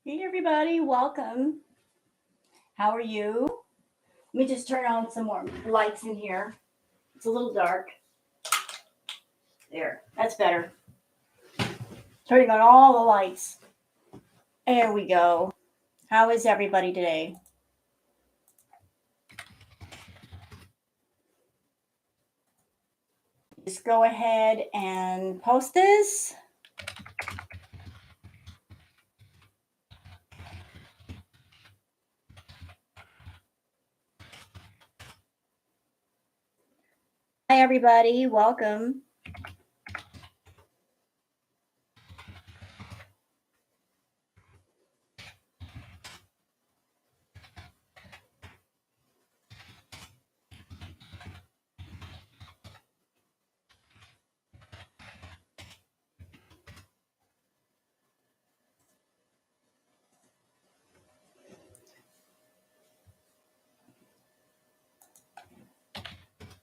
Hey everybody, welcome. How are you? Let me just turn on some more lights in here. It's a little dark. There, that's better. Turning on all the lights. There we go. How is everybody today? Just go ahead and post this. Hi everybody, welcome.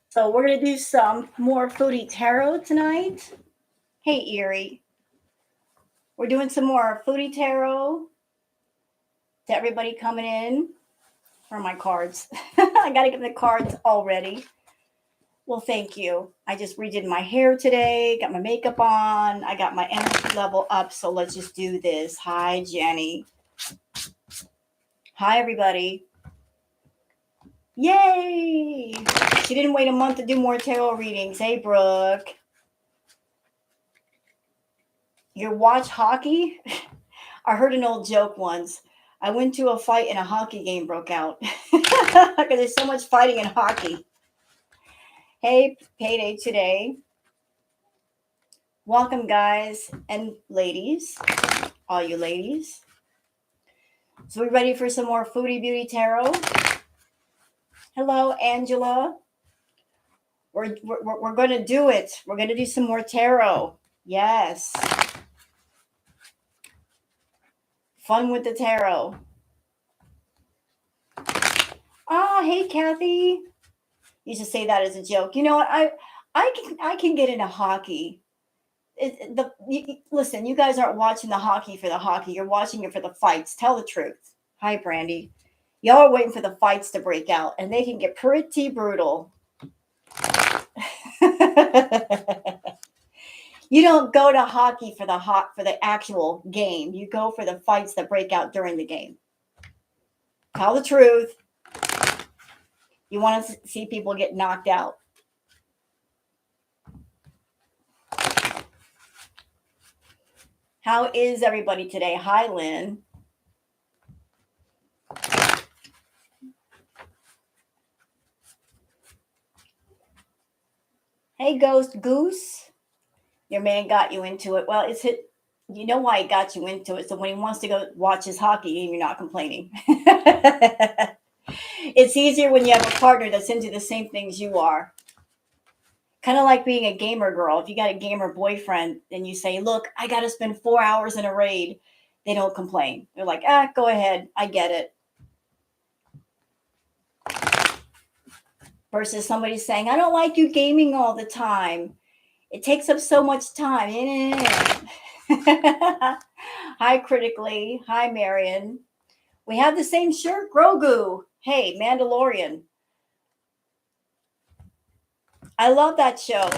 So we're going to do some more Foodie Tarot tonight. Hey Erie. We're doing some more Foodie Tarot. To everybody coming in for my cards. I got to get the cards already. Well, thank you. I just redid my hair today, got my makeup on, I got my energy level up. So let's just do this. Hi, Jenny. Hi, everybody. Yay! She didn't wait a month to do more tarot readings. Hey, Brooke. You watch hockey? I heard an old joke once. I went to a fight and a hockey game broke out because there's so much fighting in hockey. Hey, payday today. Welcome, guys and ladies, all you ladies. So we ready for some more Foodie Beauty Tarot? Hello, Angela. We're going to do it. We're going to do some more tarot. Yes. Fun with the tarot. Oh, hey, Kathy. You should say that as a joke. You know what? I can get into hockey. Listen, you guys aren't watching the hockey for the hockey. You're watching it for the fights. Tell the truth. Hi, Brandy. Y'all are waiting for the fights to break out, and they can get pretty brutal. You don't go to hockey for the actual game. You go for the fights that break out during the game. Tell the truth. You want to see people get knocked out. How is everybody today? Hi, Lynn. Hey, Ghost Goose. Your man got you into it. Well, you know why he got you into it. So when he wants to go watch his hockey game, you're not complaining. It's easier when you have a partner that's into the same things you are. Kind of like being a gamer girl. If you got a gamer boyfriend and you say, look, I got to spend 4 hours in a raid, they don't complain. They're like, go ahead. I get it. Versus somebody saying, I don't like you gaming all the time. It takes up so much time. Hi, Critically. Hi, Marion. We have the same shirt, Grogu. Hey, Mandalorian. I love that show.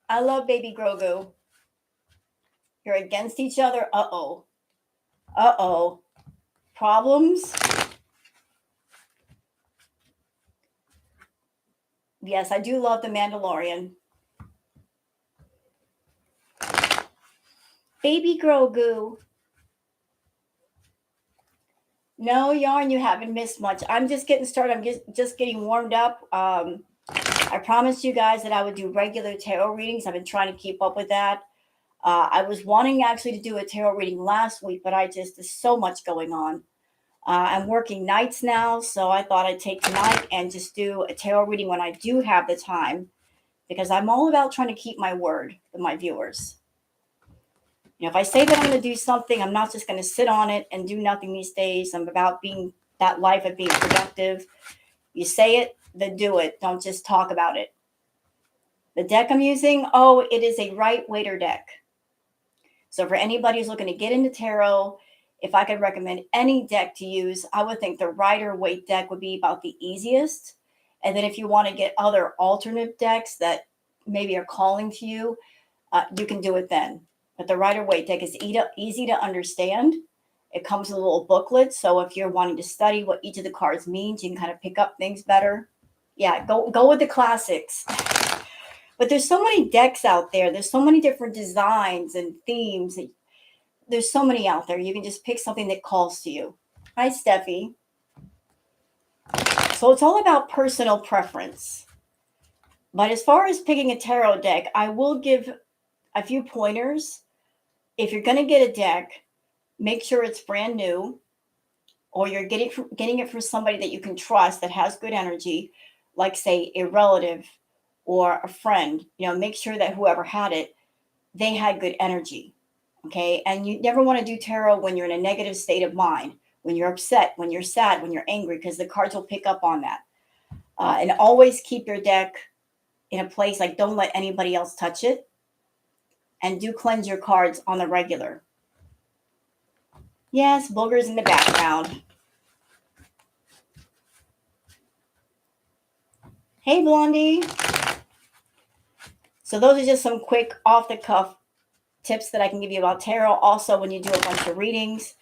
I love Baby Grogu. You're against each other? Uh-oh. Uh-oh. Problems? Yes, I do love the Mandalorian. Baby Grogu. No, Yarn, you haven't missed much. I'm just getting started. I'm just getting warmed up. I promised you guys that I would do regular tarot readings. I've been trying to keep up with that. I was wanting actually to do a tarot reading last week, but there's so much going on. I'm working nights now, so I thought I'd take tonight and just do a tarot reading when I do have the time, because I'm all about trying to keep my word with my viewers. You know, if I say that I'm going to do something, I'm not just going to sit on it and do nothing these days. I'm about being that life of being productive. You say it, then do it. Don't just talk about it. The deck I'm using, it is a Right Waiter deck. So for anybody who's looking to get into tarot, if I could recommend any deck to use, I would think the Rider Waite deck would be about the easiest. And then if you want to get other alternate decks that maybe are calling to you, you can do it then. But the Rider Waite deck is easy to understand. It comes with a little booklet, so if you're wanting to study what each of the cards means, you can kind of pick up things better. Yeah, go with the classics. But there's so many decks out there. There's so many different designs and themes. There's so many out there. You can just pick something that calls to you. Hi, Steffi. So it's all about personal preference. But as far as picking a tarot deck, I will give a few pointers. If you're going to get a deck, make sure it's brand new, or you're getting it from somebody that you can trust that has good energy, like say a relative or a friend. Make sure that whoever had it, they had good energy. Okay. And you never want to do tarot when you're in a negative state of mind, when you're upset, when you're sad, when you're angry, because the cards will pick up on that. And always keep your deck in a place, like don't let anybody else touch it. And do cleanse your cards on the regular. Yes, boogers in the background. Hey, Blondie. So those are just some quick off-the-cuff tips that I can give you about tarot. Also, when you do a bunch of readings,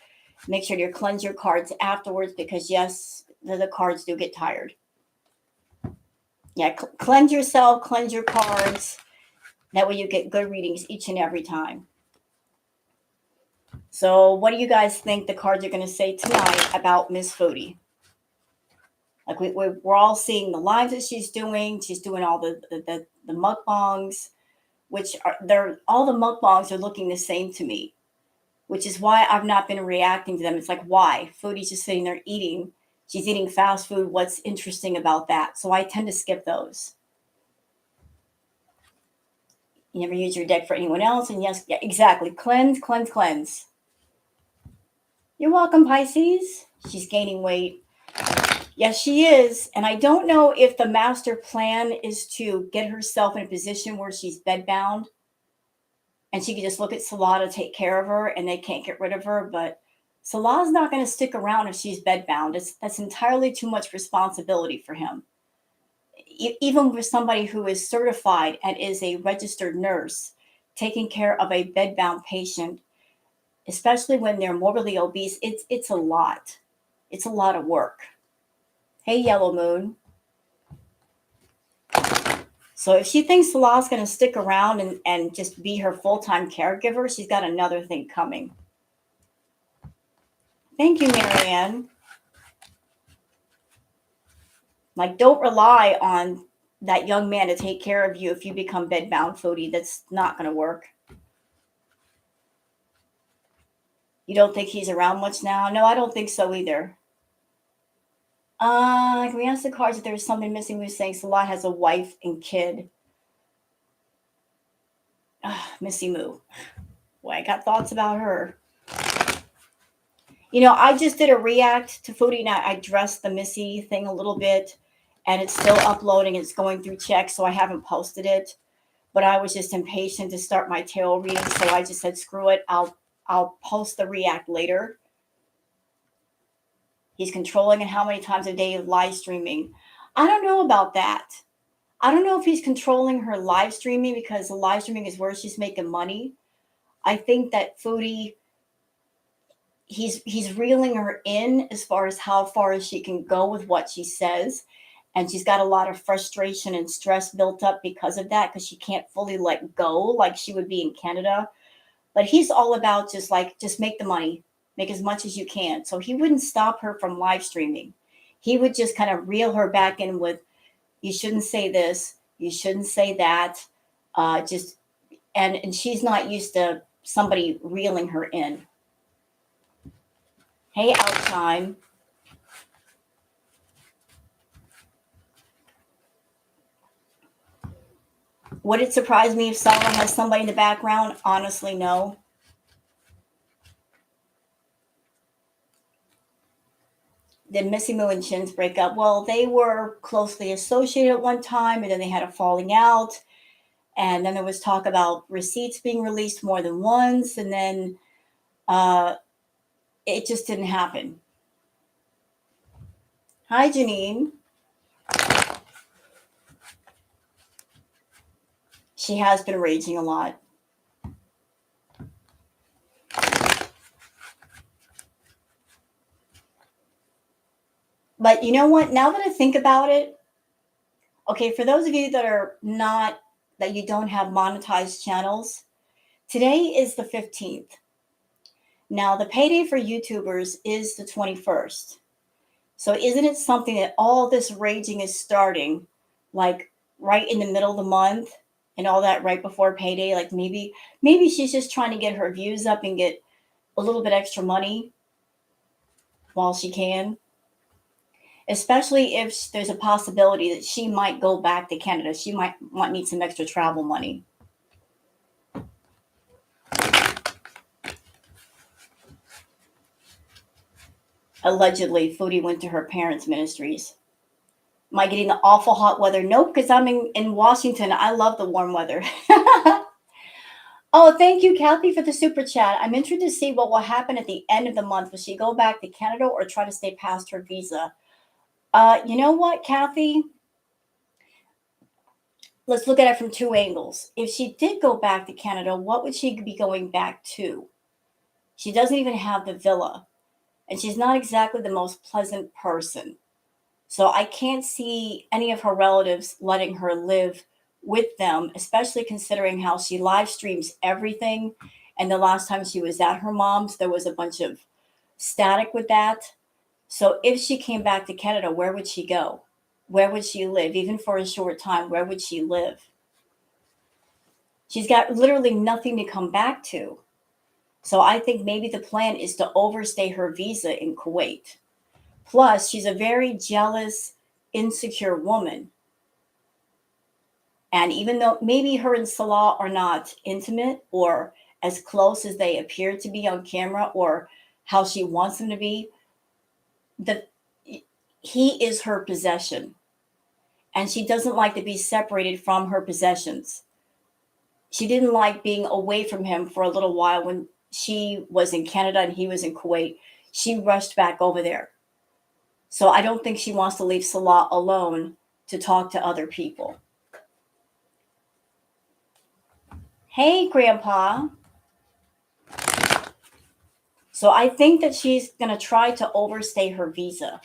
make sure you cleanse your cards afterwards, because yes, the cards do get tired. Yeah, cleanse yourself, cleanse your cards. That way you get good readings each and every time. So what do you guys think the cards are going to say tonight about Miss Foodie? Like we're all seeing the lives that she's doing. She's doing all the mukbangs, which all the mukbangs are looking the same to me, which is why I've not been reacting to them. It's like, why? Foodie's just sitting there eating. She's eating fast food. What's interesting about that? So I tend to skip those. You never use your deck for anyone else. And yes, yeah, exactly. Cleanse, cleanse, cleanse. You're welcome, Pisces. She's gaining weight. Yes, she is. And I don't know if the master plan is to get herself in a position where she's bedbound and she can just look at Salah to take care of her and they can't get rid of her. But Salah's not going to stick around if she's bedbound. That's entirely too much responsibility for him. Even with somebody who is certified and is a registered nurse, taking care of a bedbound patient, especially when they're morbidly obese, it's a lot. It's a lot of work. Hey, Yellow Moon. So if she thinks Salah's going to stick around and just be her full-time caregiver, she's got another thing coming. Thank you, Marianne. Like, don't rely on that young man to take care of you if you become bedbound, Foodie. That's not going to work. You don't think he's around much now? No, I don't think so either. Can we ask the cards if there's something missing? We're saying Salah has a wife and kid. Missy Moo. Boy, I got thoughts about her. I just did a react to Foodie and I addressed the Missy thing a little bit, and it's still uploading. It's going through checks, so I haven't posted it. But I was just impatient to start my tarot reading, so I just said, screw it. I'll post the react later. He's controlling and how many times a day of live streaming. I don't know about that. I don't know if he's controlling her live streaming, because the live streaming is where she's making money. I think that Foodie, he's reeling her in as far as how far as she can go with what she says. And she's got a lot of frustration and stress built up because of that, because she can't fully let go like she would be in Canada. But he's all about just make the money, make as much as you can. So he wouldn't stop her from live streaming. He would just kind of reel her back in with, you shouldn't say this, you shouldn't say that. And she's not used to somebody reeling her in. Hey, out time. Would it surprise me if Salah has somebody in the background? Honestly, no. Did Missy Moo and Chins break up? Well, they were closely associated at one time, and then they had a falling out. And then there was talk about receipts being released more than once. And then It just didn't happen. Hi, Janine. She has been raging a lot. But you know what? Now that I think about it, okay, for those of you that are not, that you don't have monetized channels, today is the 15th. Now, the payday for YouTubers is the 21st. So, isn't it something that all this raging is starting like right in the middle of the month and all that right before payday? Like maybe she's just trying to get her views up and get a little bit extra money while she can, especially if there's a possibility that she might go back to Canada. She might need some extra travel money. Allegedly, Foodie went to her parents' ministries. Am I getting the awful hot weather? Nope, because I'm in Washington. I love the warm weather. Oh, thank you, Kathy, for the super chat. I'm interested to see what will happen at the end of the month. Will she go back to Canada or try to stay past her visa? You know what, Kathy? Let's look at it from two angles. If she did go back to Canada, what would she be going back to? She doesn't even have the villa, and she's not exactly the most pleasant person. So I can't see any of her relatives letting her live with them, especially considering how she live streams everything. And the last time she was at her mom's, there was a bunch of static with that. So if she came back to Canada, where would she go? Where would she live? Even for a short time, where would she live? She's got literally nothing to come back to. So I think maybe the plan is to overstay her visa in Kuwait. Plus, she's a very jealous, insecure woman. And even though maybe her and Salah are not intimate or as close as they appear to be on camera or how she wants them to be, the he is her possession. And she doesn't like to be separated from her possessions. She didn't like being away from him for a little while when she was in Canada and he was in Kuwait. She rushed back over there. So I don't think she wants to leave Salah alone to talk to other people. Hey, Grandpa. So I think that she's going to try to overstay her visa.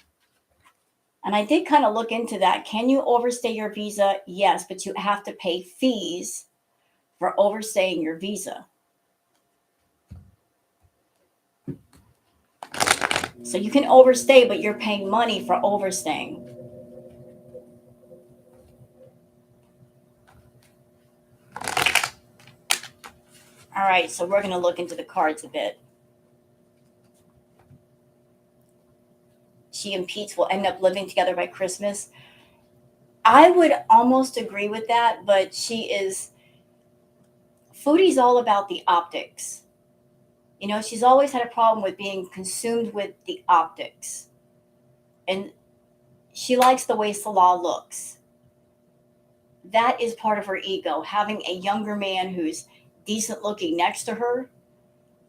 And I did kind of look into that. Can you overstay your visa? Yes, but you have to pay fees for overstaying your visa. So you can overstay, but you're paying money for overstaying. All right, so we're going to look into the cards a bit. She and Pete will end up living together by Christmas. I would almost agree with that, but Foodie's all about the optics. You know, she's always had a problem with being consumed with the optics. And she likes the way Salah looks. That is part of her ego, having a younger man who's decent looking next to her.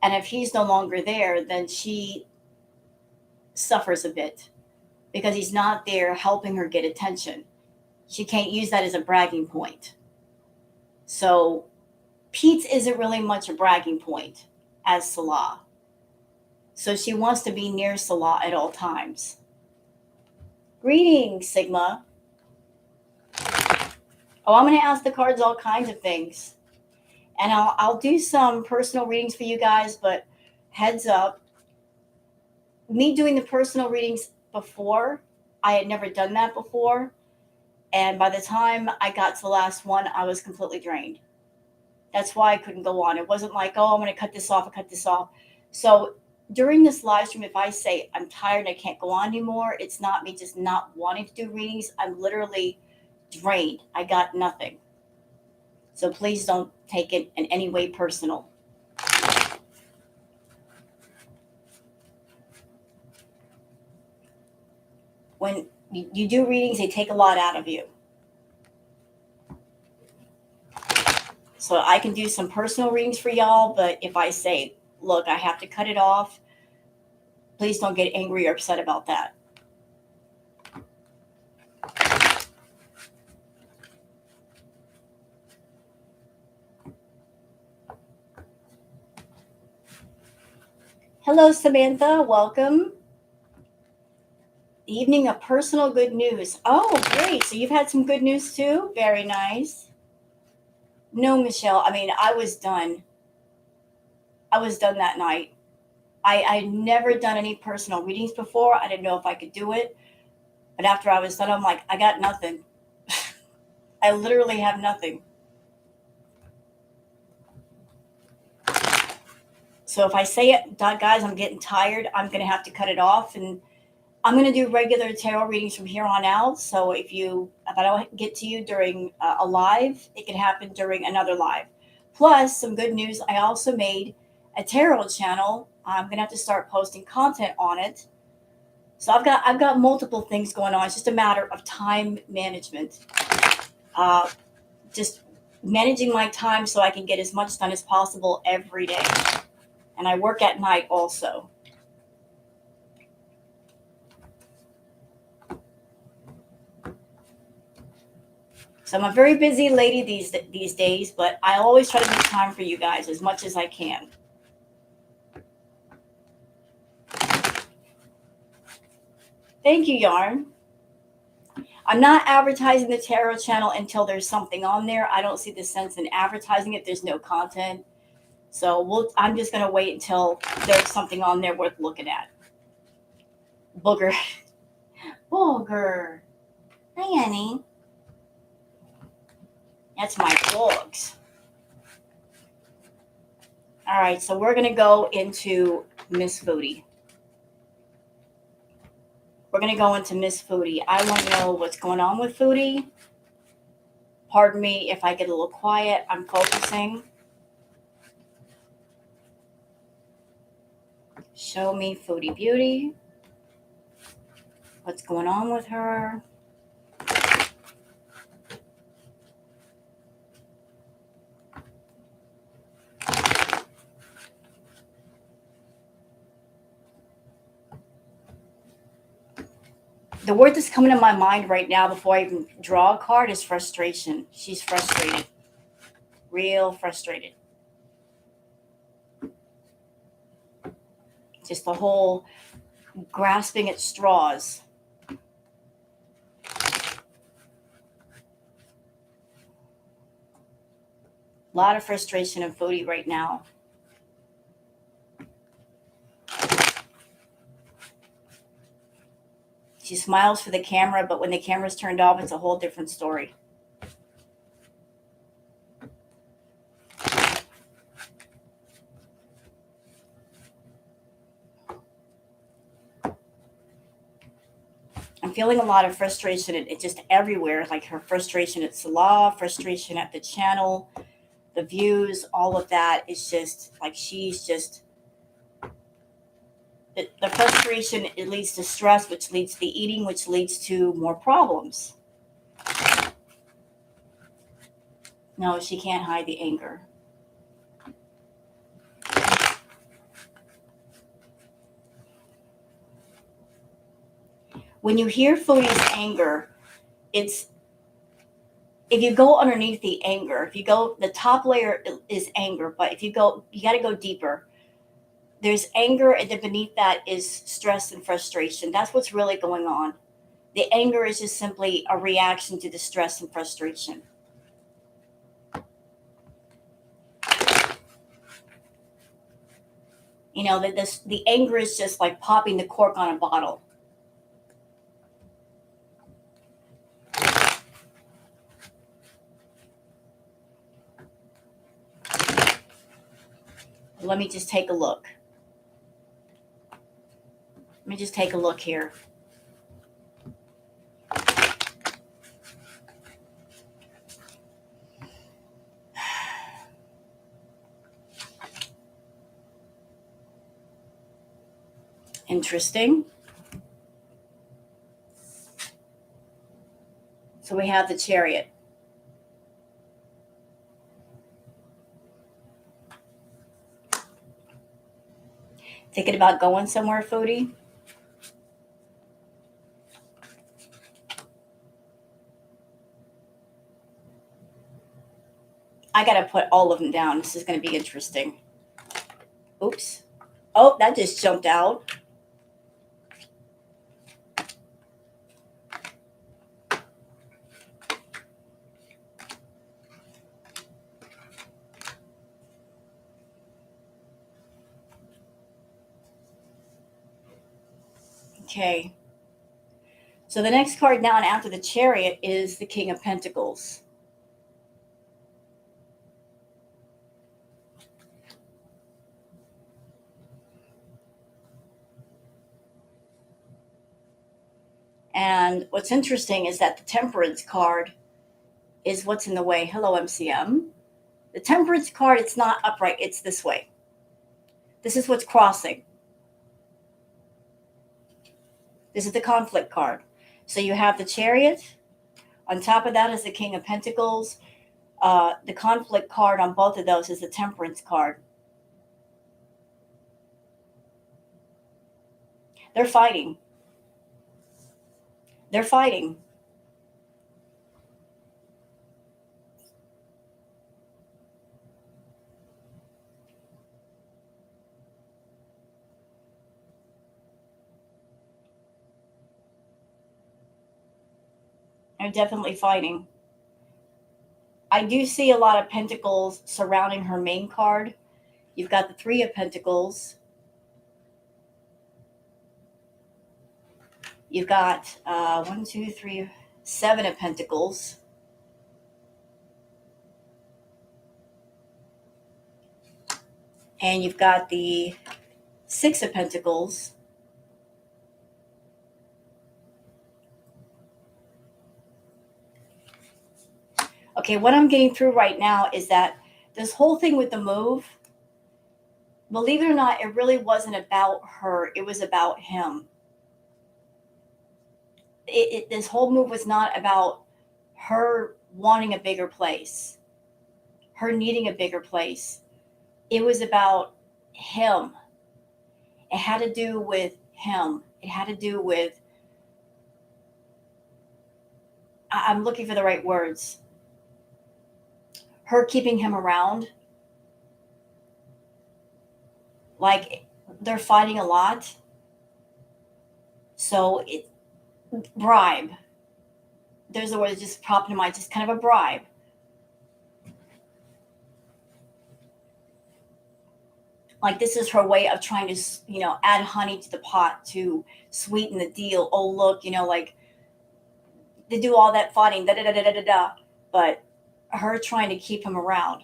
And if he's no longer there, then she suffers a bit because he's not there helping her get attention. She can't use that as a bragging point. So Pete's isn't really much a bragging point as Salah. So she wants to be near Salah at all times. Greetings, Sigma. Oh, I'm going to ask the cards all kinds of things. And I'll do some personal readings for you guys, but heads up, me doing the personal readings before, I had never done that before. And by the time I got to the last one, I was completely drained. That's why I couldn't go on. It wasn't like, oh, I'm going to cut this off, I cut this off. So during this live stream, if I say I'm tired and I can't go on anymore, it's not me just not wanting to do readings. I'm literally drained. I got nothing. So please don't take it in any way personal. When you do readings, they take a lot out of you. So I can do some personal readings for y'all, but if I say, look, I have to cut it off, Please don't get angry or upset about that. Hello, Samantha. Welcome. Evening of personal good news. Oh, great. So you've had some good news too? Very nice. No, Michelle. I mean, I was done. I was done that night. I'd never done any personal readings before. I didn't know if I could do it. But after I was done, I'm like, I got nothing. I literally have nothing. So if I say it, guys, I'm getting tired. I'm going to have to cut it off. And I'm going to do regular tarot readings from here on out. So if I don't get to you during a live, it can happen during another live. Plus, some good news. I also made a tarot channel. I'm going to have to start posting content on it. So I've got multiple things going on. It's just a matter of time management. Just managing my time so I can get as much done as possible every day. And I work at night also. So I'm a very busy lady these days, but I always try to make time for you guys as much as I can. Thank you, Yarn. I'm not advertising the tarot channel until there's something on there. I don't see the sense in advertising it. There's no content. So I'm just going to wait until there's something on there worth looking at. Booger. Booger. Hi, Annie. That's my dogs. All right, so we're going to go into Miss Foodie. We're going to go into Miss Foodie. I want to know what's going on with Foodie. Pardon me if I get a little quiet. I'm focusing. Show me Foodie Beauty. What's going on with her? The word that's coming to my mind right now before I even draw a card is frustration. She's frustrated. Real frustrated. Just the whole grasping at straws. A lot of frustration in Foodie right now. She smiles for the camera, but when the camera's turned off, it's a whole different story. I'm feeling a lot of frustration. It's just everywhere. Like her frustration at Salah, frustration at the channel, the views, all of that. It's just like she's just... The frustration, it leads to stress, which leads to eating, which leads to more problems. No, she can't hide the anger. When you hear Foodie's anger, it's... if you go underneath the anger, if you go... the top layer is anger, but if you go... you got to go deeper. There's anger, and then beneath that is stress and frustration. That's what's really going on. The anger is just simply a reaction to the stress and frustration. You know, the anger is just like popping the cork on a bottle. Let me just take a look. Let me just take a look here. Interesting. So we have the Chariot. Thinking about going somewhere, Foodie? I got to put all of them down. This is going to be interesting. Oops. Oh, that just jumped out. Okay. So the next card down after the Chariot is the King of Pentacles. And what's interesting is that the Temperance card is what's in the way. Hello, MCM. The Temperance card, it's not upright, it's this way. This is what's crossing. This is the Conflict card. So you have the Chariot. On top of that is the King of Pentacles. The Conflict card on both of those is the Temperance card. They're fighting. They're fighting. They're definitely fighting. I do see a lot of pentacles surrounding her main card. You've got the Three of Pentacles. You've got 7 of Pentacles. And you've got the 6 of Pentacles. Okay, what I'm getting through right now is that this whole thing with the move, believe it or not, it really wasn't about her. It was about him. This whole move was not about her wanting a bigger place, her needing a bigger place. It was about him. It had to do with him. It had to do with, I'm looking for the right words, her keeping him around. Like, they're fighting a lot. So it, bribe. There's a word that just popped into mind, just kind of a bribe. Like, this is her way of trying to, add honey to the pot to sweeten the deal. Oh, look, like, they do all that fighting, da da da da da da. But her trying to keep him around.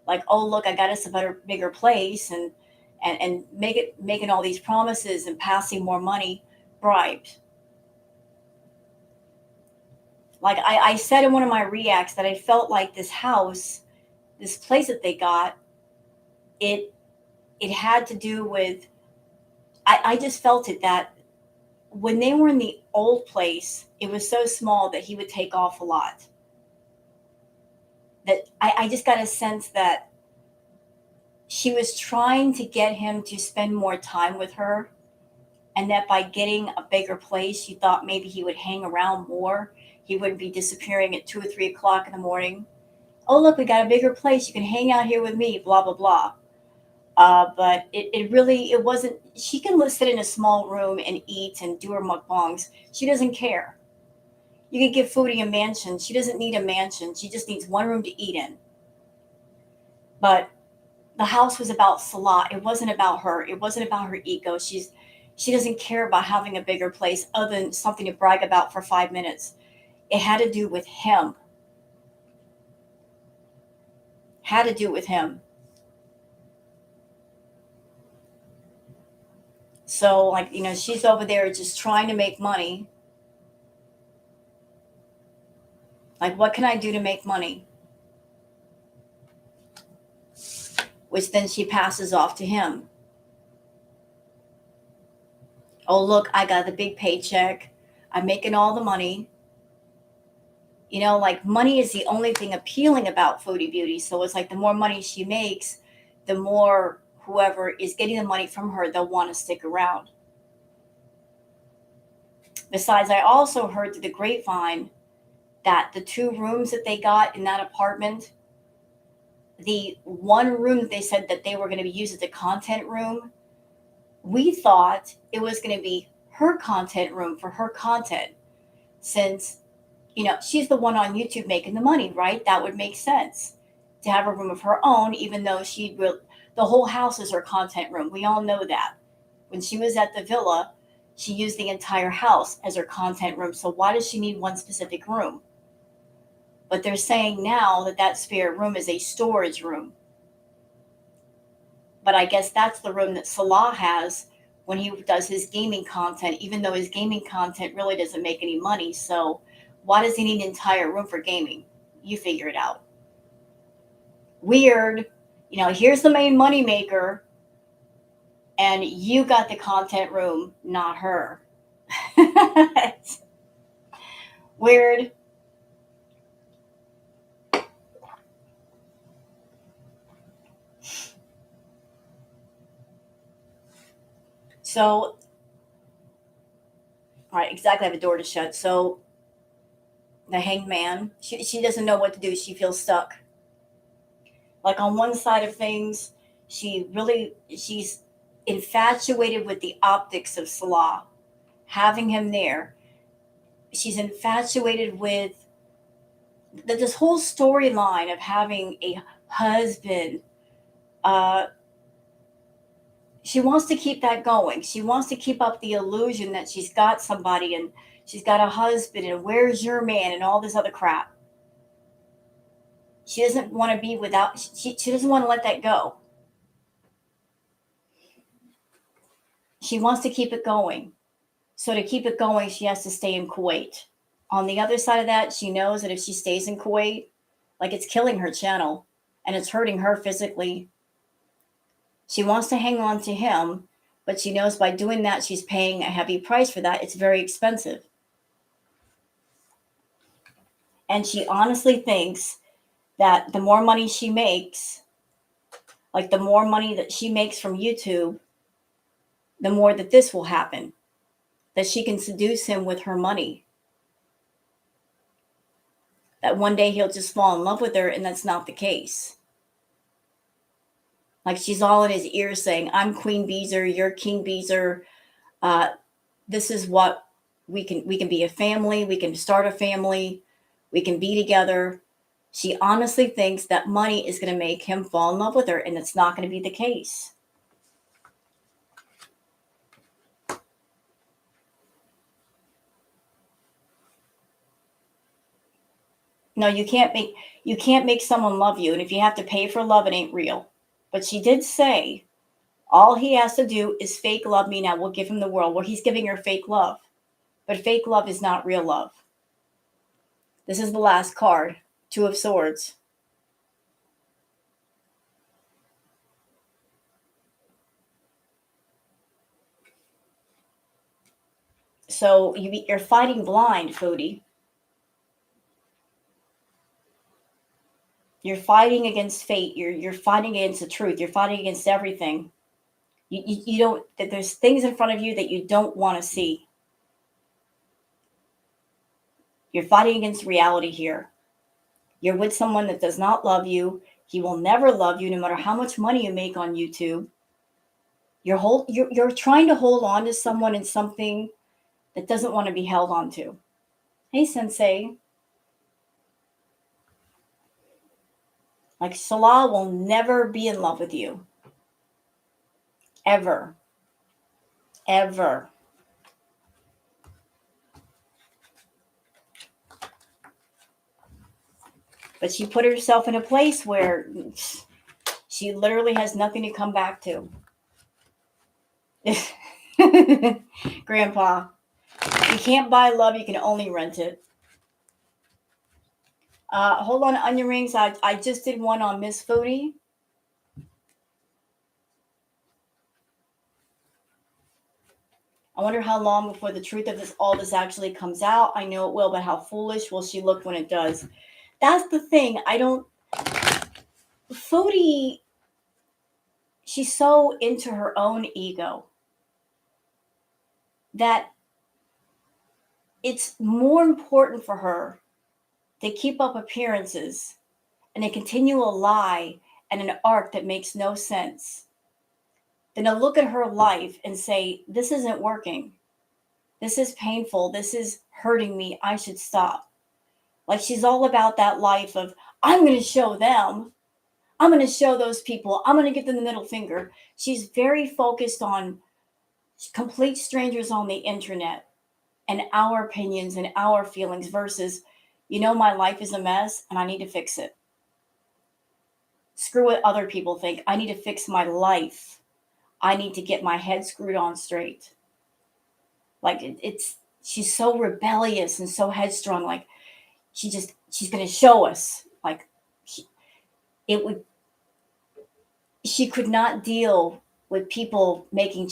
Like, oh, look, I got us a better, bigger place, and making all these promises and passing more money, bribed. Like I said in one of my reacts that I felt like this house, this place that they got, it it had to do with, I just felt it that when they were in the old place, it was so small that he would take off a lot. That I just got a sense that she was trying to get him to spend more time with her, and that by getting a bigger place, she thought maybe he would hang around more. He wouldn't be disappearing at 2 or 3 o'clock in the morning. Oh, look, we got a bigger place. You can hang out here with me, blah, blah, blah. But it really, it wasn't, she can sit in a small room and eat and do her mukbangs. She doesn't care. You could give Foodie a mansion. She doesn't need a mansion. She just needs one room to eat in. But the house was about Salah. It wasn't about her. It wasn't about her ego. She doesn't care about having a bigger place other than something to brag about for 5 minutes. It had to do with him. Had to do with him. So, like, she's over there just trying to make money. Like, what can I do to make money? Which then she passes off to him. Oh, look, I got the big paycheck. I'm making all the money. Like, money is the only thing appealing about Foodie Beauty. So it's like the more money she makes, the more whoever is getting the money from her, they'll want to stick around. Besides, I also heard through the grapevine that the 2 rooms that they got in that apartment, the one room that they said that they were going to be used as a content room, we thought it was going to be her content room for her content, since she's the one on YouTube making the money, right? That would make sense to have a room of her own, even though the whole house is her content room. We all know that. When she was at the villa, she used the entire house as her content room. So why does she need one specific room? But they're saying now that that spare room is a storage room. But I guess that's the room that Salah has when he does his gaming content, even though his gaming content really doesn't make any money. So why does he need an entire room for gaming? You figure it out. Weird. Here's the main money maker, and you got the content room, not her. Weird. So, all right, exactly. I have a door to shut. So, the hanged man, she doesn't know what to do. She feels stuck. Like on one side of things, she's infatuated with the optics of Salah, having him there. She's infatuated with this whole storyline of having a husband. Uh, she wants to keep that going. She wants to keep up the illusion that she's got somebody and she's got a husband and where's your man and all this other crap. She doesn't want to be without, she doesn't want to let that go. She wants to keep it going. So to keep it going, she has to stay in Kuwait. On the other side of that, she knows that if she stays in Kuwait, like it's killing her channel and it's hurting her physically. She wants to hang on to him, but she knows by doing that, she's paying a heavy price for that. It's very expensive. And she honestly thinks that the more money she makes, like the more money that she makes from YouTube, the more that this will happen, that she can seduce him with her money. That one day he'll just fall in love with her, and that's not the case. Like she's all in his ear saying, I'm Queen Beezer, you're King Beezer. This is what we can be a family, we can start a family, we can be together. She honestly thinks that money is going to make him fall in love with her, and it's not going to be the case. No, you can't make someone love you, and if you have to pay for love, it ain't real. But she did say all he has to do is fake love me. Now we'll give him the world. Well, he's giving her fake love, but fake love is not real love. This is the last card, 2 of Swords. So you're fighting blind, Foodie. You're fighting against fate. You're fighting against the truth. You're fighting against everything. You don't. There's things in front of you that you don't want to see. You're fighting against reality here. You're with someone that does not love you. He will never love you, no matter how much money you make on YouTube. You're trying to hold on to someone and something that doesn't want to be held on to. Hey, Sensei. Like Salah will never be in love with you. Ever. Ever. But she put herself in a place where she literally has nothing to come back to. Grandpa, you can't buy love, you can only rent it. Hold on, onion rings. I just did one on Miss Foodie. I wonder how long before the truth of all this actually comes out. I know it will, but how foolish will she look when it does? That's the thing. Foodie, she's so into her own ego that it's more important for her to keep up appearances and a continual lie and an arc that makes no sense than to look at her life and say, this isn't working. This is painful. This is hurting me. I should stop. Like she's all about that life of, I'm going to show them. I'm going to show those people. I'm going to give them the middle finger. She's very focused on complete strangers on the internet and our opinions and our feelings versus, my life is a mess and I need to fix it. Screw what other people think. I need to fix my life. I need to get my head screwed on straight. Like she's so rebellious and so headstrong. Like she's going to show us. Like she could not deal with people making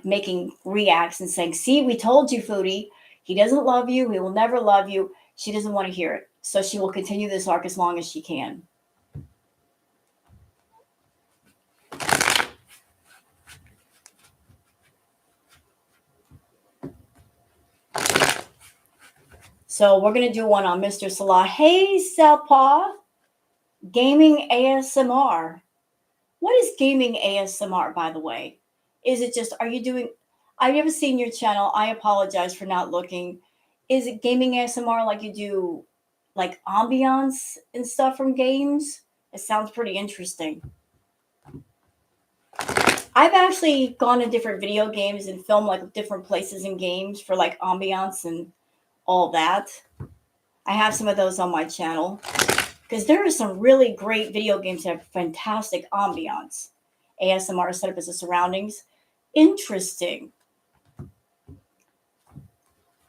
making reacts and saying, see, we told you, Foodie, he doesn't love you. He will never love you. She doesn't want to hear it. So she will continue this arc as long as she can. So we're going to do one on Mr. Salah. Hey, Southpaw, gaming ASMR. What is gaming ASMR, by the way? Is it just, I've never seen your channel. I apologize for not looking. Is it gaming ASMR like you do like ambiance and stuff from games? It sounds pretty interesting. I've actually gone to different video games and filmed like different places in games for like ambiance and all that. I have some of those on my channel because there are some really great video games that have fantastic ambiance. ASMR set up as the surroundings. Interesting.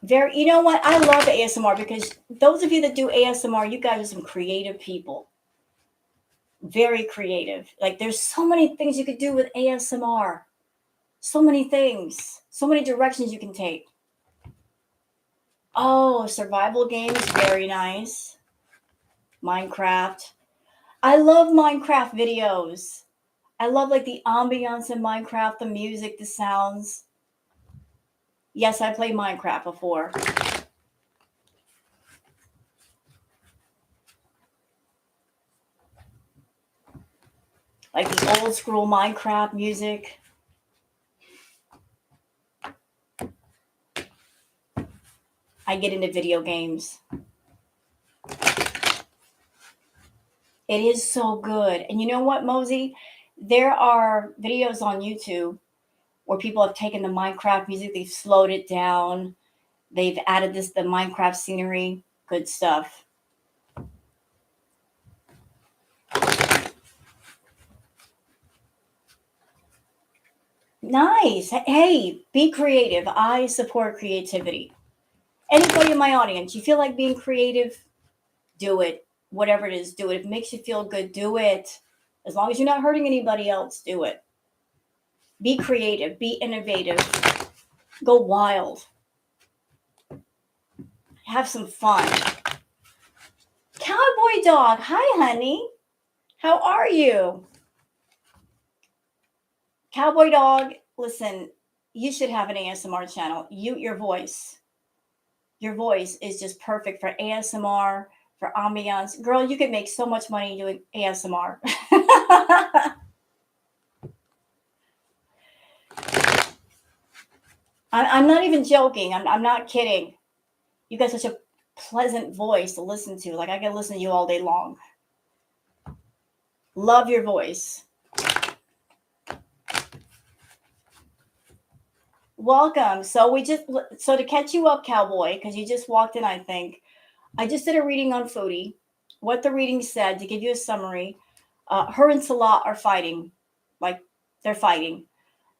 You know what? I love ASMR because those of you that do ASMR, you guys are some creative people. Very creative. Like there's so many things you could do with ASMR. So many things. So many directions you can take. Oh, survival games. Very nice. Minecraft. I love Minecraft videos. I love like the ambiance in Minecraft, the music, the sounds. Yes, I played Minecraft before. Like the old school Minecraft music. I get into video games. It is so good. And you know what, Mosey? There are videos on YouTube where people have taken the Minecraft music, they've slowed it down, they've added the Minecraft scenery. Good stuff. Nice. Hey, be creative. I support creativity. Anybody in my audience, you feel like being creative, do it. Whatever it is, do it. If it makes you feel good, do it. As long as you're not hurting anybody else, do it. Be creative. Be innovative. Go wild. Have some fun. Cowboy Dog. Hi, honey. How are you? Cowboy Dog, listen, you should have an ASMR channel. Your voice is just perfect for ASMR, for ambiance. Girl, you could make so much money doing ASMR. I'm not even joking. I'm not kidding. You got such a pleasant voice to listen to. Like I can listen to you all day long. Love your voice. Welcome. So to catch you up, Cowboy, because you just walked in, I think. I just did a reading on Foodie. What the reading said, to give you a summary, her and Salah are fighting. Like, they're fighting.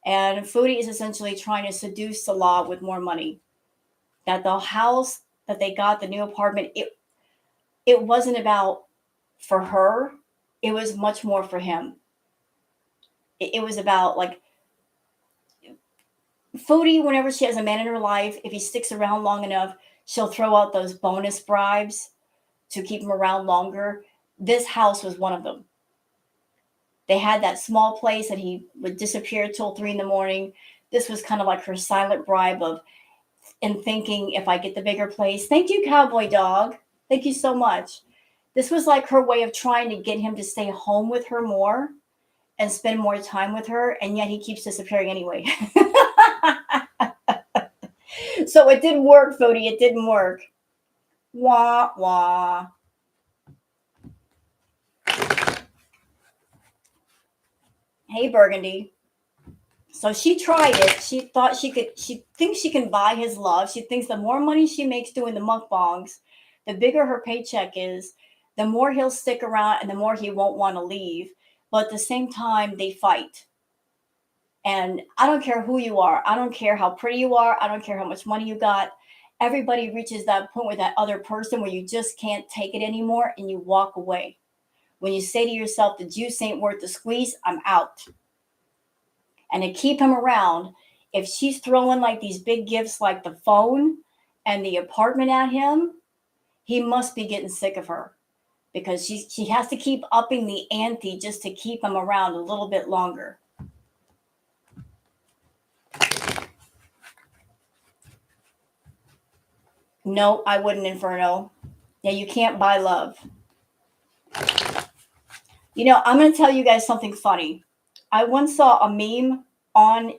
And Foodie is essentially trying to seduce Salah with more money. That the house that they got, the new apartment, it wasn't about for her. It was much more for him. It was about, like, Foodie, whenever she has a man in her life, if he sticks around long enough, she'll throw out those bonus bribes to keep him around longer. This house was one of them. They had that small place and he would disappear till 3 in the morning. This was kind of like her silent bribe of, and thinking, if I get the bigger place, thank you, cowboy dog. Thank you so much. This was like her way of trying to get him to stay home with her more and spend more time with her. And yet he keeps disappearing anyway. So it didn't work, Foodie. It didn't work. Wah, wah. Hey, Burgundy. So she tried it. She thought she thinks she can buy his love. She thinks the more money she makes doing the mukbangs, the bigger her paycheck is, the more he'll stick around and the more he won't want to leave. But at the same time, they fight. And I don't care who you are. I don't care how pretty you are. I don't care how much money you got. Everybody reaches that point with that other person where you just can't take it anymore and you walk away. When you say to yourself, the juice ain't worth the squeeze, I'm out. And to keep him around, if she's throwing like these big gifts like the phone and the apartment at him, he must be getting sick of her because she has to keep upping the ante just to keep him around a little bit longer. No, I wouldn't, Inferno. Yeah, you can't buy love. You know, I'm going to tell you guys something funny. I once saw a meme on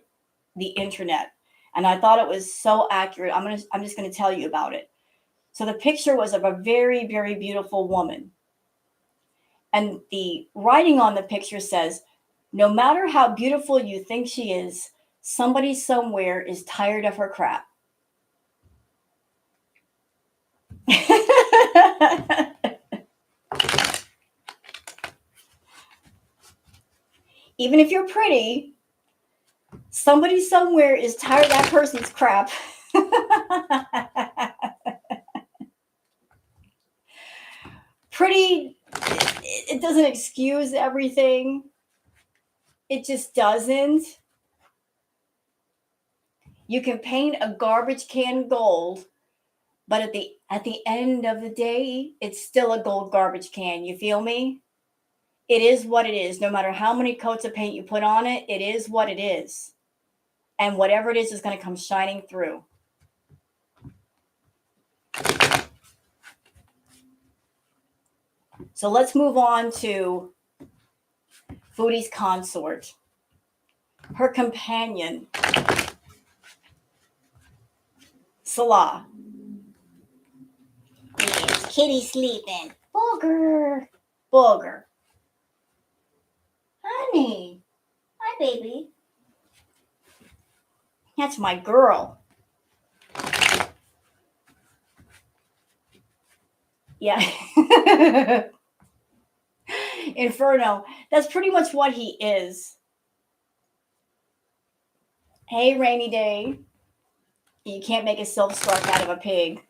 the internet and I thought it was so accurate. I'm just going to tell you about it. So the picture was of a very, very beautiful woman. And the writing on the picture says, no matter how beautiful you think she is, somebody somewhere is tired of her crap. Even if you're pretty, somebody somewhere is tired of that person's crap. Pretty, it doesn't excuse everything. It just doesn't. You can paint a garbage can gold, but at the end of the day, it's still a gold garbage can. You feel me? It is what it is. No matter how many coats of paint you put on it, it is what it is. And whatever it is going to come shining through. So let's move on to Foodie's consort. Her companion, Salah. Yes, kitty sleeping. Booger. Booger. Honey. Hi, baby. That's my girl. Yeah. Inferno. That's pretty much what he is. Hey, rainy day. You can't make a silk scarf out of a pig.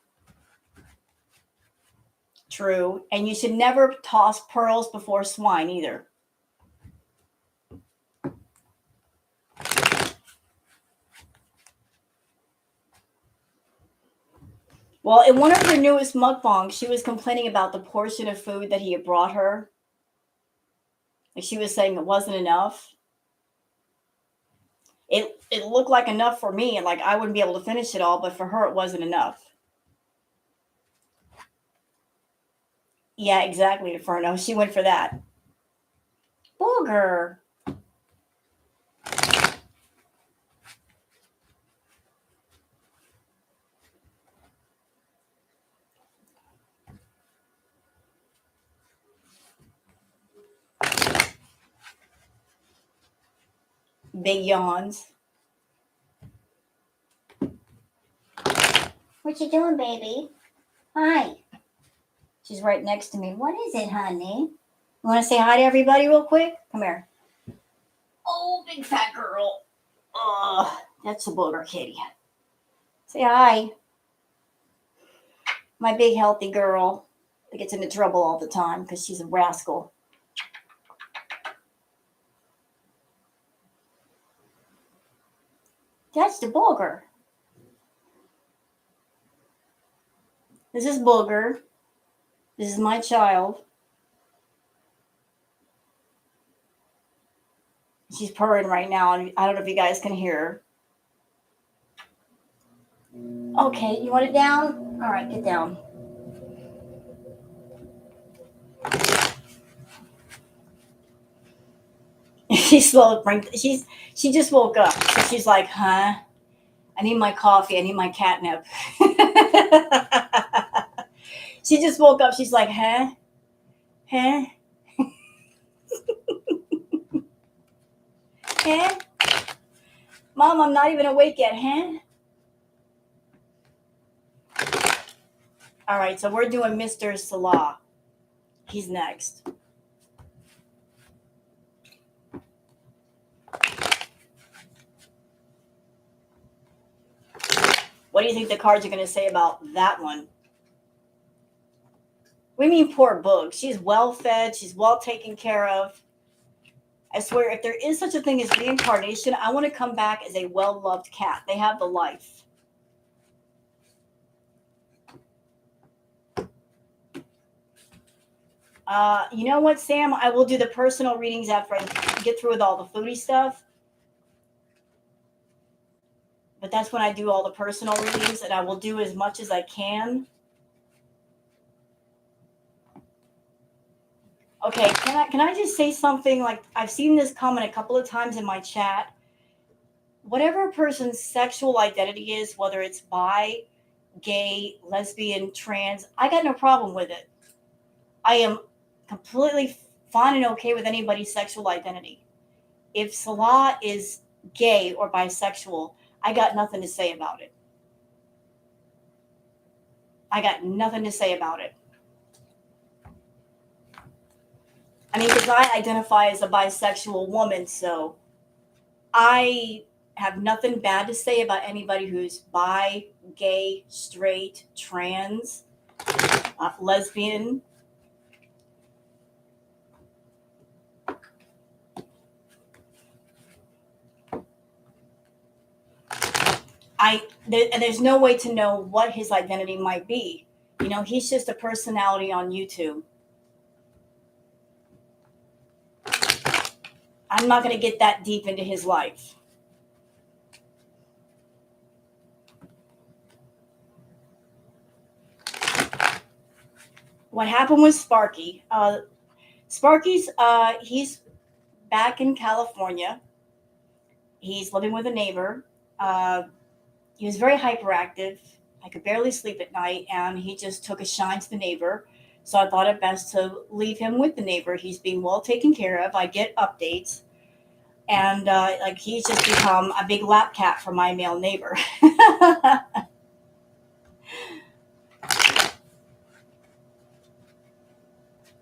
True. And you should never toss pearls before swine either. Well, in one of her newest mukbangs, she was complaining about the portion of food that he had brought her. Like she was saying it wasn't enough. It looked like enough for me, and like I wouldn't be able to finish it all, but for her it wasn't enough. Yeah, exactly, Inferno. She went for that. Booger. Big yawns. What you doing, baby? Hi. She's right next to me. What is it, honey? You want to say hi to everybody real quick? Come here. Oh, big fat girl. Oh, that's a booger kitty. Say hi. My big healthy girl that gets into trouble all the time because she's a rascal. That's the booger. This is Booger. This is my child. She's purring right now, and I don't know if you guys can hear her. Okay, you want it down? All right, get down. She's slow. She just woke up, so she's like, "Huh? I need my coffee. I need my catnip." She just woke up. She's like, "Huh? Huh? Huh? Mom, I'm not even awake yet. Huh?" All right, so we're doing Mr. Salah. He's next. What do you think the cards are going to say about that one? What do you mean, poor Boog? She's well fed. She's well taken care of. I swear, if there is such a thing as reincarnation, I want to come back as a well loved cat. They have the life. You know what, Sam? I will do the personal readings after I get through with all the foodie stuff. But that's when I do all the personal readings, and I will do as much as I can. Okay, can I just say something? Like, I've seen this comment a couple of times in my chat. Whatever a person's sexual identity is, whether it's bi, gay, lesbian, trans, I got no problem with it. I am completely fine and okay with anybody's sexual identity. If Salah is gay or bisexual, I got nothing to say about it. I got nothing to say about it. I mean, because I identify as a bisexual woman, so I have nothing bad to say about anybody who's bi, gay, straight, trans, lesbian. There's no way to know what his identity might be. You know, he's just a personality on YouTube. I'm not going to get that deep into his life. What happened with Sparky? He's back in California. He's living with a neighbor. He was very hyperactive. I could barely sleep at night, and he just took a shine to the neighbor. So I thought it best to leave him with the neighbor. He's being well taken care of. I get updates, and like he's just become a big lap cat for my male neighbor.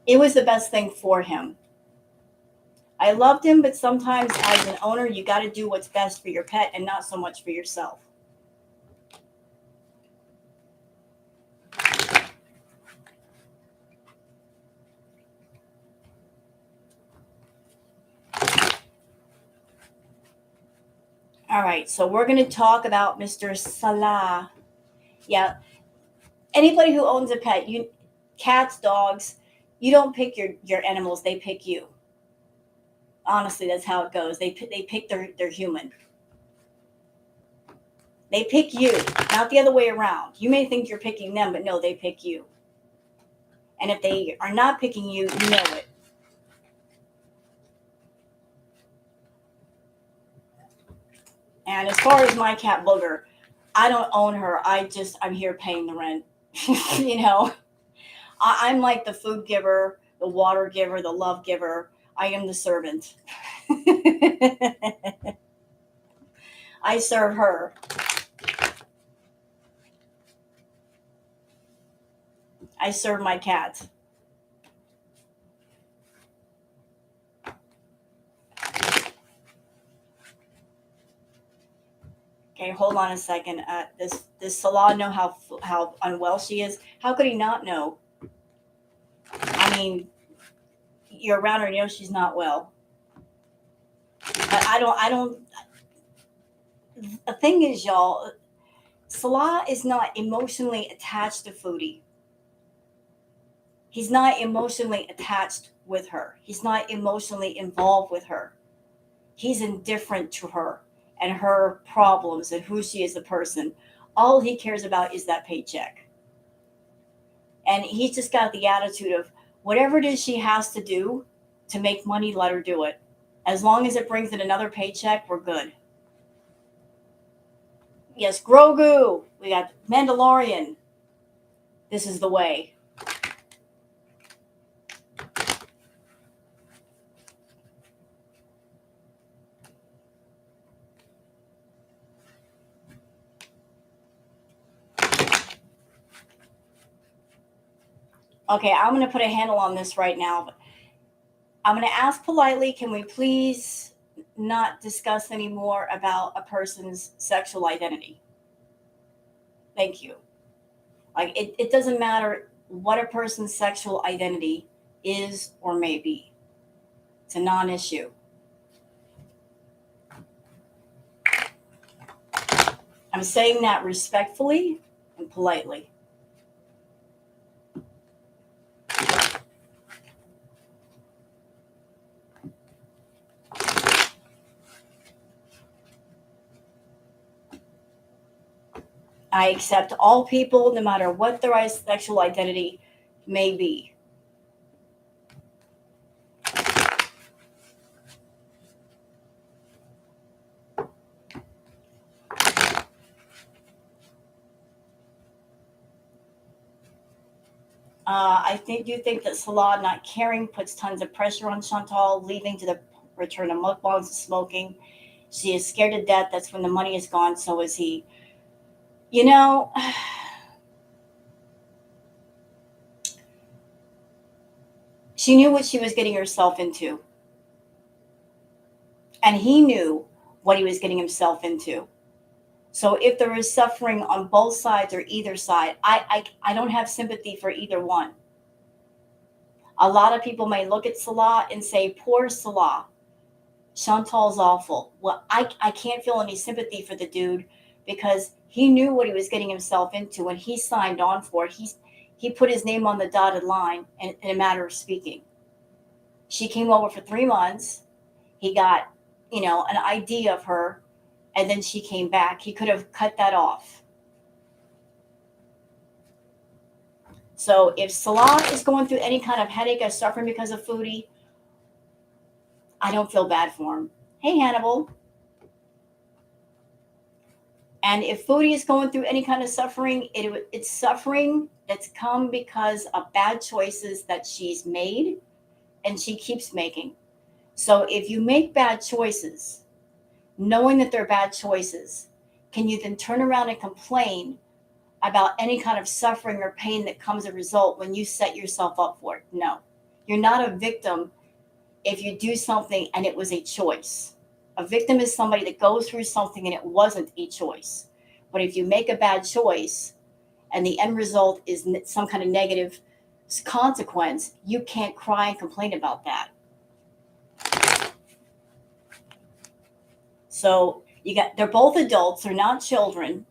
It was the best thing for him. I loved him, but sometimes as an owner, you got to do what's best for your pet and not so much for yourself. All right, so we're going to talk about Mr. Salah. Yeah, anybody who owns a pet, you cats, dogs, you don't pick your animals; they pick you. Honestly, that's how it goes. They pick their human. They pick you, not the other way around. You may think you're picking them, but no, they pick you. And if they are not picking you, you know it. And as far as my cat Booger, I don't own her. I'm here paying the rent. You know, I'm like the food giver, the water giver, the love giver. I am the servant. I serve her. I serve my cat. Okay, hold on a second. Does Salah know how unwell she is? How could he not know? I mean, you're around her, you know she's not well. But I don't. The thing is, y'all, Salah is not emotionally attached to Foodie. He's not emotionally attached with her. He's not emotionally involved with her. He's indifferent to her and her problems and who she is as a person. All he cares about is that paycheck. And he's just got the attitude of whatever it is she has to do to make money, let her do it. As long as it brings in another paycheck, we're good. Yes, Grogu. We got Mandalorian. This is the way. Okay, I'm going to put a handle on this right now. I'm going to ask politely, can we please not discuss anymore about a person's sexual identity? Thank you. Like, it doesn't matter what a person's sexual identity is or may be. It's a non-issue. I'm saying that respectfully and politely. I accept all people, no matter what their sexual identity may be. You think that Salah not caring puts tons of pressure on Chantal, leaving to the return of mukbangs and smoking. She is scared to death. That's when the money is gone. So is he. You know, she knew what she was getting herself into. And he knew what he was getting himself into. So if there is suffering on both sides or either side, I don't have sympathy for either one. A lot of people may look at Salah and say, poor Salah. Chantal's awful. Well, I can't feel any sympathy for the dude because he knew what he was getting himself into when he signed on for it. He put his name on the dotted line in a matter of speaking. She came over for 3 months. He got, an idea of her, and then she came back. He could have cut that off. So if Salah is going through any kind of headache or suffering because of Foodie, I don't feel bad for him. Hey, Hannibal. And if Foodie is going through any kind of suffering, it's suffering that's come because of bad choices that she's made and she keeps making. So if you make bad choices, knowing that they're bad choices, can you then turn around and complain about any kind of suffering or pain that comes as a result when you set yourself up for it? No. You're not a victim if you do something and it was a choice. A victim is somebody that goes through something and it wasn't a choice. But if you make a bad choice and the end result is some kind of negative consequence, you can't cry and complain about that. So they're both adults, they're not children.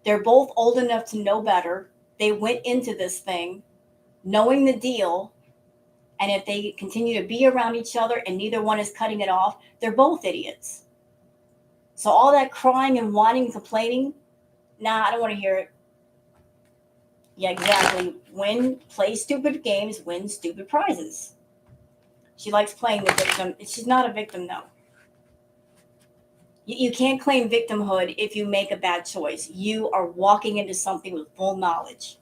They're both old enough to know better. They went into this thing knowing the deal. And if they continue to be around each other and neither one is cutting it off, they're both idiots. So all that crying and whining and complaining, nah, I don't want to hear it. Yeah, exactly. Play stupid games, win stupid prizes. She likes playing the victim. She's not a victim, though. You can't claim victimhood if you make a bad choice. You are walking into something with full knowledge.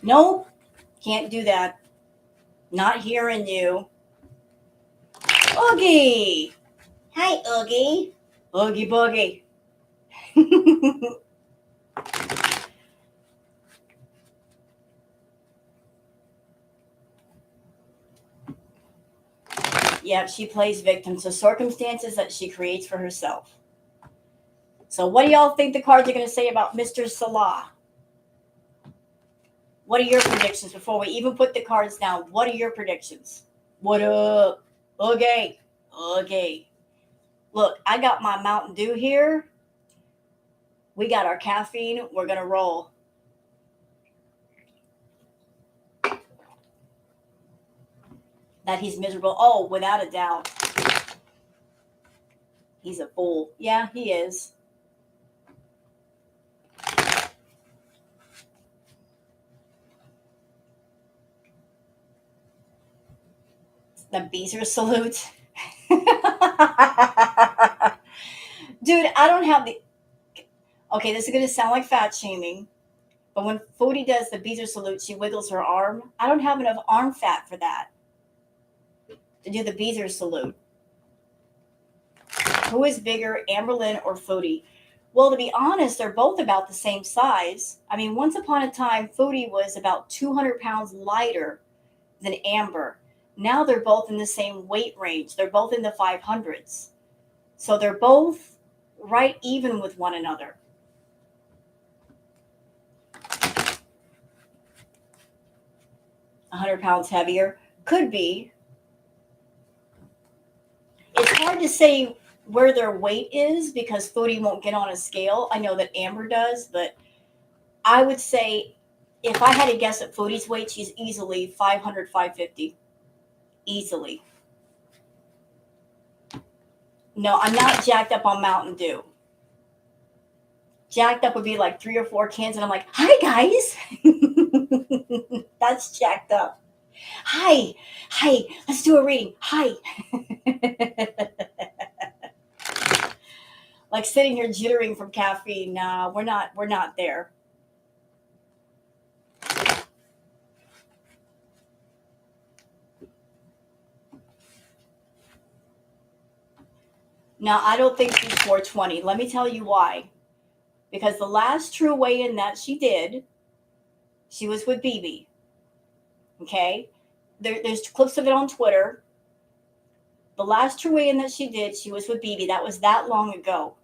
Nope, can't do that. Not hearing you. Oogie! Hi, Oogie. Oogie Boogie. Yeah, she plays victim to circumstances that she creates for herself. So what do y'all think the cards are going to say about Mr. Salah? What are your predictions before we even put the cards down? What are your predictions? What up? Okay. Okay. Look, I got my Mountain Dew here. We got our caffeine. We're going to roll. That he's miserable. Oh, without a doubt. He's a fool. Yeah, he is. The Beezer salute. Dude, I don't have the. Okay, this is going to sound like fat shaming, but when Foodie does the Beezer salute, she wiggles her arm. I don't have enough arm fat for that to do the Beezer salute. Who is bigger, Amberlynn or Foodie? Well, to be honest, they're both about the same size. I mean, once upon a time, Foodie was about 200 pounds lighter than Amber. Now they're both in the same weight range. They're both in the 500s. So they're both right even with one another. £100 heavier. Could be. It's hard to say where their weight is because Foodie won't get on a scale. I know that Amber does, but I would say if I had to guess at Foodie's weight, she's easily 500, 550. Easily. No, I'm not jacked up on Mountain Dew. Jacked up would be like 3 or 4 cans, and I'm like, hi, guys. That's jacked up. Hi, let's do a reading. Hi. Like sitting here jittering from caffeine. Nah, we're not there. Now, I don't think she's 420. Let me tell you why. Because the last true weigh-in that she did, she was with BB. Okay? There's clips of it on Twitter. The last true weigh-in that she did, she was with BB. That was that long ago.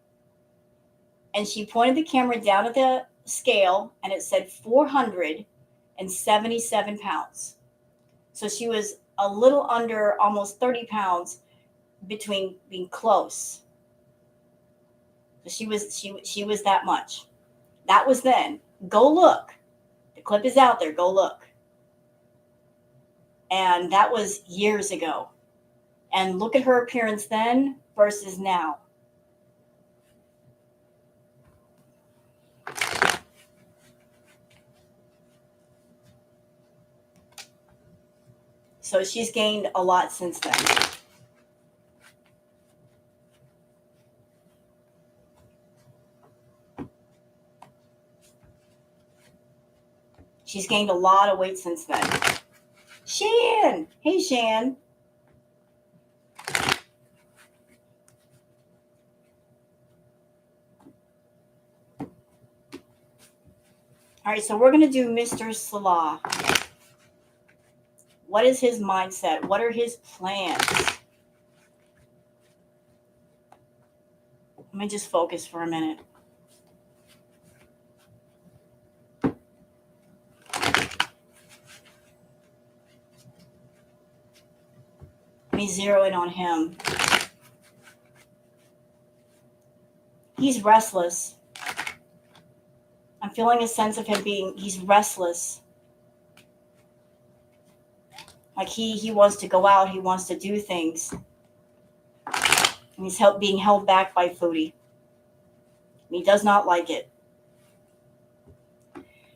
And she pointed the camera down at the scale, and it said 477 pounds. So she was a little under almost 30 pounds between being close. So she was that much. That was then. Go look. The clip is out there. Go look. And that was years ago. And look at her appearance then versus now. So she's gained a lot since then. She's gained a lot of weight since then. Shan! Hey, Shan. All right, so we're going to do Mr. Salah. What is his mindset? What are his plans? Let me just focus for a minute. Let me zero in on him. He's restless. I'm feeling a sense of him he's restless. Like he wants to go out, he wants to do things. And he's being held back by Foodie. And he does not like it.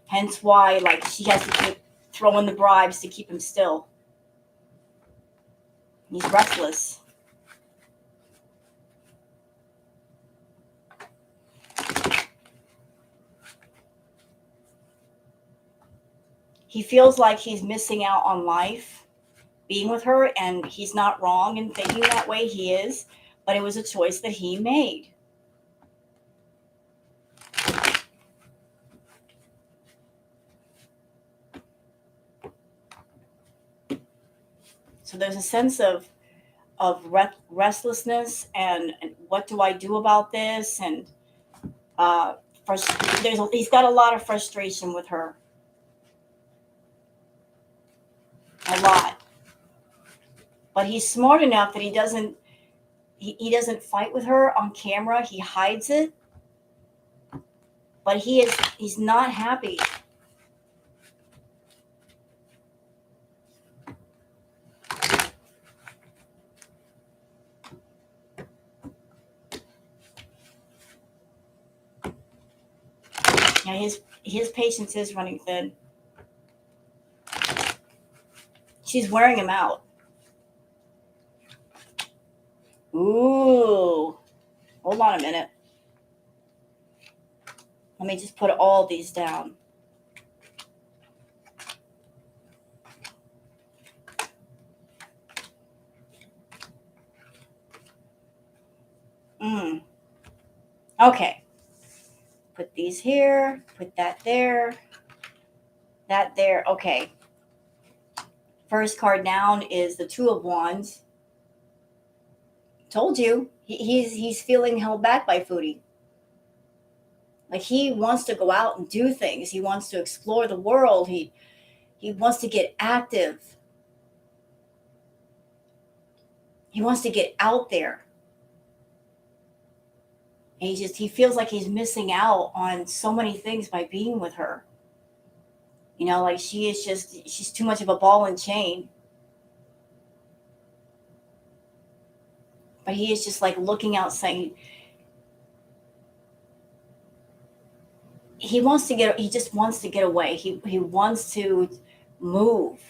Hence why, like, she has to keep throwing the bribes to keep him still. He's restless. He feels like he's missing out on life being with her, and he's not wrong in thinking that way. He is, but it was a choice that he made. So there's a sense of restlessness and what do I do about this? And he's got a lot of frustration with her. A lot. But he's smart enough that he doesn't fight with her on camera. He hides it. But he's not happy. Yeah, his patience is running thin. She's wearing him out. Ooh. Hold on a minute. Let me just put all these down. Mm. Okay. Put these here. Put that there. That there. Okay. First card down is the Two of Wands. Told you. He's feeling held back by Foodie. Like he wants to go out and do things. He wants to explore the world. He wants to get active. He wants to get out there. And he feels like he's missing out on so many things by being with her. Like she's too much of a ball and chain. But he is just like looking out saying he just wants to get away. He wants to move.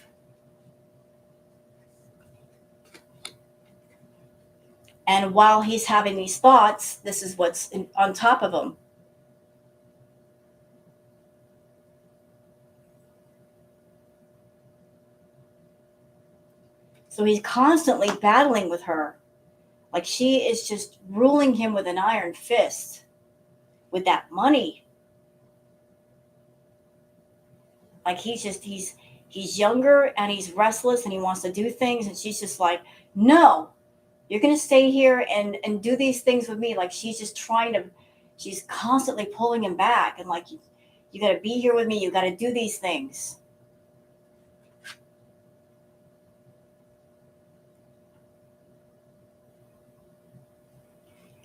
And while he's having these thoughts, this is what's on top of him. So he's constantly battling with her. Like she is just ruling him with an iron fist with that money. Like he's younger and he's restless and he wants to do things. And she's just like, no, you're going to stay here and do these things with me. Like she's constantly pulling him back and like, you got to be here with me. You got to do these things.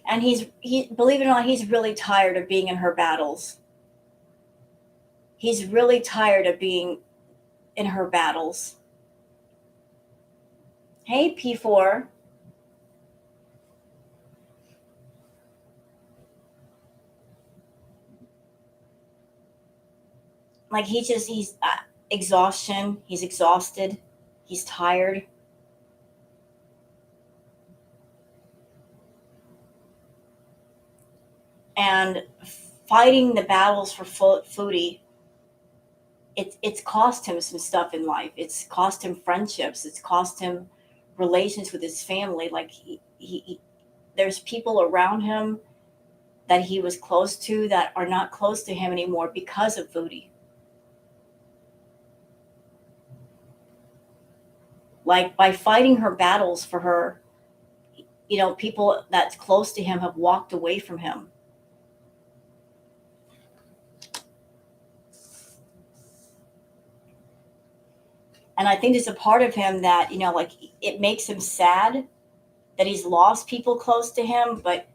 And believe it or not, he's really tired of being in her battles. He's really tired of being in her battles. Hey, P4. Like he's exhaustion. He's exhausted. He's tired. And fighting the battles for Foodie, it's cost him some stuff in life. It's cost him friendships. It's cost him relations with his family. Like there's people around him that he was close to that are not close to him anymore because of Foodie. Like by fighting her battles for her, people that's close to him have walked away from him. And I think there's a part of him that, like it makes him sad that he's lost people close to him, but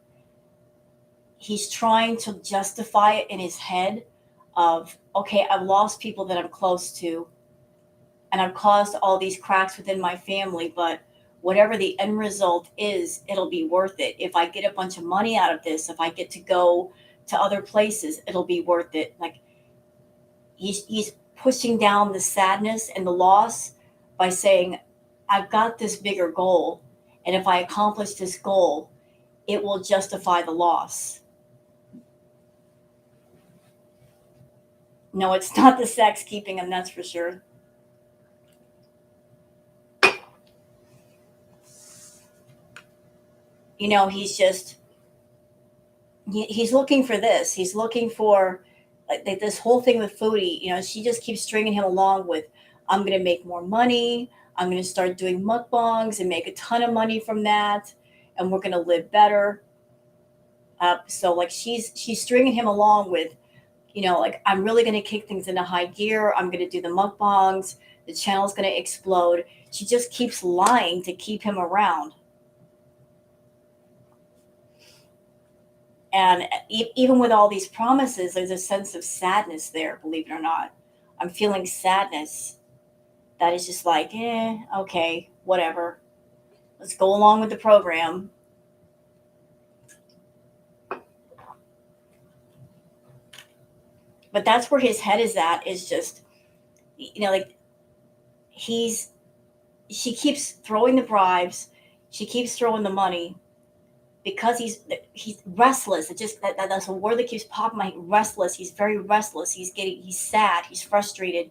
he's trying to justify it in his head of, okay, I've lost people that I'm close to and I've caused all these cracks within my family, but whatever the end result is, it'll be worth it. If I get a bunch of money out of this, if I get to go to other places, it'll be worth it. Like he's pushing down the sadness and the loss by saying, I've got this bigger goal. And if I accomplish this goal, it will justify the loss. No, it's not the sex keeping him, that's for sure. He's looking for this. He's looking for like this whole thing with Foodie. She just keeps stringing him along with, I'm going to make more money. I'm going to start doing mukbangs and make a ton of money from that. And we're going to live better. So like she's stringing him along with, like I'm really going to kick things into high gear. I'm going to do the mukbangs. The channel's going to explode. She just keeps lying to keep him around. And even with all these promises, there's a sense of sadness there, believe it or not. I'm feeling sadness that is just like, okay, whatever. Let's go along with the program. But that's where his head is at, is just, like, he's she keeps throwing the bribes, she keeps throwing the money, because he's restless. It just that's a word that keeps popping my restless. He's very restless. He's sad. He's frustrated,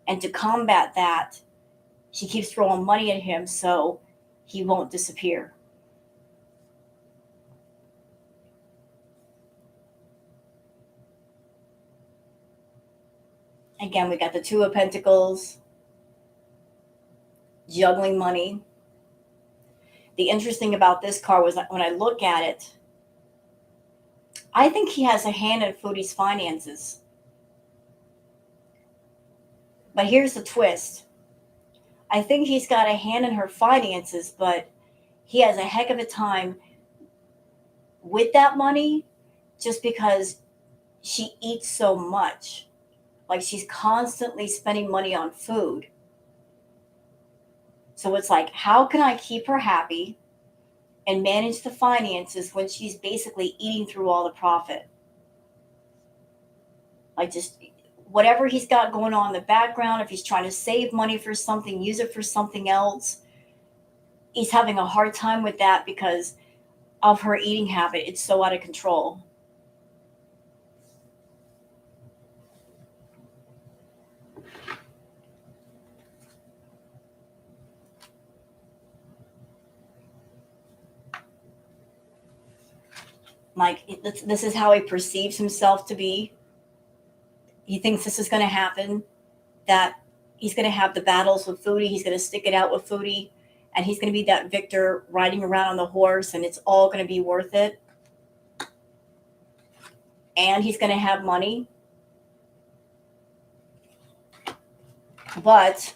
and to combat that, she keeps throwing money at him so he won't disappear. Again, we got the Two of Pentacles, juggling money. The interesting about this card was that when I look at it, I think he has a hand in Foodie's finances. But here's the twist. I think he's got a hand in her finances, but he has a heck of a time with that money, just because she eats so much. Like, she's constantly spending money on food. So it's like, how can I keep her happy and manage the finances when she's basically eating through all the profit? Like, just whatever he's got going on in the background, if he's trying to save money for something, use it for something else, he's having a hard time with that because of her eating habit. It's so out of control. Like, this is how he perceives himself to be. He thinks this is going to happen, that he's going to have the battles with Foodie. He's going to stick it out with Foodie, and he's going to be that victor riding around on the horse, and it's all going to be worth it. And he's going to have money. But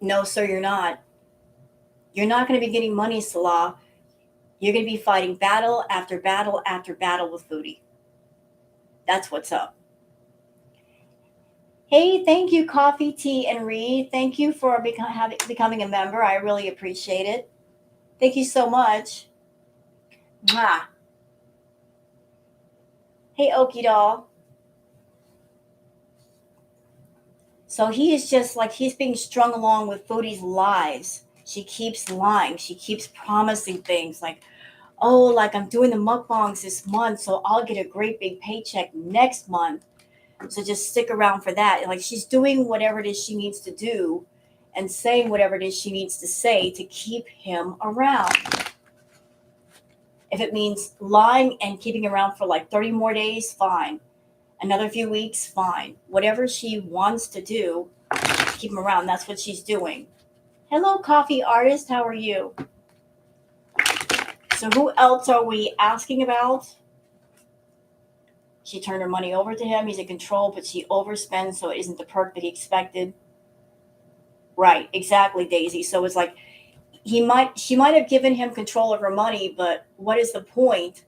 no, sir, you're not. You're not going to be getting money, Salah. You're going to be fighting battle after battle after battle with Foodie. That's what's up. Hey, thank you, Coffee, Tea, and Reed. Thank you for becoming a member. I really appreciate it. Thank you so much. Mwah. Hey, Okie doll. So he is just like, he's being strung along with Foodie's lies. She keeps lying. She keeps promising things like, oh, like, I'm doing the mukbangs this month, so I'll get a great big paycheck next month. So just stick around for that. And like, she's doing whatever it is she needs to do and saying whatever it is she needs to say to keep him around. If it means lying and keeping around for like 30 more days, fine. Another few weeks, fine. Whatever she wants to do to keep him around, that's what she's doing. Hello, coffee artist. How are you? So who else are we asking about? She turned her money over to him. He's in control, but she overspends, so it isn't the perk that he expected. Right, exactly, Daisy. So it's like, she might have given him control of her money, but what is the point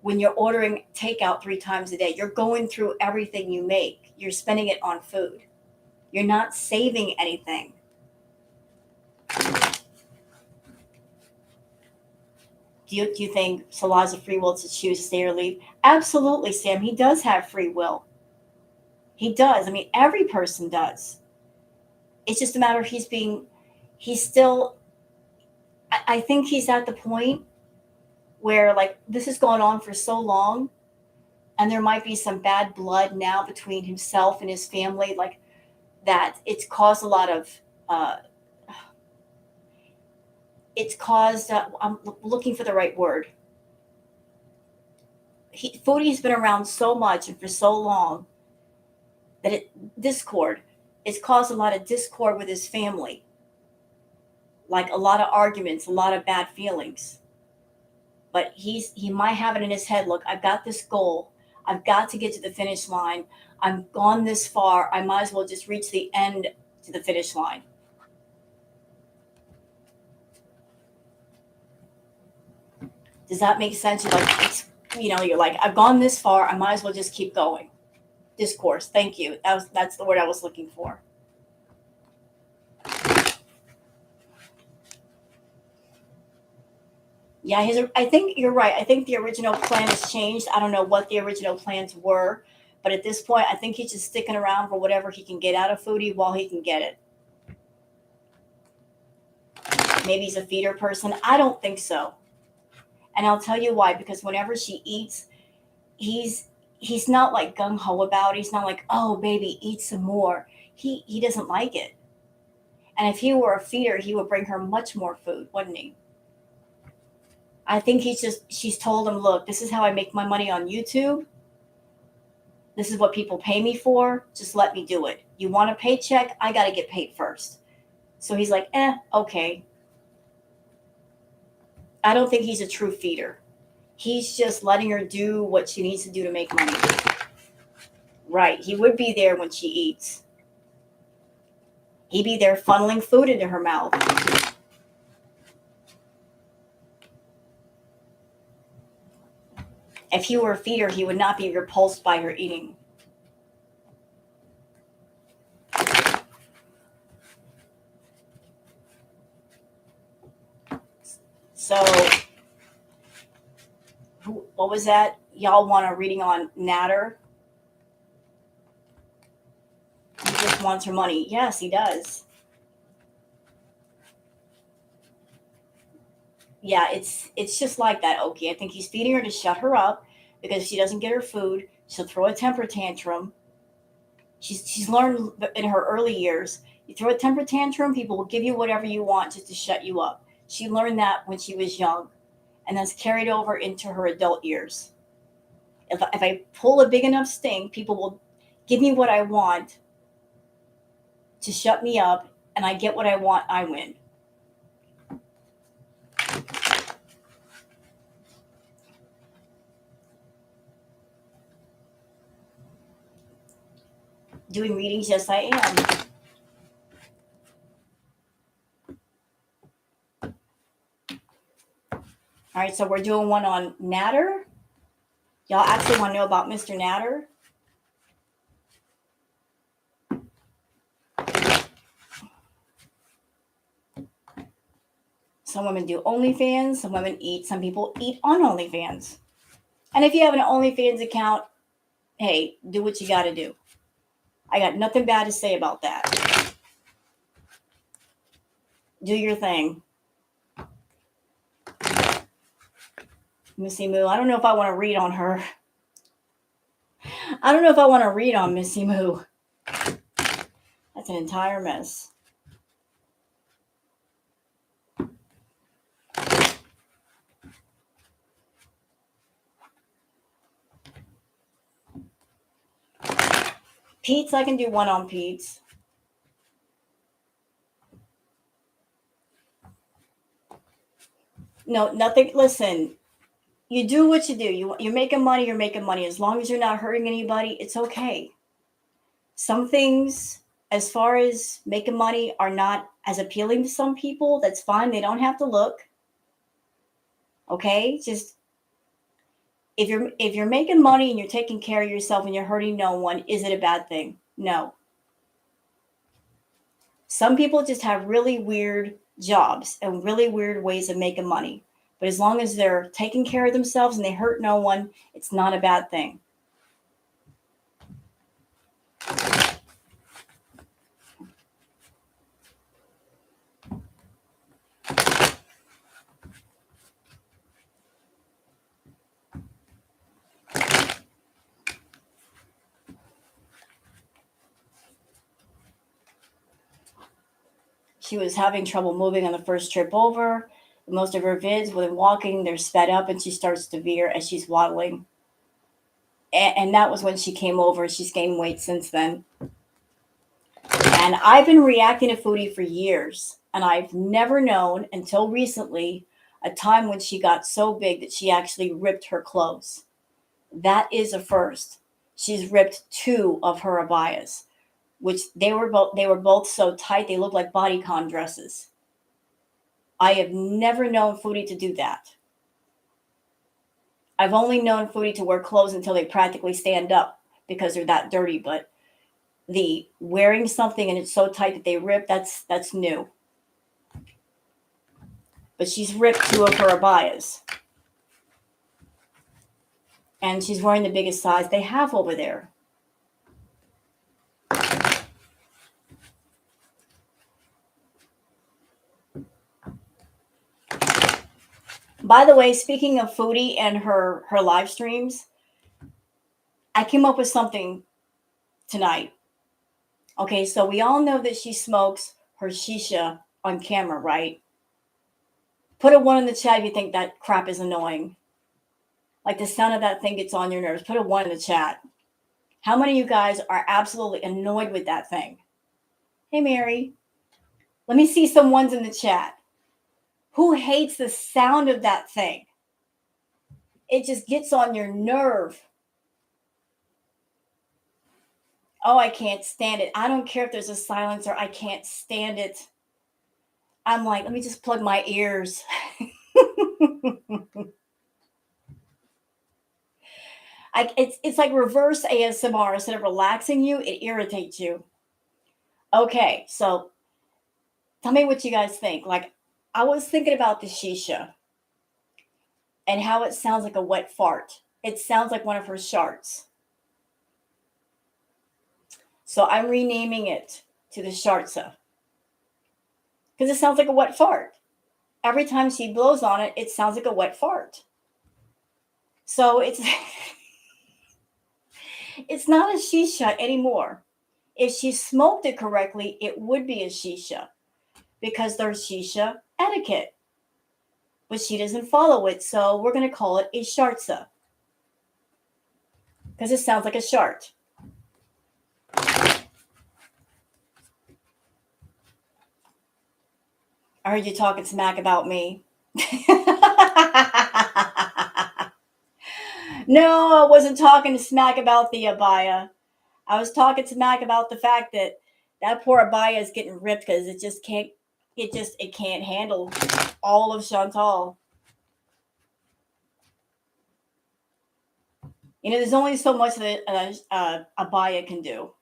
when you're ordering takeout 3 times a day? You're going through everything you make. You're spending it on food. You're not saving anything. Do you think Salah has a free will to choose to stay or leave? Absolutely, Sam. He does have free will. He does. I mean, every person does. It's just a matter of he's still, I think he's at the point where, like, this has gone on for so long, and there might be some bad blood now between himself and his family, like, that it's caused a lot of, I'm looking for the right word. Foodie's been around so much and for so long that it's caused a lot of discord with his family. Like, a lot of arguments, a lot of bad feelings. But he might have it in his head, look, I've got this goal. I've got to get to the finish line. I've gone this far. I might as well just reach the end to the finish line. Does that make sense? You're like, I've gone this far. I might as well just keep going. Discourse. Thank you. That's the word I was looking for. Yeah, I think you're right. I think the original plan has changed. I don't know what the original plans were, But at this point, I think he's just sticking around for whatever he can get out of Foodie while he can get it. Maybe he's a feeder person. I don't think so. And I'll tell you why. Because whenever she eats, he's he's not like gung ho about it. He's not like, oh baby, eat some more. He doesn't like it. And if he were a feeder, he would bring her much more food, wouldn't he? I think she's told him, look, this is how I make my money on YouTube. This is what people pay me for. Just let me do it. You want a paycheck? I got to get paid first. So he's like, okay. I don't think he's a true feeder. He's just letting her do what she needs to do to make money. Right. He would be there when she eats. He'd be there funneling food into her mouth. If he were a feeder, he would not be repulsed by her eating. So, what was that? Y'all want a reading on Natter? He just wants her money. Yes, he does. Yeah, it's just like that, Oki. I think he's feeding her to shut her up because if she doesn't get her food, she'll throw a temper tantrum. She's learned in her early years, you throw a temper tantrum, people will give you whatever you want just to shut you up. She learned that when she was young, and that's carried over into her adult years. If I pull a big enough sting, people will give me what I want to shut me up, and I get what I want, I win. Doing readings, yes, I am. All right, so we're doing one on Natter. Y'all actually want to know about Mr. Natter? Some women do OnlyFans. Some women eat. Some people eat on OnlyFans. And if you have an OnlyFans account, hey, do what you got to do. I got nothing bad to say about that. Do your thing. Missy Moo. I don't know if I want to read on her. I don't know if I want to read on Missy Moo. That's an entire mess. Pete's, I can do one on Pete's. No, nothing. Listen, you do what you do. You're making money, you're making money. As long as you're not hurting anybody, it's okay. Some things, as far as making money, are not as appealing to some people. That's fine. They don't have to look. Okay? Just if you're making money and you're taking care of yourself and you're hurting no one, is it a bad thing? No. Some people just have really weird jobs and really weird ways of making money. But as long as they're taking care of themselves and they hurt no one, it's not a bad thing. She was having trouble moving on the first trip over. Most of her vids, when walking, they're sped up and she starts to veer as she's waddling. And that was when she came over. She's gained weight since then. And I've been reacting to Foodie for years. And I've never known until recently a time when she got so big that she actually ripped her clothes. That is a first. She's ripped 2 of her abayas, which they were both so tight they looked like bodycon dresses. I have never known Foodie to do that. I've only known Foodie to wear clothes until they practically stand up because they're that dirty. But the wearing something and it's so tight that they rip, that's new. But she's ripped 2 of her abayas. And she's wearing the biggest size they have over there. By the way, speaking of Foodie and her live streams, I came up with something tonight. Okay, so we all know that she smokes her shisha on camera, right? Put a one in the chat if you think that crap is annoying. Like the sound of that thing gets on your nerves. Put a one in the chat. How many of you guys are absolutely annoyed with that thing? Hey, Mary. Let me see some ones in the chat. Who hates the sound of that thing? It just gets on your nerve. Oh, I can't stand it. I don't care if there's a silencer. I can't stand it. I'm like, let me just plug my ears. It's like reverse ASMR. Instead of relaxing you, it irritates you. Okay, so tell me what you guys think. Like, I was thinking about the shisha and how it sounds like a wet fart. It sounds like one of her sharts. So I'm renaming it to the shartsa because it sounds like a wet fart. Every time she blows on it, it sounds like a wet fart. So it's it's not a shisha anymore. If she smoked it correctly, it would be a shisha because there's shisha etiquette. But she doesn't follow it, so we're going to call it a shartsa because it sounds like a shart. I heard you talking smack about me. No, I wasn't talking smack about the abaya. I was talking smack about the fact that that poor abaya is getting ripped because it can't handle all of Chantal. You know, there's only so much that abaya can do.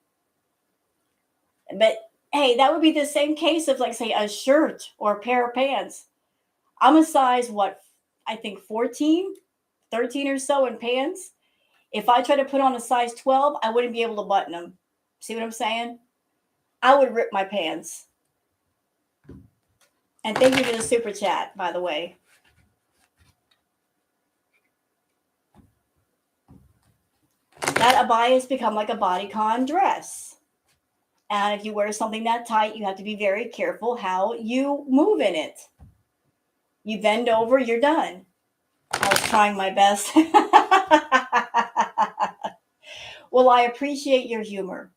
But hey, that would be the same case of like say a shirt or a pair of pants. I'm a size what I think 14, 13 or so in pants. If I try to put on a size 12, I wouldn't be able to button them. See what I'm saying? I would rip my pants. And thank you for the super chat, by the way. That abaya has become like a bodycon dress. And if you wear something that tight, you have to be very careful how you move in it. You bend over, you're done. I was trying my best. Well, I appreciate your humor.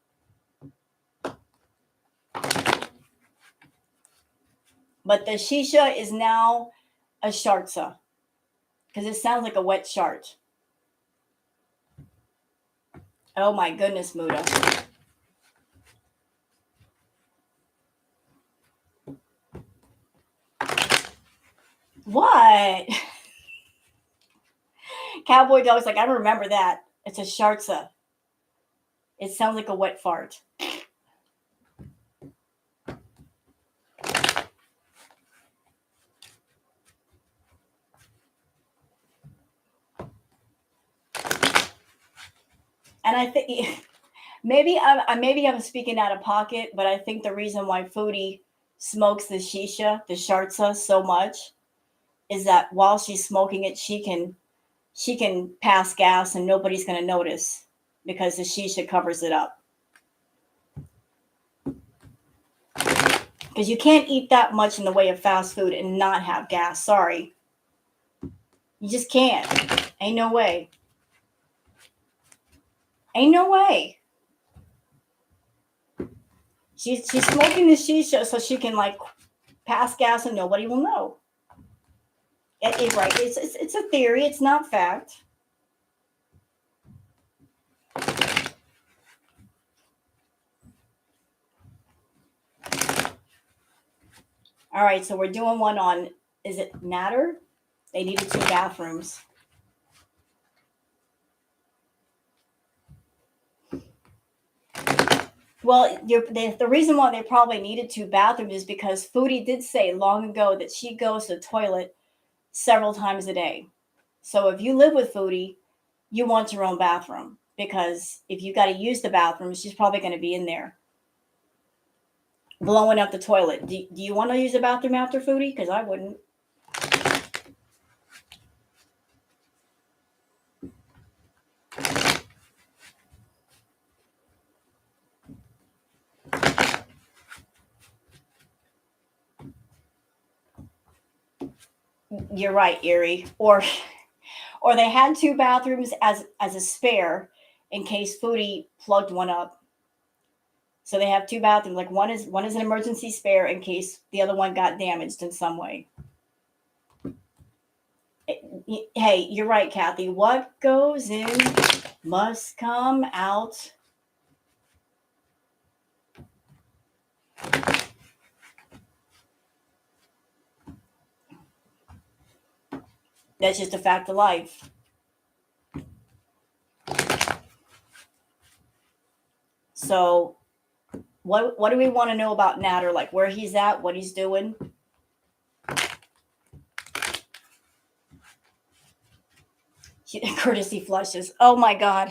But the shisha is now a shartsa because it sounds like a wet shart. Oh my goodness, Muda. What? Cowboy Dog's like, I remember that. It's a shartsa. It sounds like a wet fart. And I think maybe I'm speaking out of pocket, but I think the reason why Foodie smokes the shisha, the shartsa, so much is that while she's smoking it, she can pass gas and nobody's going to notice because the shisha covers it up. Because you can't eat that much in the way of fast food and not have gas. Sorry. You just can't. Ain't no way. Ain't no way. She's smoking the shisha so she can like pass gas and nobody will know. Right. It's a theory. It's not fact. All right. So we're doing one on, is it Natter? They needed 2 bathrooms. Well, the reason why they probably needed 2 bathrooms is because Foodie did say long ago that she goes to the toilet several times a day. So if you live with Foodie, you want your own bathroom because if you got to use the bathroom, she's probably going to be in there blowing up the toilet. Do you want to use the bathroom after Foodie? Because I wouldn't. You're right, Erie. Or they had two bathrooms as a spare in case Foodie plugged one up. So they have two bathrooms. Like one is an emergency spare in case the other one got damaged in some way. Hey, you're right, Kathy. What goes in must come out. That's just a fact of life. So what do we want to know about Natter? Like where he's at, what he's doing? Courtesy flushes. Oh my God.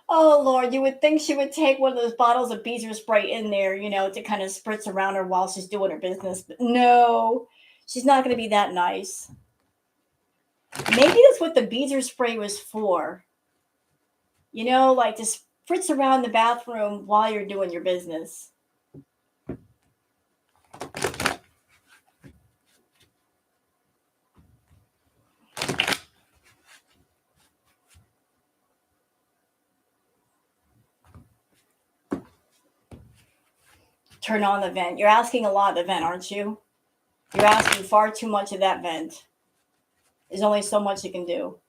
Oh Lord, you would think she would take one of those bottles of beezer spray in there, to kind of spritz around her while she's doing her business. But no, she's not going to be that nice. Maybe that's what the beezer spray was for. Like to spritz around the bathroom while you're doing your business. Turn on the vent. You're asking a lot of the vent, aren't you? You're asking far too much of that vent. There's only so much it can do.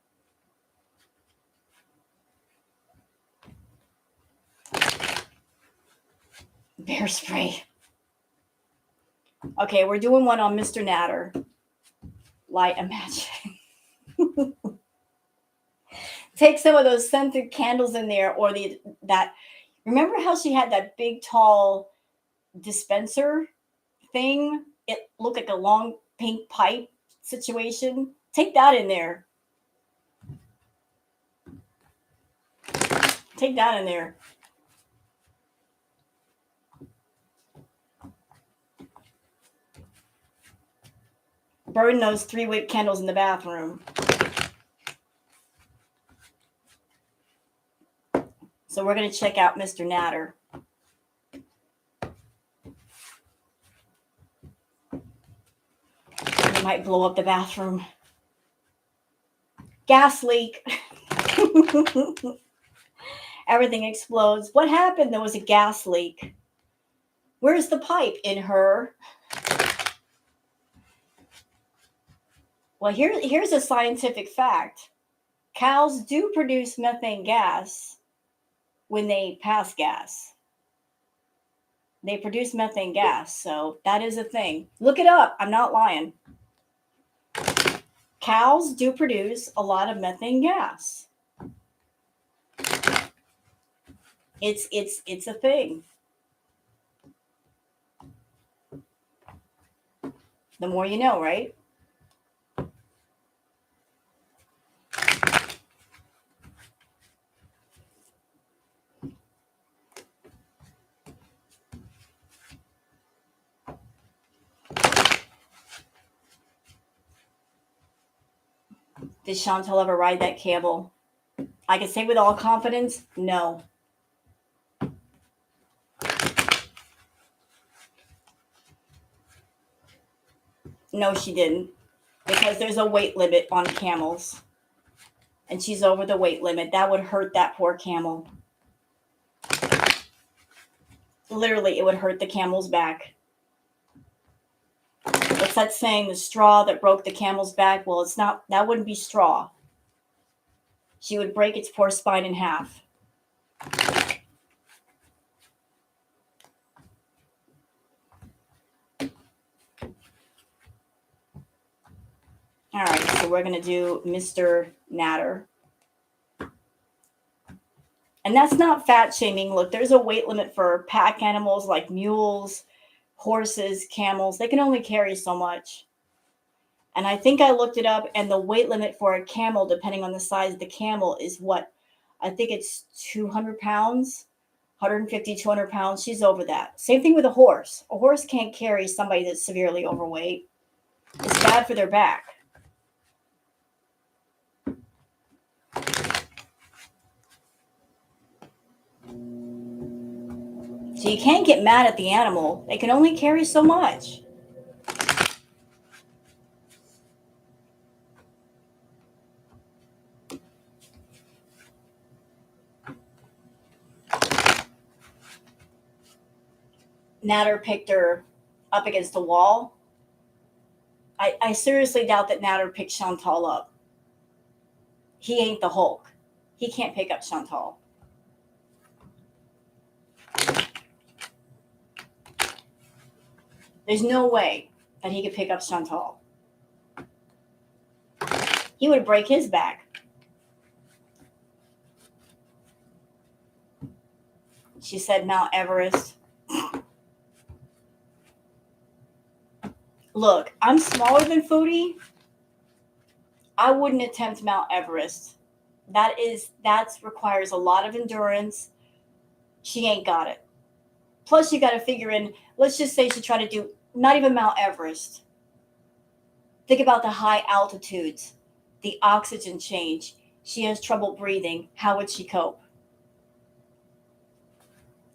Bear spray. Okay, we're doing one on Mr. Natter. Light a match. Take some of those scented candles in there, or that. Remember how she had that big, tall dispenser thing? It looked like a long pink pipe situation. Take that in there. Take that in there. Burn those 3-wick candles in the bathroom. So we're going to check out Mr. Natter. He might blow up the bathroom. Gas leak. Everything explodes. What happened? There was a gas leak. Where's the pipe? In her. Well, here's a scientific fact. Cows do produce methane gas when they pass gas. They produce methane gas, so that is a thing. Look it up. I'm not lying. Cows do produce a lot of methane gas. It's a thing. The more you know, right? Did Chantal ever ride that camel? I can say with all confidence, no. No, she didn't. Because there's a weight limit on camels. And she's over the weight limit. That would hurt that poor camel. Literally, it would hurt the camel's back. What's that saying? The straw that broke the camel's back? Well, it's not. That wouldn't be straw. She would break its poor spine in half. All right, so we're going to do Mr. Natter. And that's not fat shaming. Look, there's a weight limit for pack animals like mules, horses, camels. They can only carry so much. And I think I looked it up, and the weight limit for a camel, depending on the size of the camel, is what? I think it's 200 pounds, 150, 200 pounds. She's over that. Same thing with a horse. A horse can't carry somebody that's severely overweight. It's bad for their back. So you can't get mad at the animal. They can only carry so much. Natter picked her up against the wall. I seriously doubt that Natter picked Chantal up. He ain't the Hulk. He can't pick up Chantal. There's no way that he could pick up Chantal. He would break his back. She said Mount Everest. Look, I'm smaller than Foodie. I wouldn't attempt Mount Everest. That requires a lot of endurance. She ain't got it. Plus, you got to figure in. Let's just say she tried to do not even Mount Everest. Think about the high altitudes, the oxygen change. She has trouble breathing. How would she cope?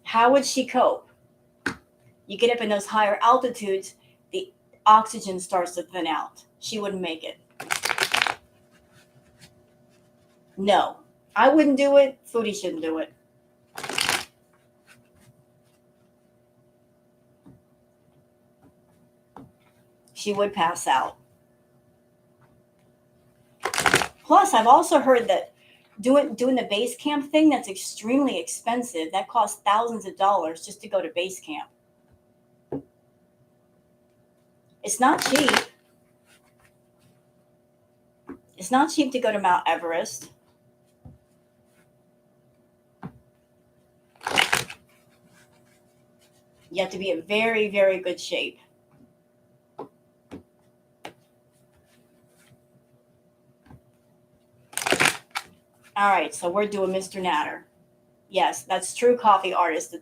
How would she cope? You get up in those higher altitudes, the oxygen starts to thin out. She wouldn't make it. No, I wouldn't do it. Foodie shouldn't do it. She would pass out. Plus, I've also heard that doing the base camp thing, that's extremely expensive. That costs thousands of dollars just to go to base camp. It's not cheap. It's not cheap to go to Mount Everest. You have to be in very, very good shape. All right, so we're doing Mr. Natter. Yes, that's true coffee artist.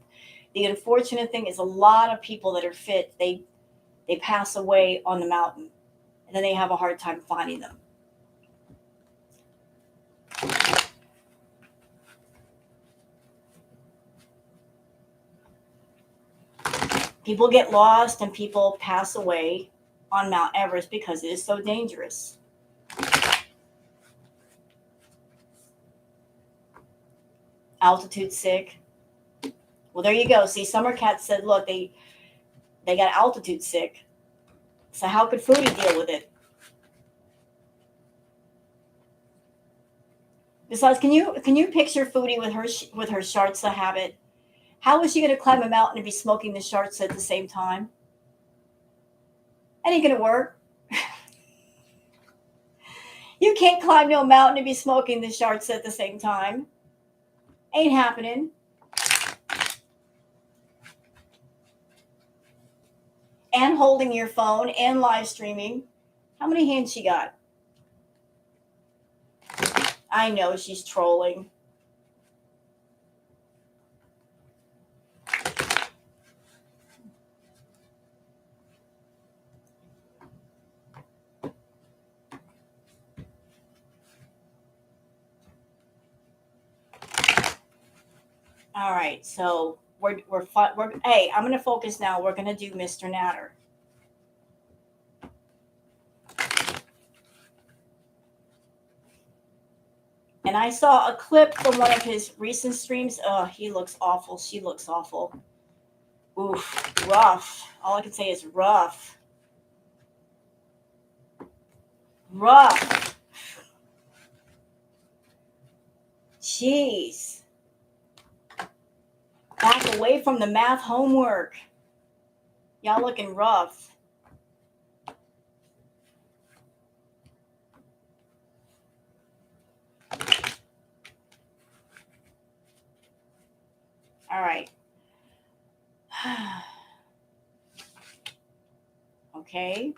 The unfortunate thing is a lot of people that are fit, they pass away on the mountain, and then they have a hard time finding them. People get lost and people pass away on Mount Everest because it is so dangerous. Altitude sick. Well, there you go. See, Summer Cat said, look, they got altitude sick. So how could Foodie deal with it? Besides, can you picture Foodie with her Shartsa habit? How is she going to climb a mountain and be smoking the Shartsa at the same time? That ain't going to work. You can't climb no mountain and be smoking the Shartsa at the same time. Ain't happening. And holding your phone and live streaming. How many hands she got? I know she's trolling. All right, so we're hey, I'm going to focus now. We're going to do Mr. Natter. And I saw a clip from one of his recent streams. Oh, he looks awful. She looks awful. Oof, rough. All I can say is rough. Rough. Jeez. Back away from the math homework. Y'all looking rough. All right. Okay.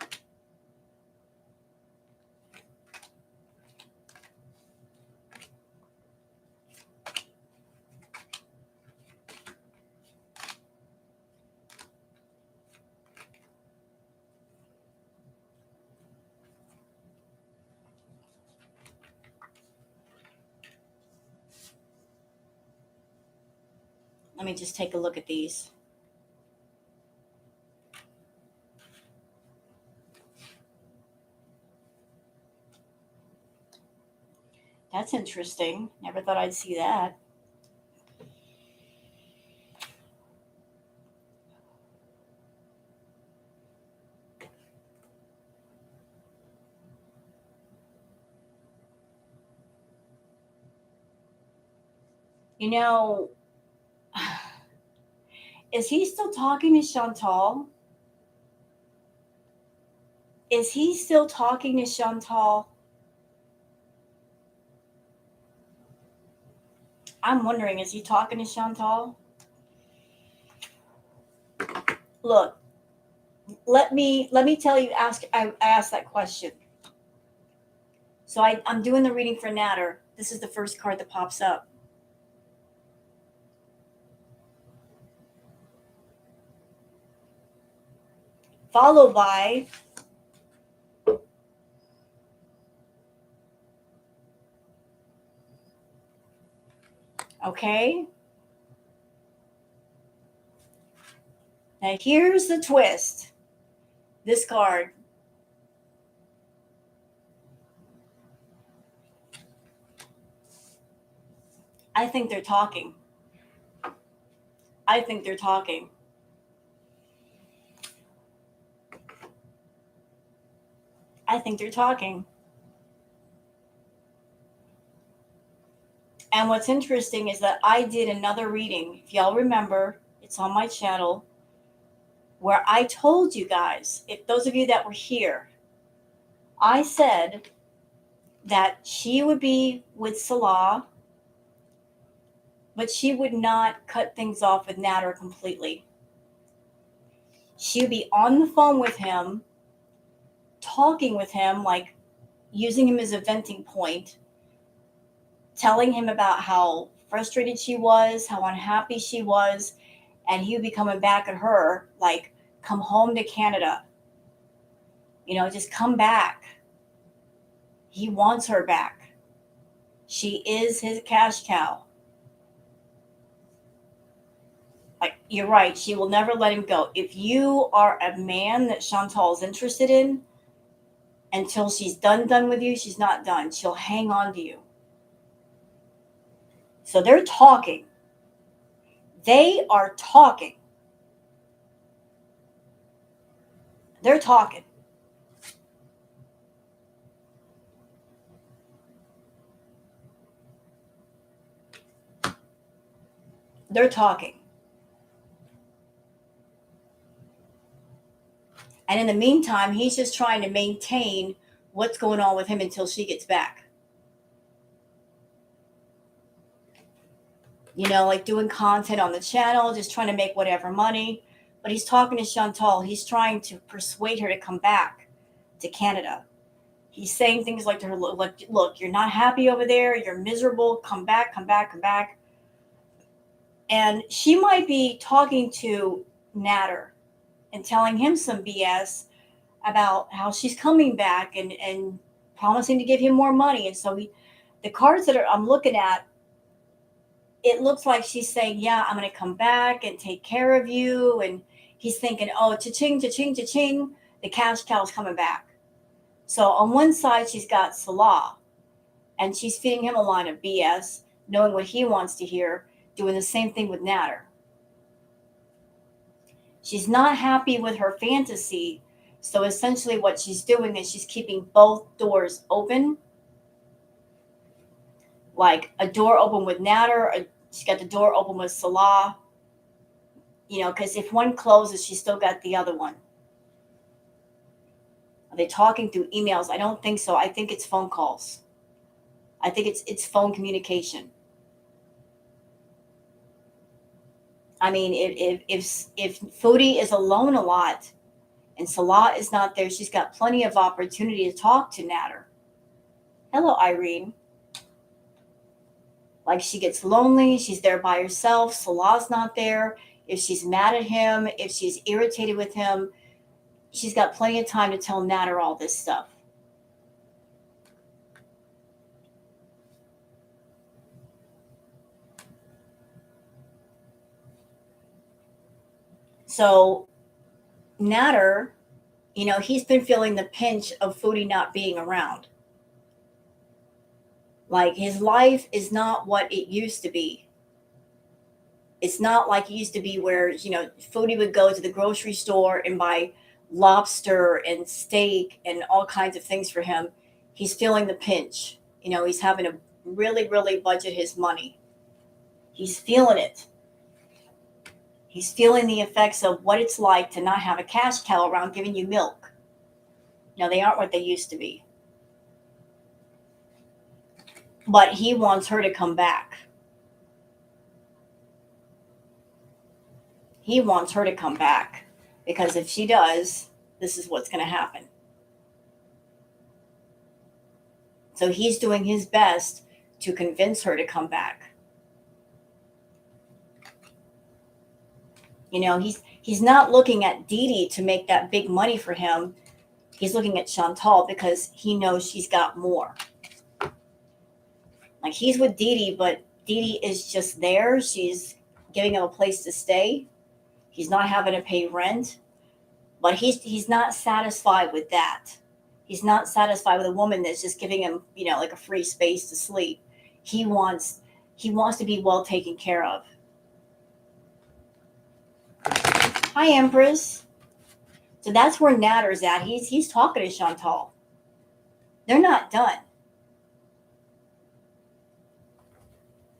Let me just take a look at these. That's interesting. Never thought I'd see that. You know, is he still talking to Chantal? Is he still talking to Chantal? I'm wondering, is he talking to Chantal? Look, let me tell you. I asked that question. So I'm doing the reading for Natter. This is the first card that pops up. Followed by okay. Now here's the twist. This card. I think they're talking. I think they're talking. I think they're talking. And what's interesting is that I did another reading. If y'all remember, it's on my channel where I told you guys, if those of you that were here, I said that she would be with Salah, but she would not cut things off with Nader completely. She would be on the phone with him, talking with him, like using him as a venting point, telling him about how frustrated she was, how unhappy she was, and he would be coming back at her like, come home to Canada. Just come back. He wants her back. She is his cash cow. Like, you're right. She will never let him go. If you are a man that Chantal is interested in, until she's done with you, she's not done. She'll hang on to you. So they're talking. They are talking. They're talking. They're talking. And in the meantime, he's just trying to maintain what's going on with him until she gets back. Like doing content on the channel, just trying to make whatever money. But he's talking to Chantal. He's trying to persuade her to come back to Canada. He's saying things like to her, look, you're not happy over there. You're miserable. Come back, come back, come back. And she might be talking to Nader and telling him some BS about how she's coming back and promising to give him more money. And so the cards that I'm looking at, it looks like she's saying, yeah, I'm going to come back and take care of you. And he's thinking, oh, cha-ching, cha-ching, cha-ching, the cash cow's coming back. So on one side, she's got Salah, and she's feeding him a line of BS, knowing what he wants to hear, doing the same thing with Nader. She's not happy with her fantasy. So essentially what she's doing is she's keeping both doors open. Like a door open with Nader, she's got the door open with Salah. Because if one closes, she's still got the other one. Are they talking through emails? I don't think so. I think it's phone calls. I think it's phone communication. I mean, if Foodie is alone a lot and Salah is not there, she's got plenty of opportunity to talk to Nader. Hello, Irene. Like, she gets lonely, she's there by herself, Salah's not there. If she's mad at him, if she's irritated with him, she's got plenty of time to tell Nader all this stuff. So Nader, he's been feeling the pinch of Foodie not being around. Like his life is not what it used to be. It's not like it used to be where, Foodie would go to the grocery store and buy lobster and steak and all kinds of things for him. He's feeling the pinch. He's having to really, really budget his money. He's feeling it. He's feeling the effects of what it's like to not have a cash cow around giving you milk. They aren't what they used to be. But he wants her to come back. He wants her to come back because if she does, this is what's going to happen. So he's doing his best to convince her to come back. He's not looking at Dee Dee to make that big money for him. He's looking at Chantal because he knows she's got more. Like he's with Dee Dee, but Dee Dee is just there. She's giving him a place to stay. He's not having to pay rent, but he's not satisfied with that. He's not satisfied with a woman that's just giving him, like a free space to sleep. He wants to be well taken care of. Hi, Empress. So that's where Natter's at. He's talking to Chantal. They're not done.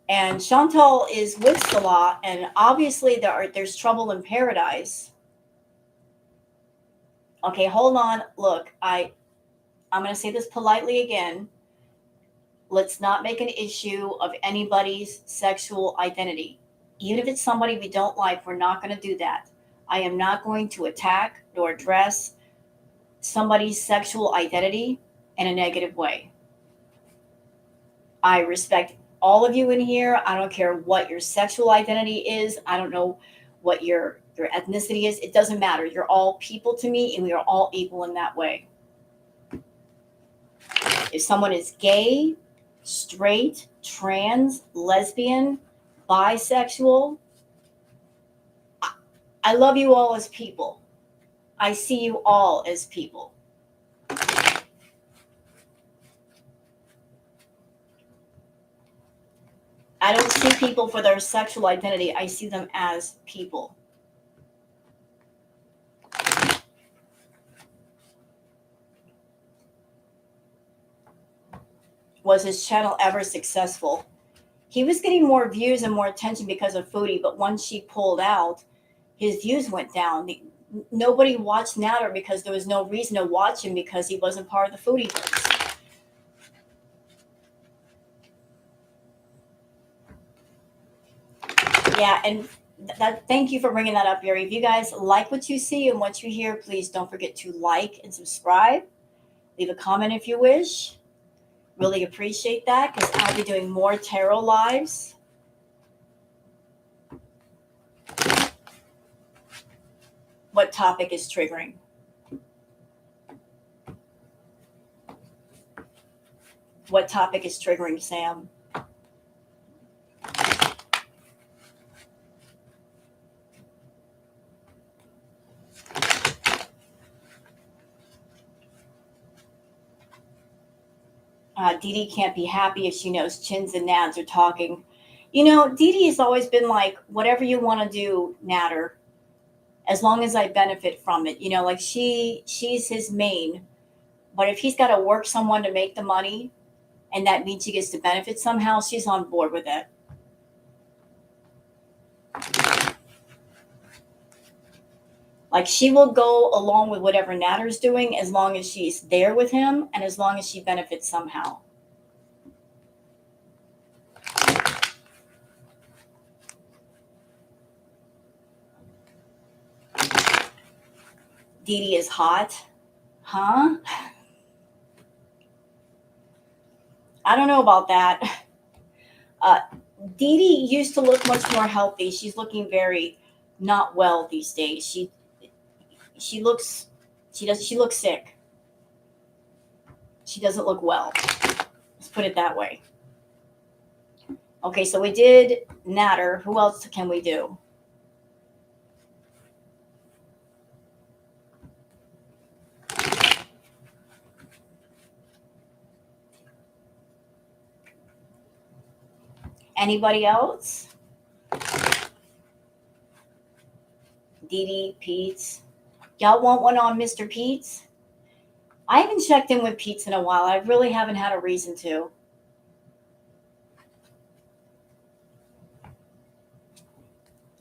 And Chantal is with Salah, and obviously there's trouble in paradise. Okay, hold on. Look, I'm going to say this politely again. Let's not make an issue of anybody's sexual identity. Even if it's somebody we don't like, we're not going to do that. I am not going to attack nor address somebody's sexual identity in a negative way. I respect all of you in here. I don't care what your sexual identity is. I don't know what your ethnicity is. It doesn't matter. You're all people to me, and we are all equal in that way. If someone is gay, straight, trans, lesbian, bisexual, I love you all as people. I see you all as people. I don't see people for their sexual identity. I see them as people. Was his channel ever successful? He was getting more views and more attention because of Foodie, but once she pulled out, his views went down. Nobody watched Natter because there was no reason to watch him because he wasn't part of the Foodieverse. Yeah, and thank you for bringing that up, Yuri. If you guys like what you see and what you hear, please don't forget to like and subscribe. Leave a comment if you wish. Really appreciate that because I'll be doing more tarot lives. What topic is triggering? What topic is triggering, Sam? Dee Dee can't be happy if she knows Chins and Nads are talking. Dee Dee has always been like, whatever you want to do, Natter, as long as I benefit from it. Like she's his main. But if he's got to work someone to make the money, and that means he gets to benefit somehow, she's on board with it. Like she will go along with whatever Natter's doing as long as she's there with him and as long as she benefits somehow. Dee Dee is hot. Huh? I don't know about that. Dee Dee used to look much more healthy. She's looking very not well these days. She looks sick. She doesn't look well. Let's put it that way. Okay, so we did Natter. Who else can we do? Anybody else? Dee Dee, Pete's. Y'all want one on Mr. Pete's? I haven't checked in with Pete's in a while. I really haven't had a reason to.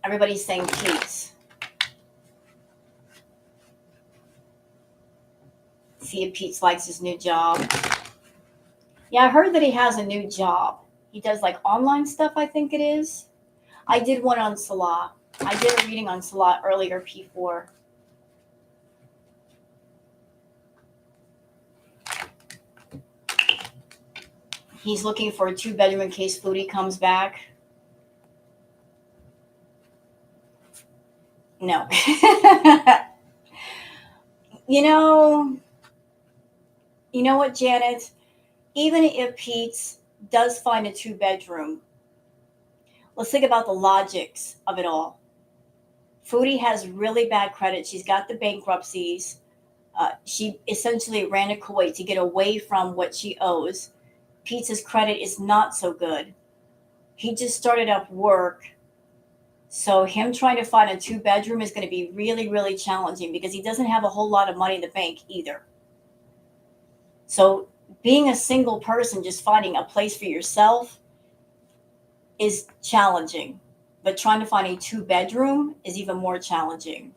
Everybody's saying Pete's. See if Pete's likes his new job. Yeah, I heard that he has a new job. He does like online stuff, I think it is. I did one on Salah. I did a reading on Salah earlier, P4. He's looking for a 2-bedroom in case Foodie comes back. No. You know what, Janet? Even if Pete's does find a 2-bedroom, let's think about the logics of it all. Foodie has really bad credit. She's got the bankruptcies. She essentially ran to Kuwait to get away from what she owes. Pete's credit is not so good. He just started up work. So him trying to find a 2-bedroom is going to be really, really challenging because he doesn't have a whole lot of money in the bank either. So being a single person, just finding a place for yourself is challenging. But trying to find a 2-bedroom is even more challenging.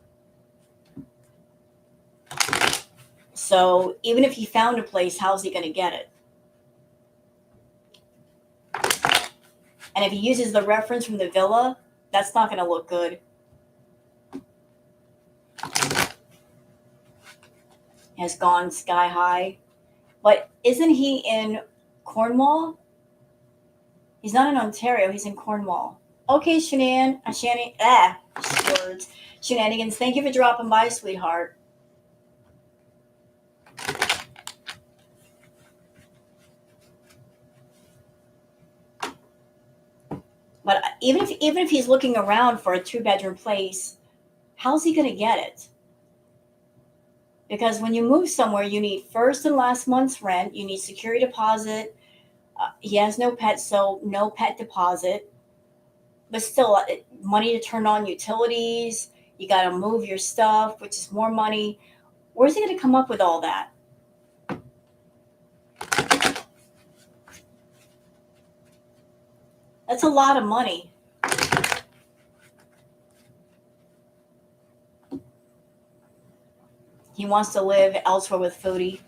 So even if he found a place, how's he going to get it? And if he uses the reference from the villa, that's not going to look good. Has gone sky high. But isn't he in Cornwall? He's not in Ontario. He's in Cornwall. Okay, Shenanigans. Thank you for dropping by, sweetheart. But even if he's looking around for a 2-bedroom place, how's he going to get it? Because when you move somewhere, you need first and last month's rent. You need security deposit. He has no pets, so no pet deposit. But still, money to turn on utilities. You got to move your stuff, which is more money. Where's he going to come up with all that? That's a lot of money. He wants to live elsewhere with Foodie.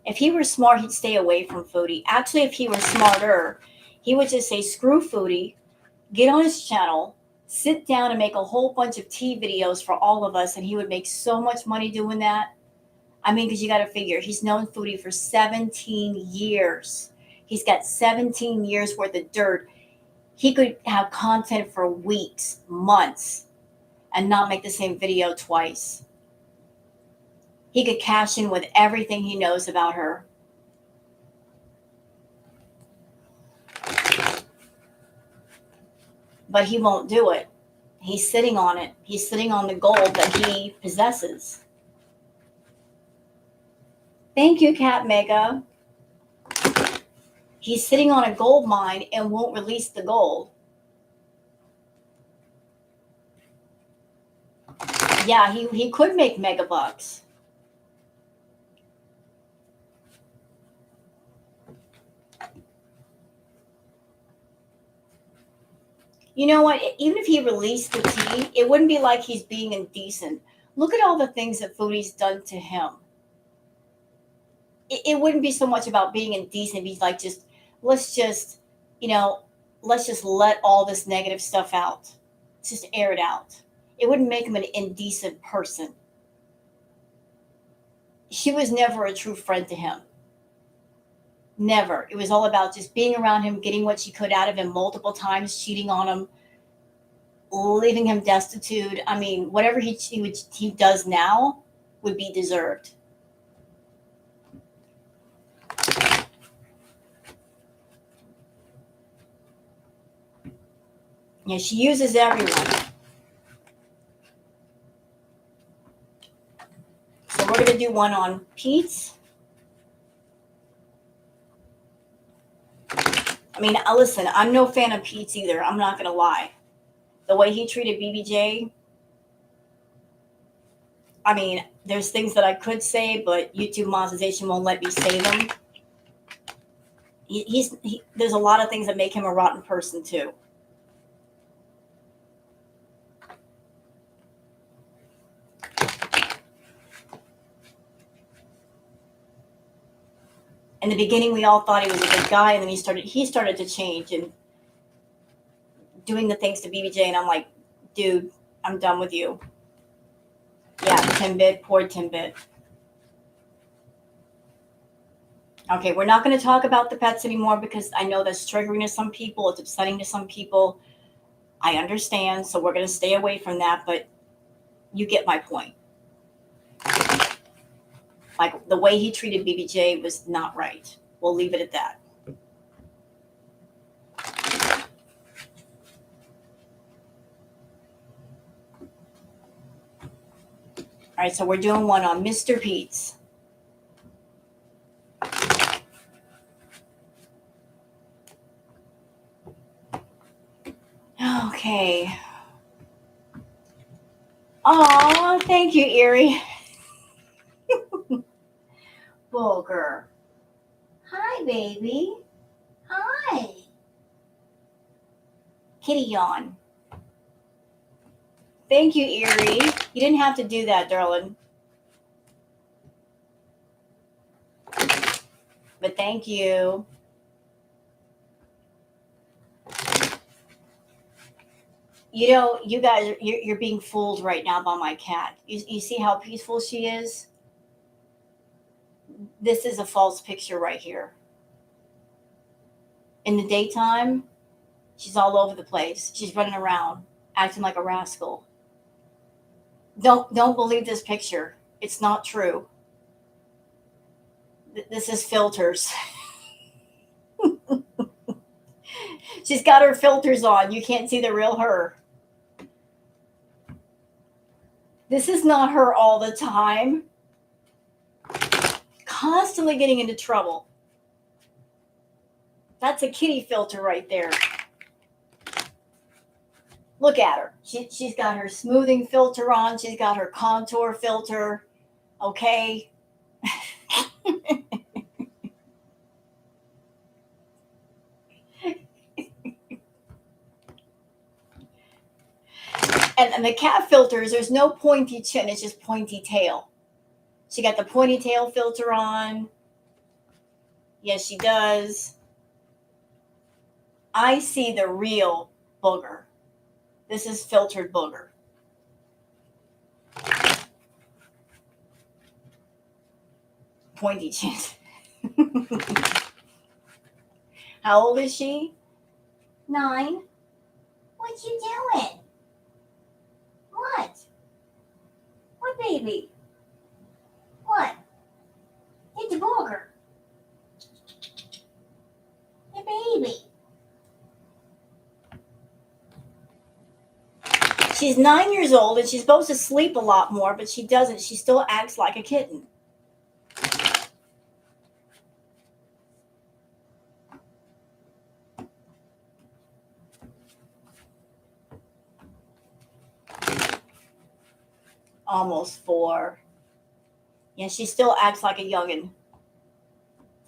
If he were smart, he'd stay away from Foodie. Actually, if he were smarter, he would just say, screw Foodie, get on his channel, sit down and make a whole bunch of tea videos for all of us, and he would make so much money doing that. I mean, because you got to figure, he's known Foodie for 17 years. He's got 17 years worth of dirt. He could have content for weeks, months, and not make the same video twice. He could cash in with everything he knows about her. But he won't do it. He's sitting on it. He's sitting on the gold that he possesses. Thank you, Cat Mega. He's sitting on a gold mine and won't release the gold. Yeah, he could make mega bucks. You know what? Even if he released the tea, it wouldn't be like he's being indecent. Look at all the things that Foodie's done to him. It wouldn't be so much about being indecent. He's like, let's just let all this negative stuff out. Just air it out. It wouldn't make him an indecent person. She was never a true friend to him. Never. It was all about just being around him, getting what she could out of him multiple times, cheating on him, leaving him destitute. I mean, whatever he does now would be deserved. Yeah, she uses everyone. So we're going to do one on Pete's. I mean, listen, I'm no fan of Pete's either. I'm not going to lie. The way he treated BBJ, I mean, there's things that I could say, but YouTube monetization won't let me say them. There's a lot of things that make him a rotten person too. In the beginning, we all thought he was a good guy, and then he started to change and doing the things to BBJ, and I'm like, dude, I'm done with you. Yeah, Timbit, poor Timbit. Okay, we're not going to talk about the pets anymore because I know that's triggering to some people. It's upsetting to some people. I understand, so we're going to stay away from that, but you get my point. Like, the way he treated BBJ was not right. We'll leave it at that. All right, so we're doing one on Mr. Pete's. Okay. Oh, thank you, Erie. Booger. Hi, baby. Hi. Kitty yawn. Thank you, Erie. You didn't have to do that, darling. But thank you. You know, you guys, you're being fooled right now by my cat. You see how peaceful she is? This is a false picture right here. In the daytime, she's all over the place. She's running around, acting like a rascal. Don't believe this picture. It's not true. This is filters. She's got her filters on. You can't see the real her. This is not her all the time. Constantly getting into trouble. That's a kitty filter right there. Look at her. She's got her smoothing filter on. She's got her contour filter. Okay. And the cat filters, there's no pointy chin. It's just pointy tail. She got the pointy tail filter on. Yes, she does. I see the real booger. This is filtered booger. Pointy chin. How old is she? 9. What you doing? What? What, baby? What? It's a booger. Hey, baby. She's 9 years old and she's supposed to sleep a lot more, but she doesn't. She still acts like a kitten. Almost 4. Yeah, she still acts like a youngin'.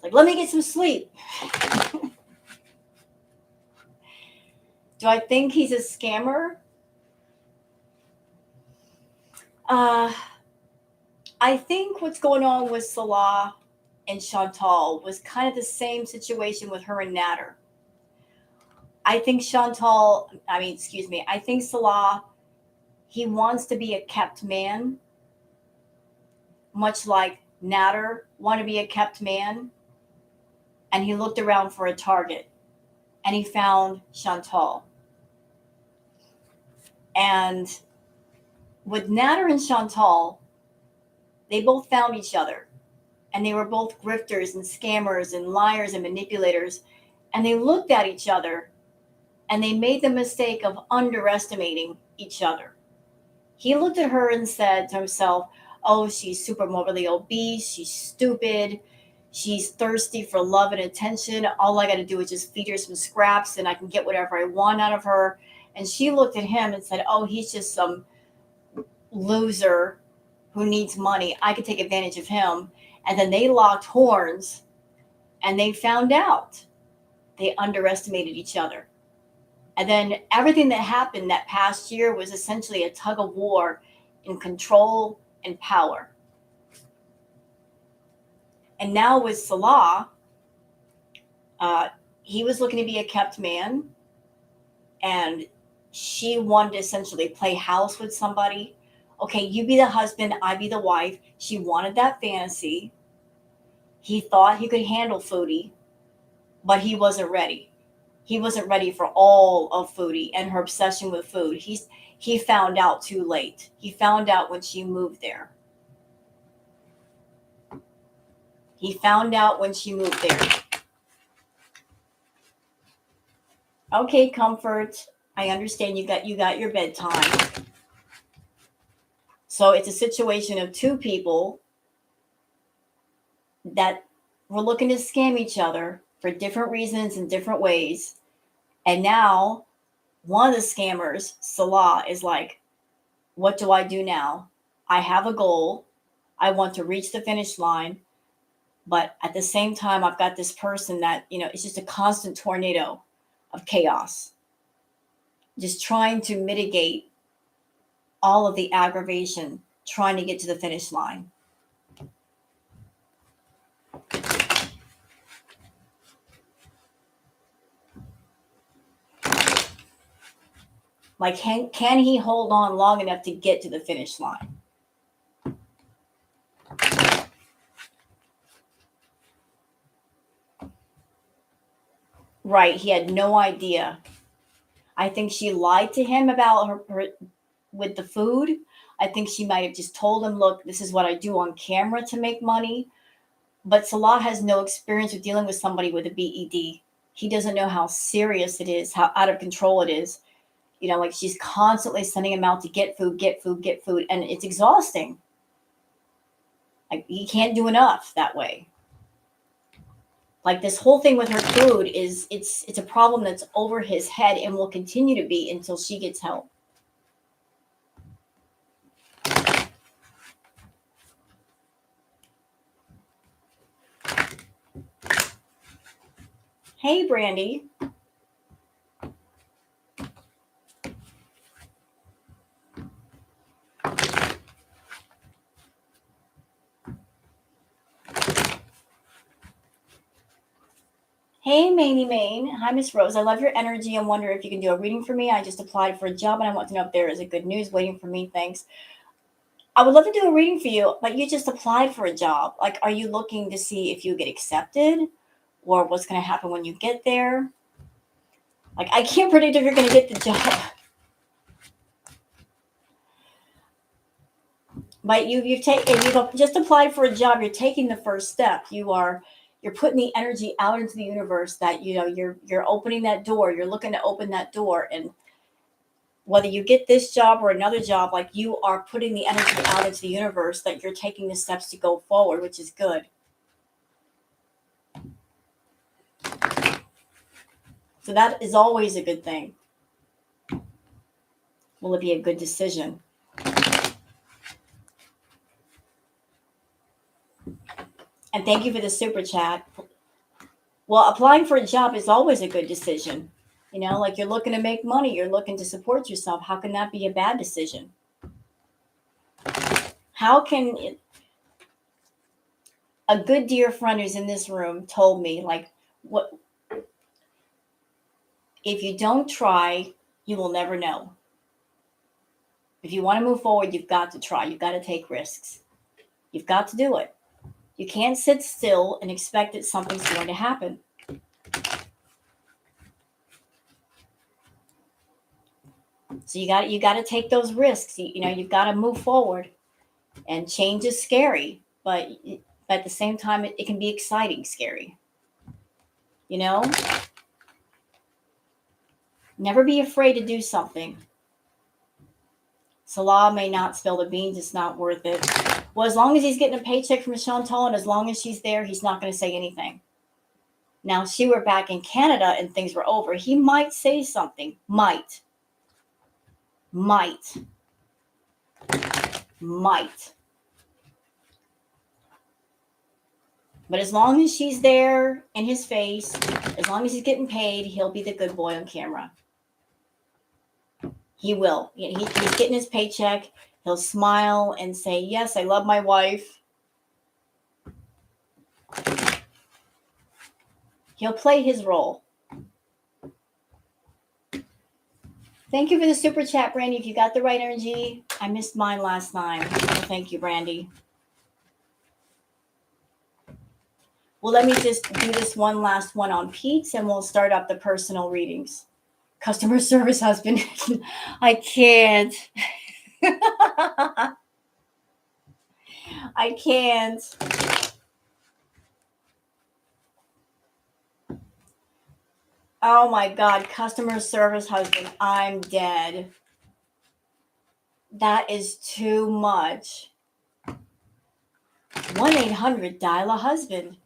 Like, let me get some sleep. Do I think he's a scammer? I think what's going on with Salah and Chantal was kind of the same situation with her and Natter. I think I think Salah, he wants to be a kept man, much like Natter wanted to be a kept man. And he looked around for a target and he found Chantal. And with Natter and Chantal, they both found each other. And they were both grifters and scammers and liars and manipulators. And they looked at each other and they made the mistake of underestimating each other. He looked at her and said to himself, oh, she's super morbidly obese. She's stupid. She's thirsty for love and attention. All I got to do is just feed her some scraps and I can get whatever I want out of her. And she looked at him and said, oh, he's just some loser who needs money. I could take advantage of him. And then they locked horns and they found out they underestimated each other. And then everything that happened that past year was essentially a tug of war in control and power. And now with Salah, he was looking to be a kept man, and she wanted to essentially play house with somebody. Okay, you be the husband, I be the wife. She wanted that fantasy. He thought he could handle Foodie, but he wasn't ready. He wasn't ready for all of Foodie and her obsession with food. He found out too late. He found out when she moved there. He found out when she moved there. Okay, Comfort. I understand you got your bedtime. So it's a situation of two people that were looking to scam each other for different reasons in different ways. And now one of the scammers, Salah, is like, what do I do now? I have a goal. I want to reach the finish line. But at the same time, I've got this person that, it's just a constant tornado of chaos. Just trying to mitigate all of the aggravation, trying to get to the finish line. Like, can he hold on long enough to get to the finish line? Right, he had no idea. I think she lied to him about her with the food. I think she might have just told him, look, this is what I do on camera to make money. But Salah has no experience with dealing with somebody with a BED. He doesn't know how serious it is, how out of control it is. Like she's constantly sending him out to get food, get food, get food. And it's exhausting. Like he can't do enough that way. Like this whole thing with her food it's a problem that's over his head and will continue to be until she gets help. Hey, Brandy. Hey, Maney Main. Hi, Miss Rose. I love your energy and wonder if you can do a reading for me. I just applied for a job and I want to know if there is a good news waiting for me. Thanks. I would love to do a reading for you, but you just applied for a job. Like, are you looking to see if you get accepted or what's going to happen when you get there? Like, I can't predict if you're going to get the job. But you've just applied for a job. You're taking the first step. You're putting the energy out into the universe that you're opening that door. You're looking to open that door, and whether you get this job or another job, like you are putting the energy out into the universe that you're taking the steps to go forward, which is good. So that is always a good thing. Will it be a good decision? And thank you for the super chat. Well, applying for a job is always a good decision. Like you're looking to make money, you're looking to support yourself. How can that be a bad decision? How can a good dear friend who's in this room told me, like, what if you don't try, you will never know. If you want to move forward, you've got to try. You've got to take risks. You've got to do it. You can't sit still and expect that something's going to happen. So you got to take those risks. You've got to move forward. And change is scary, but at the same time, it can be exciting, scary. Never be afraid to do something. Salah may not spill the beans. It's not worth it. Well, as long as he's getting a paycheck from Chantal and as long as she's there, he's not going to say anything. Now, if she were back in Canada and things were over, he might say something. Might. Might. Might. But as long as she's there in his face, as long as he's getting paid, he'll be the good boy on camera. He will. He's getting his paycheck. He'll smile and say, yes, I love my wife. He'll play his role. Thank you for the super chat, Brandy. If you got the right energy, I missed mine last night. Thank you, Brandy. Well, let me just do this one last one on Pete's and we'll start up the personal readings. Customer service husband. I can't. I can't. Oh my God, customer service husband, I'm dead. That is too much. 1-800 dial a husband.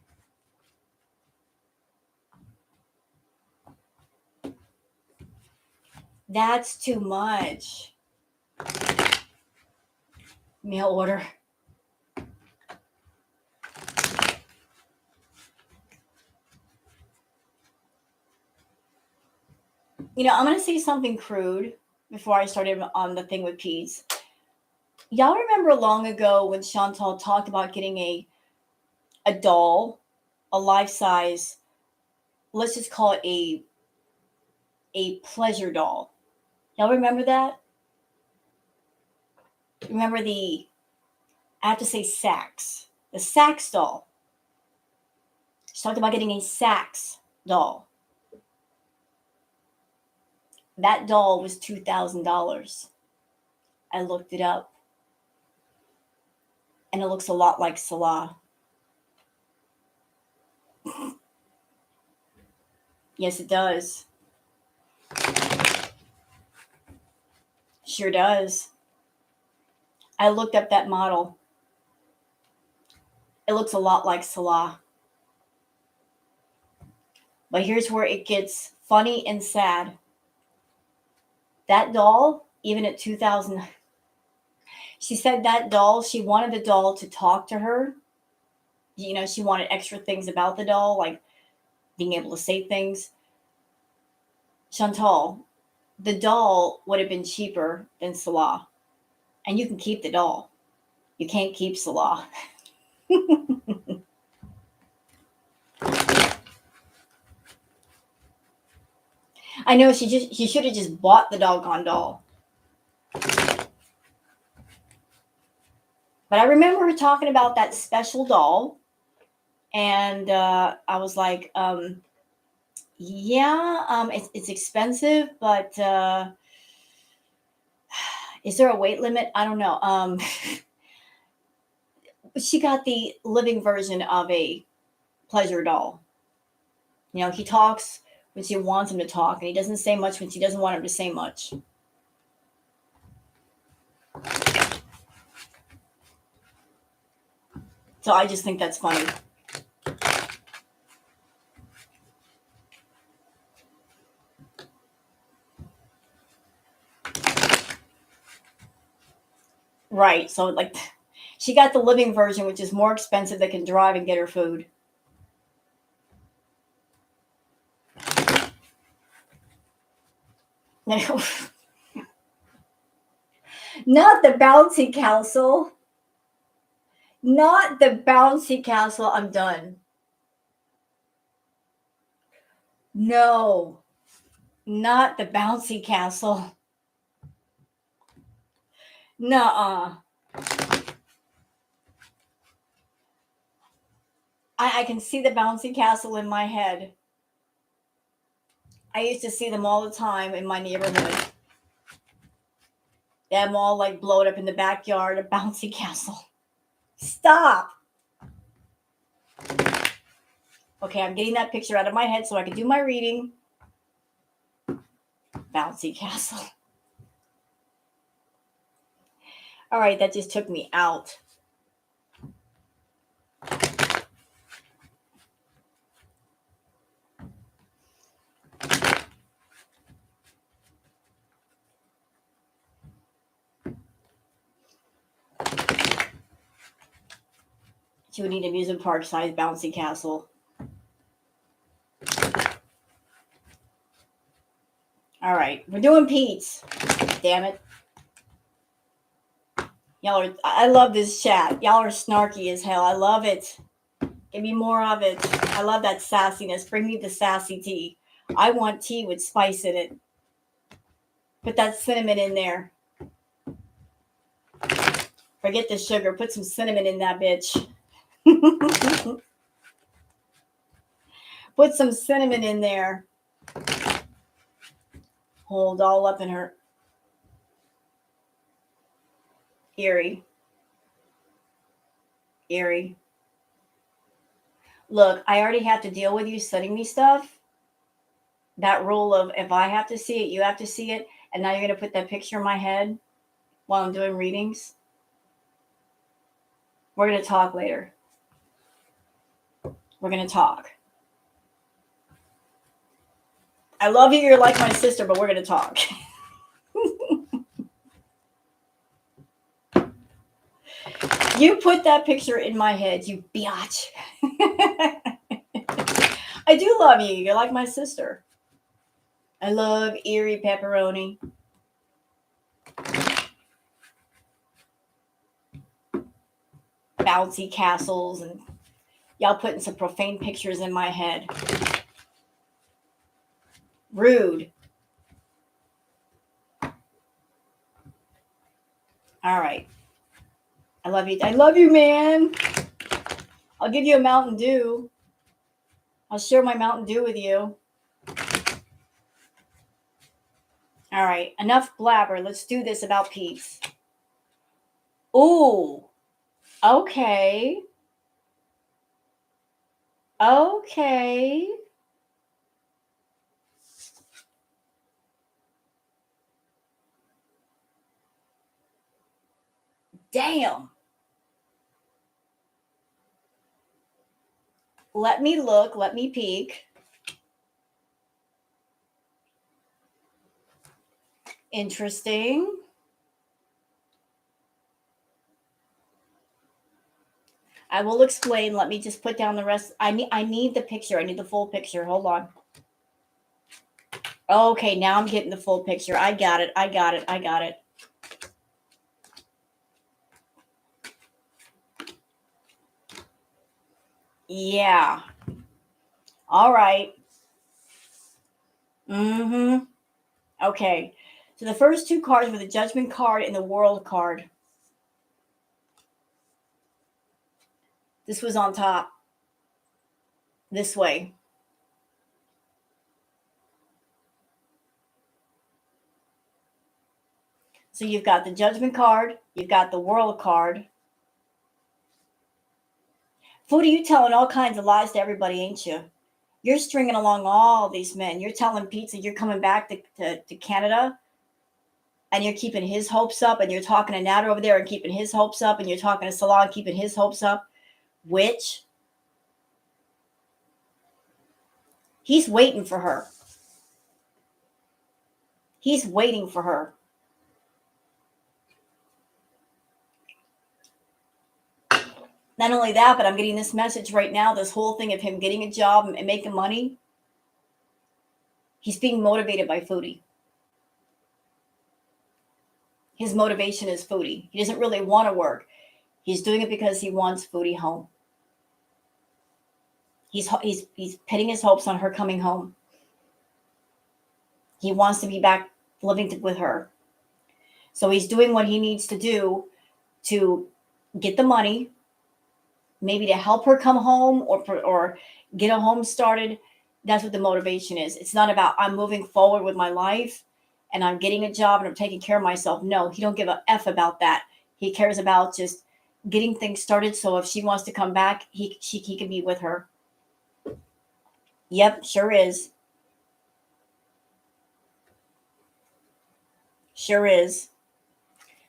That's too much. Mail order. You know, I'm going to say something crude before I started on the thing with Pete's. Y'all remember long ago when Chantal talked about getting a doll, a life-size, let's just call it a pleasure doll. Y'all remember that? Remember I have to say Sax, the Sax doll. She talked about getting a Sax doll. That doll was $2,000. I looked it up. And it looks a lot like Salah. Yes, it does. Sure does. I looked up that model. It looks a lot like Salah. But here's where it gets funny and sad. That doll, even at 2,000, she said that doll, she wanted the doll to talk to her. You know, she wanted extra things about the doll, like being able to say things. Chantal, the doll would have been cheaper than Salah. And you can keep the doll. You can't keep Salah. I know she should have just bought the doggone doll. But I remember her talking about that special doll. And I was like, yeah, it's expensive, but is there a weight limit? I don't know. She got the living version of a pleasure doll. You know, he talks when she wants him to talk, and he doesn't say much when she doesn't want him to say much. So I just think that's funny. Right. So, like, she got the living version, which is more expensive, that can drive and get her food. Not the bouncy castle. Not the bouncy castle. I'm done. No. Not the bouncy castle. Nuh-uh. I can see the bouncy castle in my head. I used to see them all the time in my neighborhood. Them all like blowed up in the backyard, a bouncy castle. Stop. Okay, I'm getting that picture out of my head so I can do my reading. Bouncy castle. All right, that just took me out. She would need an amusement park size bouncy castle. All right, we're doing Pete's. Damn it. Y'all are, I love this chat. Y'all are snarky as hell. I love it. Give me more of it. I love that sassiness. Bring me the sassy tea. I want tea with spice in it. Put that cinnamon in there. Forget the sugar. Put some cinnamon in that bitch. Put some cinnamon in there. Hold all up in her. Eerie. Eerie. Look, I already have to deal with you sending me stuff. That rule of if I have to see it, you have to see it. And now you're going to put that picture in my head while I'm doing readings. We're going to talk later. We're going to talk. I love you. You're like my sister, but we're going to talk. You put that picture in my head, you biatch. I do love you. You're like my sister. I love Eerie pepperoni. Bouncy castles, and y'all putting some profane pictures in my head. Rude. All right. I love you. I love you, man. I'll give you a Mountain Dew. I'll share my Mountain Dew with you. All right. Enough blabber. Let's do this about peace. Ooh. Okay. Okay. Damn. Let me look. Let me peek. Interesting. I will explain. Let me just put down the rest. I need the picture. I need the full picture. Hold on. Okay, now I'm getting the full picture. I got it. I got it. I got it. Yeah. All right. Mm-hmm. Okay. So the first two cards were the Judgment card and the World card. This was on top. This way. So you've got the Judgment card. You've got the World card. Foodie, you telling all kinds of lies to everybody, ain't you? You're stringing along all these men. You're telling Pete that you're coming back to Canada, and you're keeping his hopes up, and you're talking to Nader over there and keeping his hopes up, and you're talking to Salah and keeping his hopes up. Which he's waiting for her. He's waiting for her. Not only that, but I'm getting this message right now, this whole thing of him getting a job and making money. He's being motivated by Foodie. His motivation is Foodie. He doesn't really want to work. He's doing it because he wants Foodie home. He's pitting his hopes on her coming home. He wants to be back living with her. So he's doing what he needs to do to get the money, maybe to help her come home or get a home started. That's what the motivation is. It's not about I'm moving forward with my life and I'm getting a job and I'm taking care of myself. No, he don't give a F about that. He cares about just getting things started. So if she wants to come back, he can be with her. Yep, sure is. Sure is.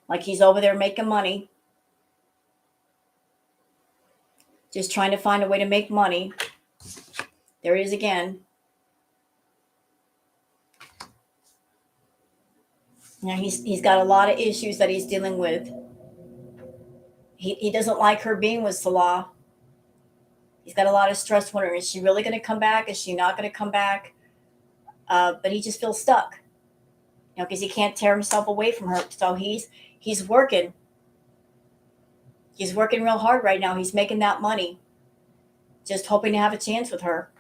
Like he's over there making money. Just trying to find a way to make money. There he is again. Now he's got a lot of issues that he's dealing with. He doesn't like her being with Salah. He's got a lot of stress wondering, is she really going to come back? Is she not going to come back? But he just feels stuck, because he can't tear himself away from her. So he's working. He's working real hard right now. He's making that money, just hoping to have a chance with her.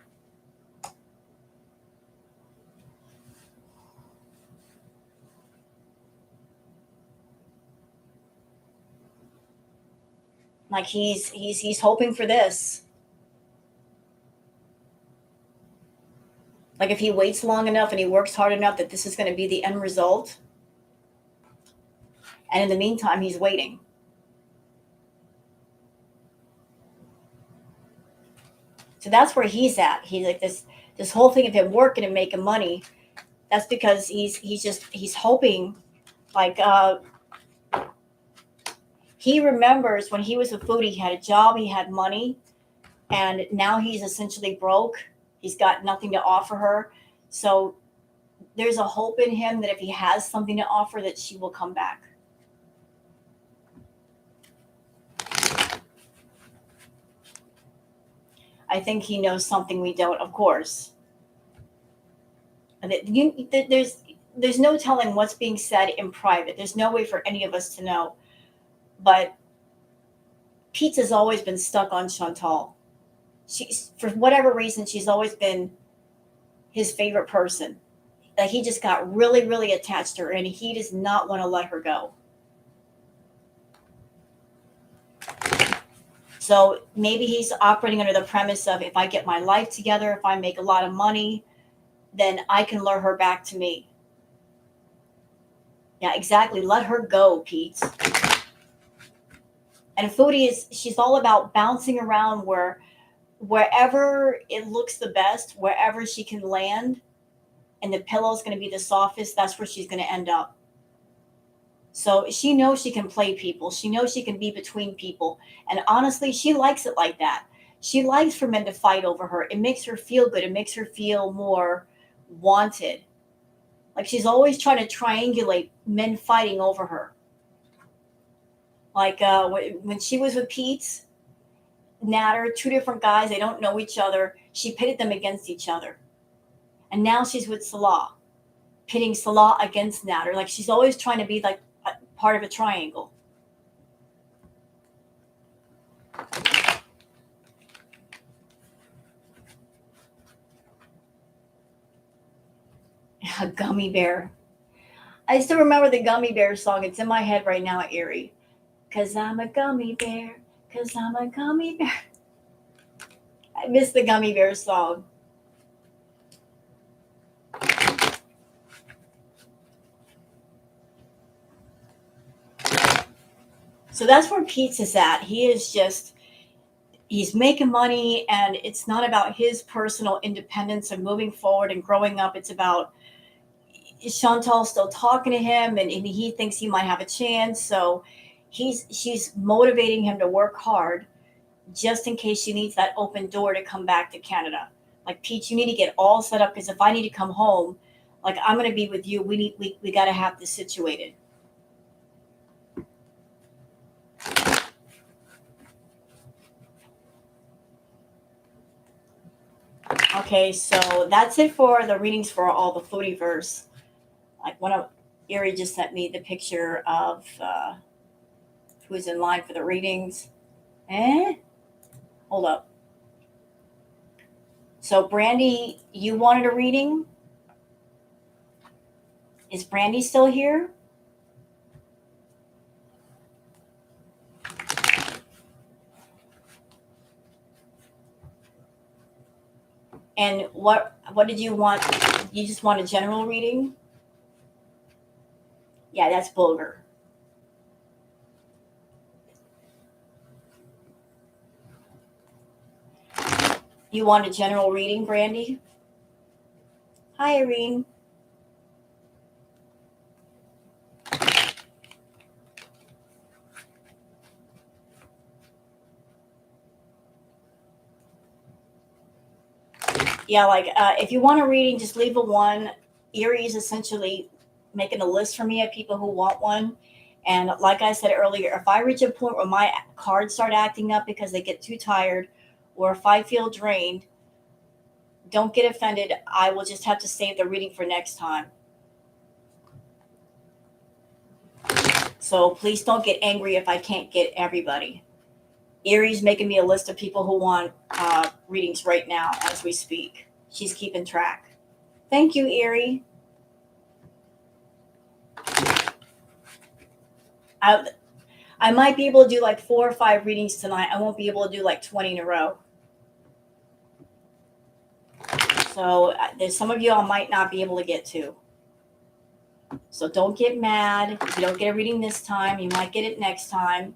Like he's hoping for this. Like if he waits long enough and he works hard enough that this is going to be the end result. And in the meantime, he's waiting. So that's where he's at. He's like this whole thing of him working and making money. That's because he's hoping, like he remembers when he was a foodie, he had a job, he had money, and now he's essentially broke. He's got nothing to offer her. So there's a hope in him that if he has something to offer, that she will come back. I think he knows something we don't, of course. And there's no telling what's being said in private. There's no way for any of us to know. But Pete has always been stuck on Chantal. She's, for whatever reason, she's always been his favorite person. Like he just got really, really attached to her, and he does not want to let her go. So maybe he's operating under the premise of, if I get my life together, if I make a lot of money, then I can lure her back to me. Yeah, exactly. Let her go, Pete. And Foodie she's all about bouncing around wherever it looks the best, wherever she can land, and the pillow's going to be the softest, that's where she's going to end up. So she knows she can play people. She knows she can be between people. And honestly, she likes it like that. She likes for men to fight over her. It makes her feel good. It makes her feel more wanted. Like she's always trying to triangulate men fighting over her. Like when she was with Pete, Natter, two different guys, they don't know each other. She pitted them against each other. And now she's with Salah, pitting Salah against Natter. Like she's always trying to be like part of a triangle. A gummy bear. I still remember the gummy bear song. It's in my head right now, Erie. 'Cause I'm a gummy bear. 'Cause I'm a gummy bear. I miss the gummy bear song. So that's where Pete's is at. He's making money, and it's not about his personal independence and moving forward and growing up. It's about Chantal still talking to him, and he thinks he might have a chance. So she's motivating him to work hard just in case she needs that open door to come back to Canada. Like, Pete, you need to get all set up, because if I need to come home, like, I'm going to be with you. We got to have this situated. Okay, so that's it for the readings for all the Foodieverse. Like, one of Erie just sent me the picture of who's in line for the readings. Hold up. So, Brandy, you wanted a reading? Is Brandy still here? And what did you want? You just want a general reading? Yeah, that's Bulger. You want a general reading, Brandy? Hi, Irene. Yeah, like if you want a reading, just leave a one. Erie is essentially making a list for me of people who want one. And like I said earlier, if I reach a point where my cards start acting up because they get too tired, or if I feel drained, don't get offended. I will just have to save the reading for next time. So please don't get angry if I can't get everybody. Erie's making me a list of people who want readings right now as we speak. She's keeping track. Thank you, Erie. I might be able to do like 4 or 5 readings tonight. I won't be able to do like 20 in a row. So there's some of you I might not be able to get to. So don't get mad. If you don't get a reading this time, you might get it next time.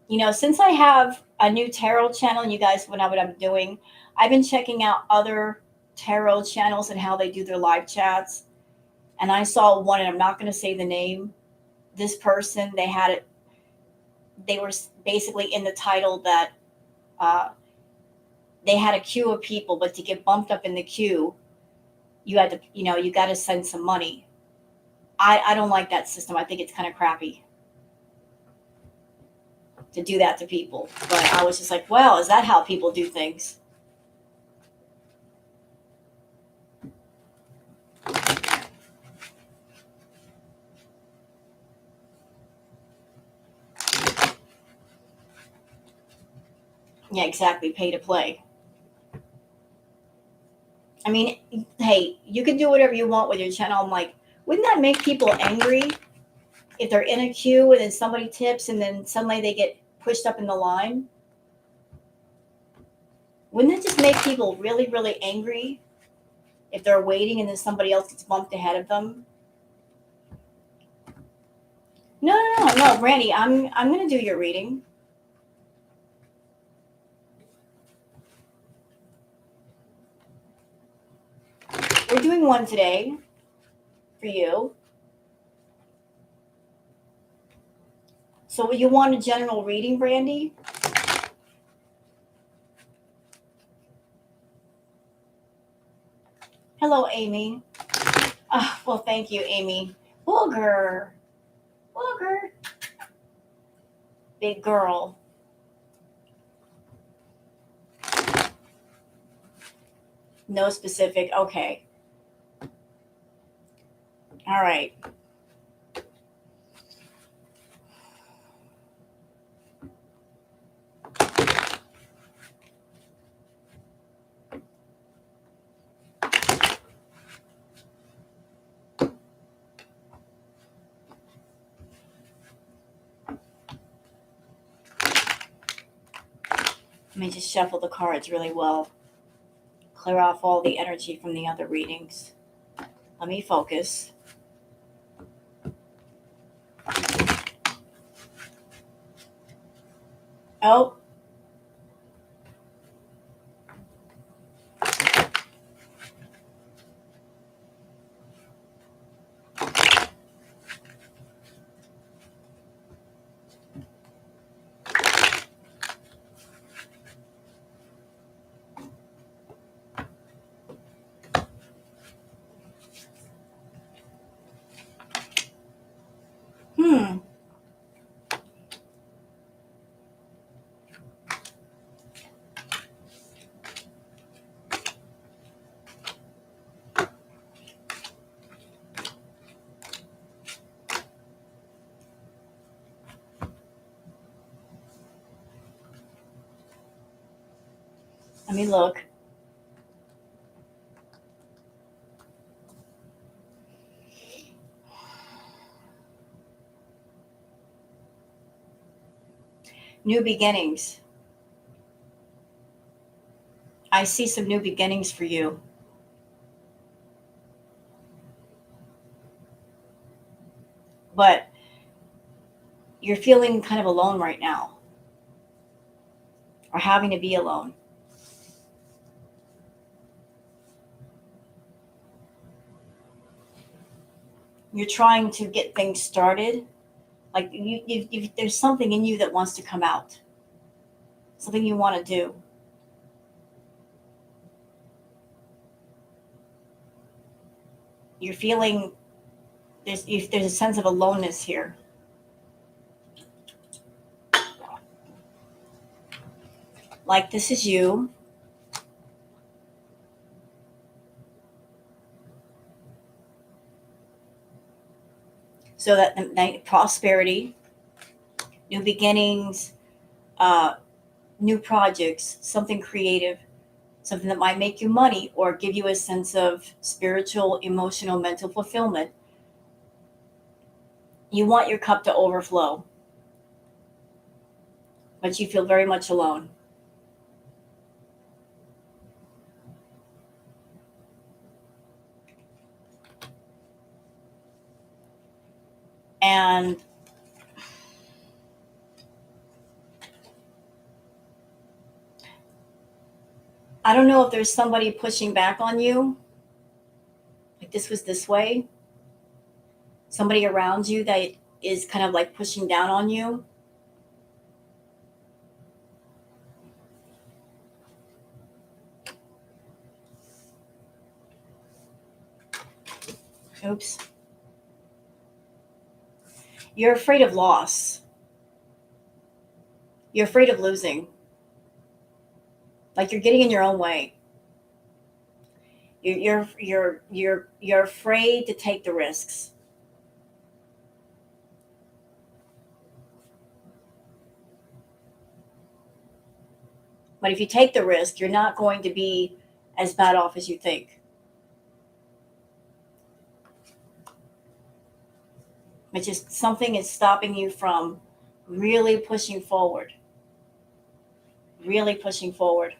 You know, since I have a new tarot channel, and you guys know what I'm doing, I've been checking out other tarot channels and how they do their live chats. And I saw one, and I'm not going to say the name. This person, they were basically in the title that they had a queue of people, but to get bumped up in the queue, you had to, you got to send some money. I don't like that system. I think it's kind of crappy to do that to people. But I was just like, well, is that how people do things? Yeah, exactly. Pay to play. I mean, hey, you can do whatever you want with your channel. I'm like, wouldn't that make people angry if they're in a queue and then somebody tips and then suddenly they get pushed up in the line? Wouldn't it just make people really, really angry if they're waiting and then somebody else gets bumped ahead of them? No, Brandy, I'm gonna do your reading. We're doing one today for you. So you want a general reading, Brandy? Hello, Amy. Well, thank you, Amy. Booger. Big girl. No specific. Okay. All right. Let me just shuffle the cards really well. Clear off all the energy from the other readings. Let me focus. Oh. Let me look. New beginnings. I see some new beginnings for you. But you're feeling kind of alone right now, or having to be alone. You're trying to get things started. Like there's something in you that wants to come out, something you want to do. You're feeling There's a sense of aloneness here. Like this is you. So that the prosperity, new beginnings, uh, new projects, something creative, something that might make you money or give you a sense of spiritual, emotional, mental fulfillment. You want your cup to overflow, but you feel very much alone. And I don't know if there's somebody pushing back on you, like this was this way, somebody around you that is kind of like pushing down on you. Oops. You're afraid of loss. You're afraid of losing. Like you're getting in your own way. You're afraid to take the risks. But if you take the risk, you're not going to be as bad off as you think. It's just something is stopping you from really pushing forward. Really pushing forward.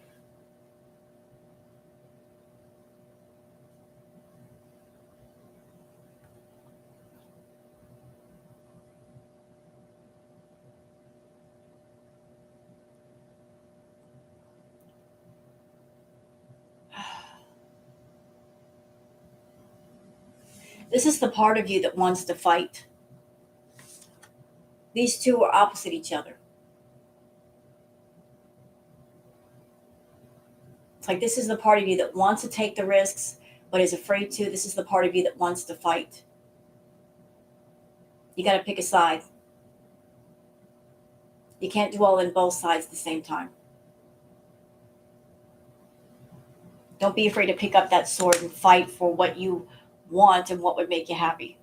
This is the part of you that wants to fight. These two are opposite each other. It's like this is the part of you that wants to take the risks, but is afraid to. This is the part of you that wants to fight. You got to pick a side. You can't dwell in both sides at the same time. Don't be afraid to pick up that sword and fight for what you want and what would make you happy.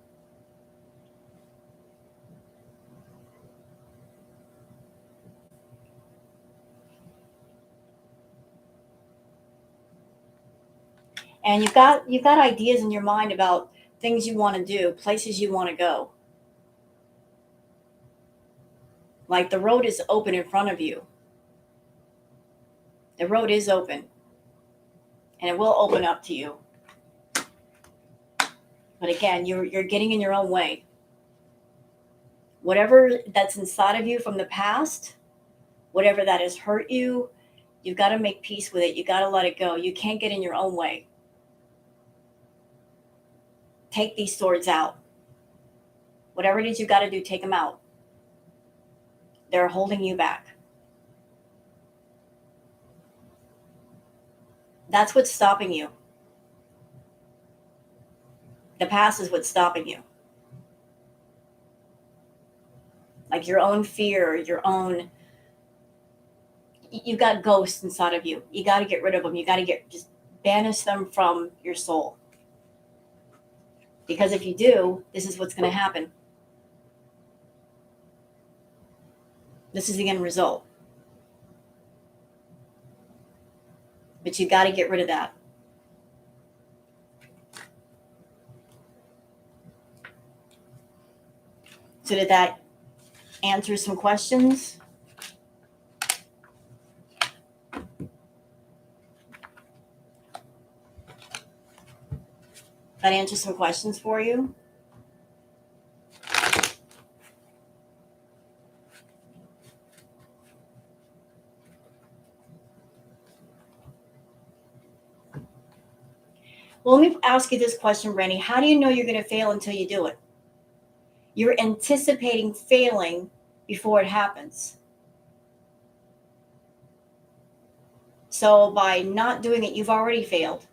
And you've got ideas in your mind about things you want to do, places you want to go. Like the road is open in front of you. The road is open and it will open up to you. But again, you're getting in your own way. Whatever that's inside of you from the past, whatever that has hurt you, you've got to make peace with it. You got to let it go. You can't get in your own way. Take these swords out. Whatever it is you got to do, take them out. They're holding you back. That's what's stopping you. The past is what's stopping you. Like your own fear, your own, you got ghosts inside of you. You got to get rid of them. You got to just banish them from your soul. Because if you do, this is what's going to happen. This is the end result. But you got to get rid of that. So did that answer some questions? That answer some questions for you? Well, let me ask you this question, Rennie. How do you know you're going to fail until you do it? You're anticipating failing before it happens. So by not doing it, you've already failed.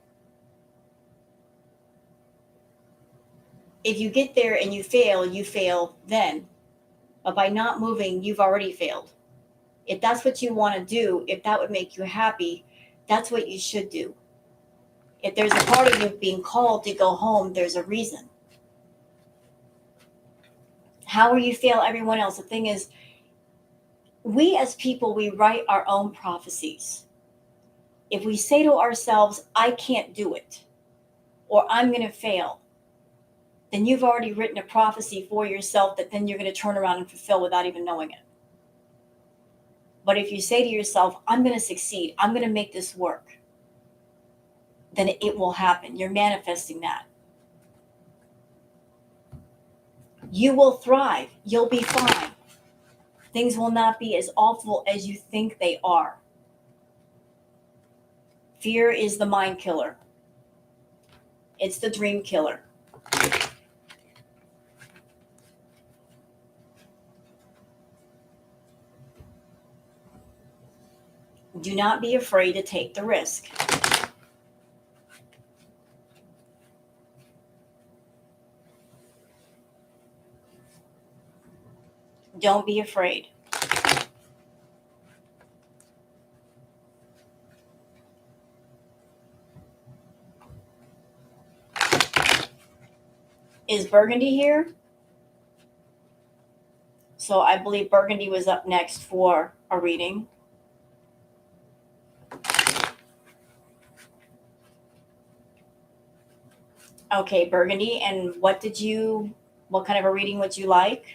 If you get there and you fail then. But by not moving, you've already failed. If that's what you want to do, if that would make you happy, that's what you should do. If there's a part of you being called to go home, there's a reason. How will you fail everyone else? The thing is, we as people, we write our own prophecies. If we say to ourselves, I can't do it, or I'm going to fail, then you've already written a prophecy for yourself that then you're going to turn around and fulfill without even knowing it. But if you say to yourself, I'm going to succeed, I'm going to make this work, then it will happen. You're manifesting that. You will thrive. You'll be fine. Things will not be as awful as you think they are. Fear is the mind killer. It's the dream killer. Do not be afraid to take the risk. Don't be afraid. Is Burgundy here? So I believe Burgundy was up next for a reading. Okay, Burgundy. And what kind of a reading would you like?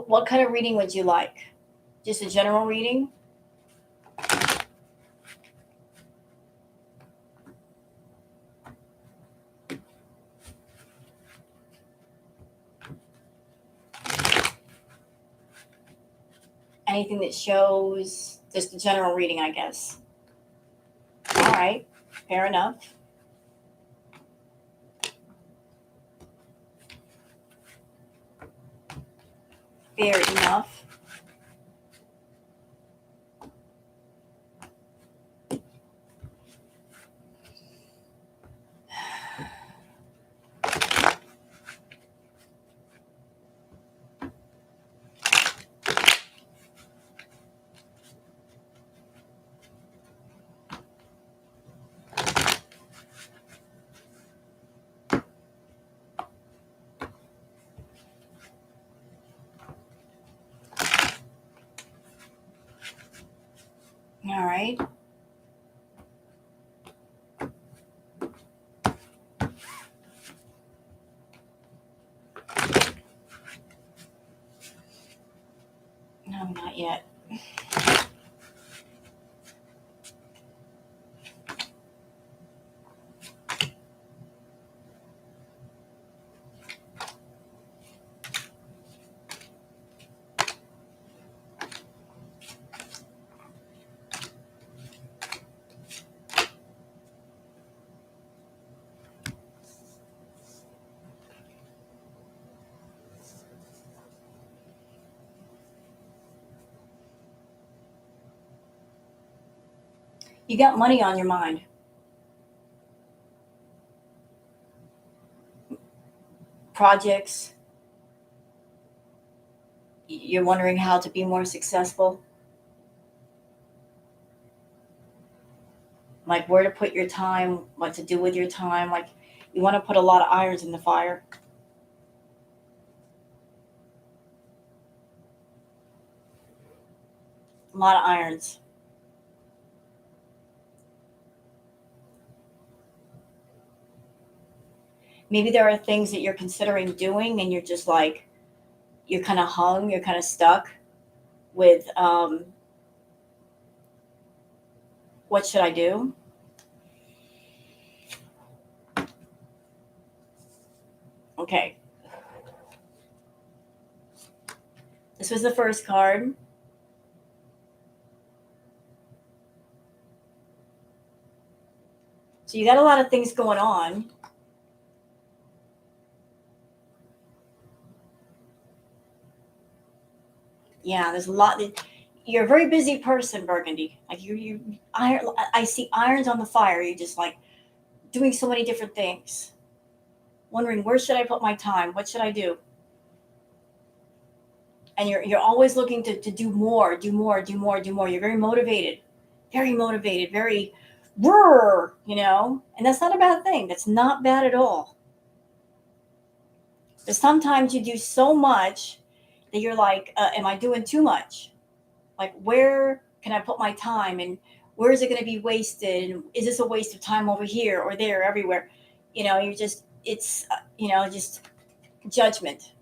What kind of reading would you like? Just a general reading? Anything that shows just a general reading, I guess. All right, fair enough. Fair enough. All right. No, not yet. You got money on your mind. Projects. You're wondering how to be more successful. Like where to put your time, what to do with your time. Like you want to put a lot of irons in the fire. A lot of irons. Maybe there are things that you're considering doing and you're just like, you're kind of hung, you're kind of stuck with what should I do? Okay. This was the first card. So you got a lot of things going on. Yeah, there's a lot. You're a very busy person, Burgundy. Like I see irons on the fire. You're just like doing so many different things, wondering where should I put my time? What should I do? And you're always looking to do more, do more, do more, do more. You're very motivated, very, and that's not a bad thing. That's not bad at all. But sometimes you do so much that you're like, am I doing too much? Like, where can I put my time, and where is it going to be wasted? And is this a waste of time over here or there, everywhere? Just judgment.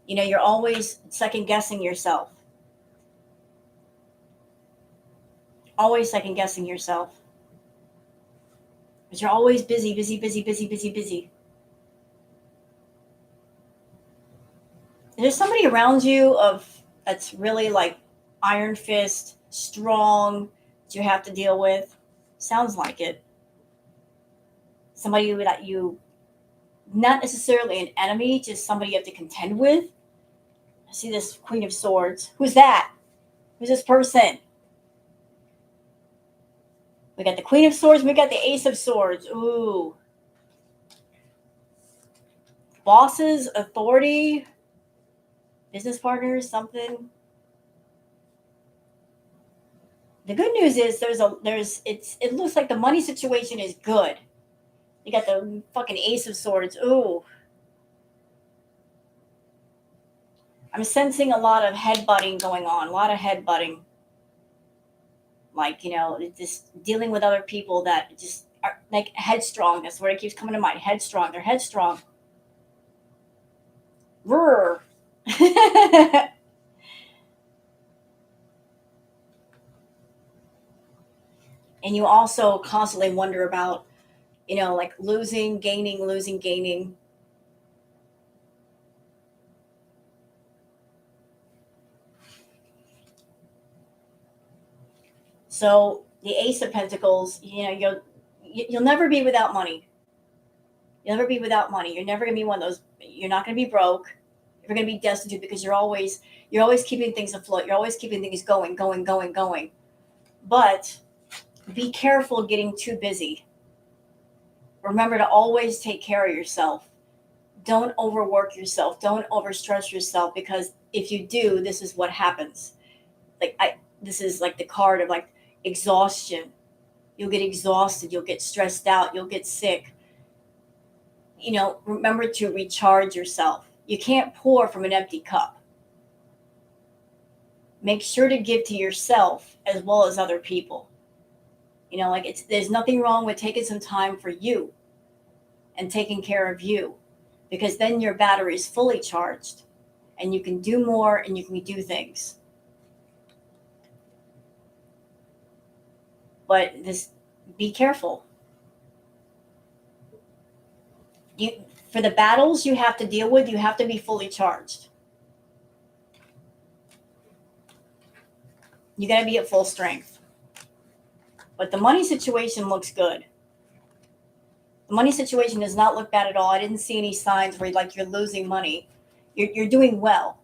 You're always second guessing yourself. Always second guessing yourself. Because you're always busy, busy, busy, busy, busy, busy. There's somebody around you that's really like iron fist, strong, that you have to deal with. Sounds like it. Somebody that you, not necessarily an enemy, just somebody you have to contend with. I see this Queen of Swords. Who's that? Who's this person? We got the Queen of Swords. We got the Ace of Swords. Ooh. Bosses, authority, business partners, something. The good news is it looks like the money situation is good. You got the fucking Ace of Swords. Ooh. I'm sensing a lot of headbutting going on. A lot of headbutting. Like, just dealing with other people that just are like headstrong. That's what it keeps coming to mind. Headstrong. They're headstrong. Roar. And you also constantly wonder about, like losing, gaining, losing, gaining. So the Ace of Pentacles, you'll never be without money. You'll never be without money. You're never going to be one of those. You're not going to be broke. You're going to be destitute because you're always keeping things afloat. You're always keeping things going, going, going, going. But be careful getting too busy. Remember to always take care of yourself. Don't overwork yourself. Don't overstress yourself, because if you do, this is what happens. This is like the card of like exhaustion. You'll get exhausted. You'll get stressed out. You'll get sick. Remember to recharge yourself. You can't pour from an empty cup. Make sure to give to yourself as well as other people. There's nothing wrong with taking some time for you and taking care of you, because then your battery is fully charged and you can do more and you can do things. But be careful. For the battles you have to deal with, you have to be fully charged. You got to be at full strength. But the money situation looks good. The money situation does not look bad at all. I didn't see any signs where you're losing money. You're doing well.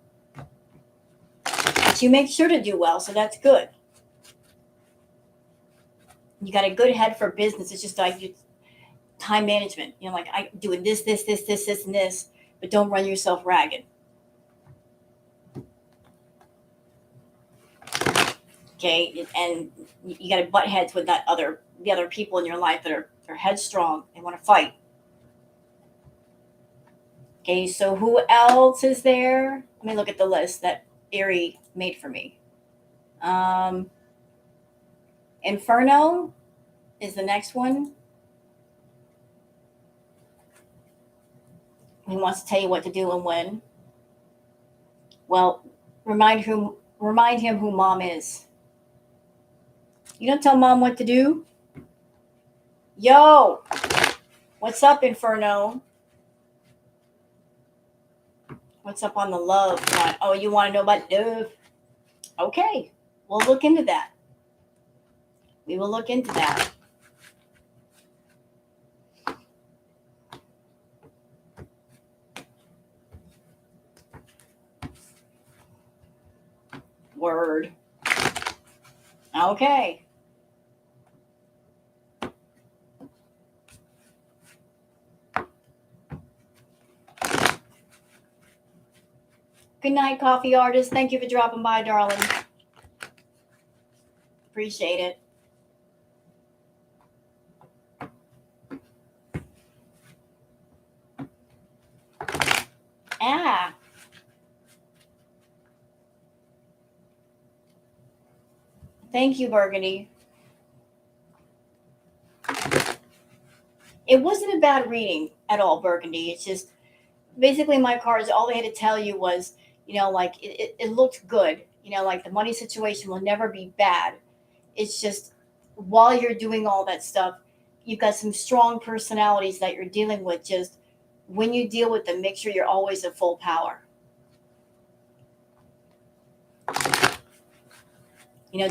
But you make sure to do well, so that's good. You got a good head for business. It's just like time management. I doing this, and this, but don't run yourself ragged. Okay, and you got to butt heads with the other people in your life that are headstrong and want to fight. Okay, so who else is there? Let me look at the list that Erie made for me. Inferno is the next one. He wants to tell you what to do and when. Well, remind him who mom is. You don't tell mom what to do. Yo, what's up, Inferno? What's up on the love front? Oh, you want to know about love? Okay, we'll look into that. We will look into that. Okay. Good night, coffee artist. Thank you for dropping by, darling. Appreciate it. Ah, thank you, Burgundy. It wasn't a bad reading at all, Burgundy. It's just basically my cards, all they had to tell you was, like it looked good. Like the money situation will never be bad. It's just while you're doing all that stuff, you've got some strong personalities that you're dealing with. Just when you deal with them, make sure you're always at full power.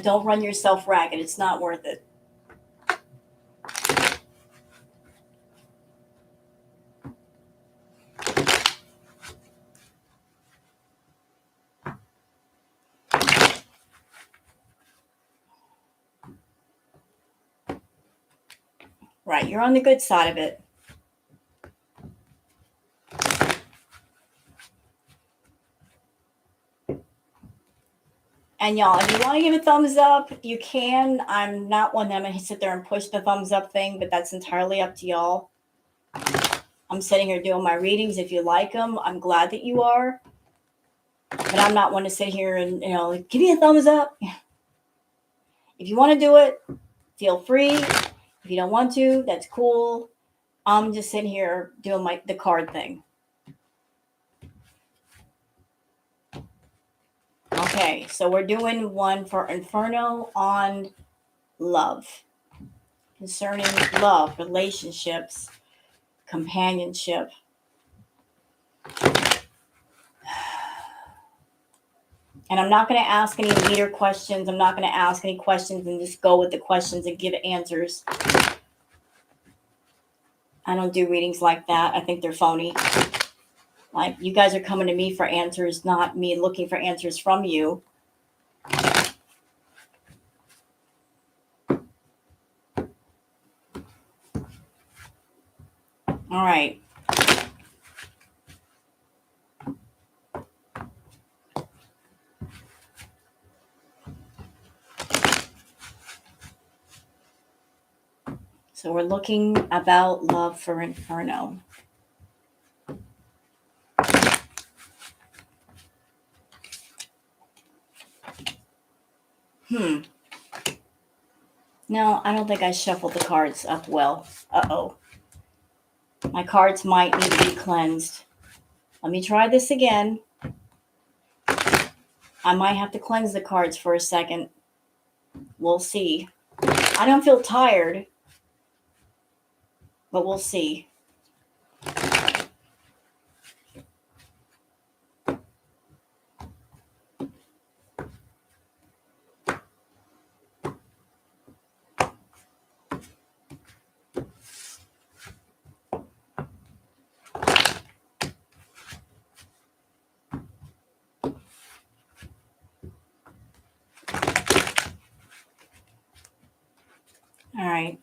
Don't run yourself ragged. It's not worth it. Right. You're on the good side of it. And y'all, if you want to give a thumbs up, you can. I'm not one that I'm going to sit there and push the thumbs up thing, but that's entirely up to y'all. I'm sitting here doing my readings. If you like them, I'm glad that you are. But I'm not one to sit here and, give me a thumbs up. If you want to do it, feel free. If you don't want to, that's cool. I'm just sitting here doing the card thing. Okay, so we're doing one for Inferno on love. Concerning love, relationships, companionship. And I'm not going to ask any leader questions. I'm not going to ask any questions and just go with the questions and give answers. I don't do readings like that. I think they're phony. Like, you guys are coming to me for answers, not me looking for answers from you. All right. So we're looking about love for Inferno. No, I don't think I shuffled the cards up well. Uh-oh. My cards might need to be cleansed. Let me try this again. I might have to cleanse the cards for a second. We'll see. I don't feel tired, but we'll see. All right.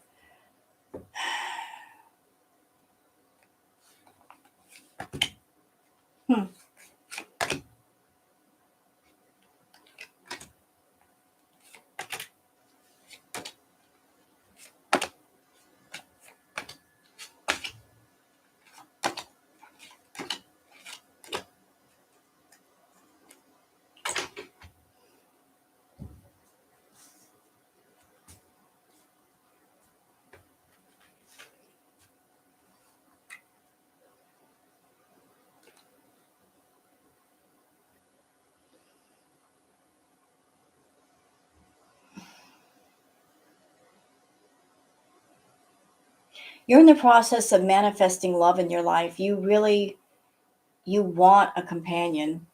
You're in the process of manifesting love in your life. You want a companion.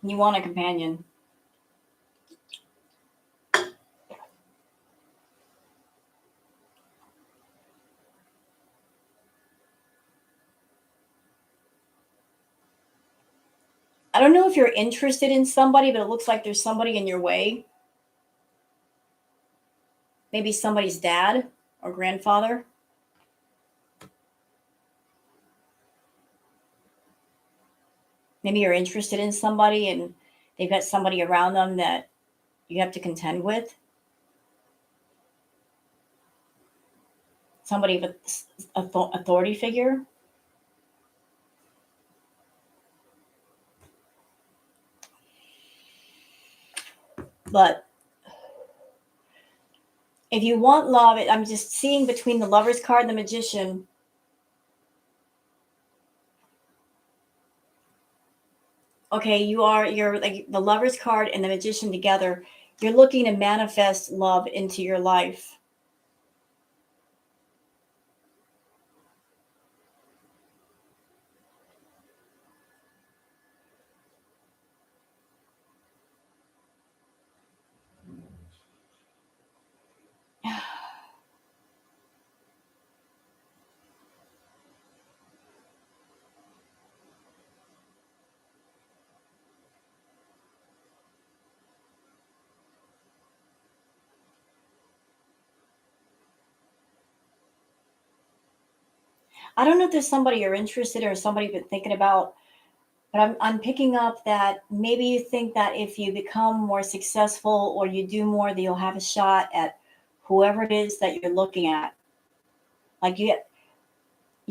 You want a companion. I don't know if you're interested in somebody, but it looks like there's somebody in your way. Maybe somebody's dad or grandfather. Maybe you're interested in somebody and they've got somebody around them that you have to contend with. Somebody with authority figure. But if you want love, I'm just seeing between the Lover's card and the Magician. Okay, you're like the Lover's card and the Magician together. You're looking to manifest love into your life. I don't know if there's somebody you're interested in or somebody you've been thinking about, but I'm picking up that maybe you think that if you become more successful or you do more, that you'll have a shot at whoever it is that you're looking at. Like you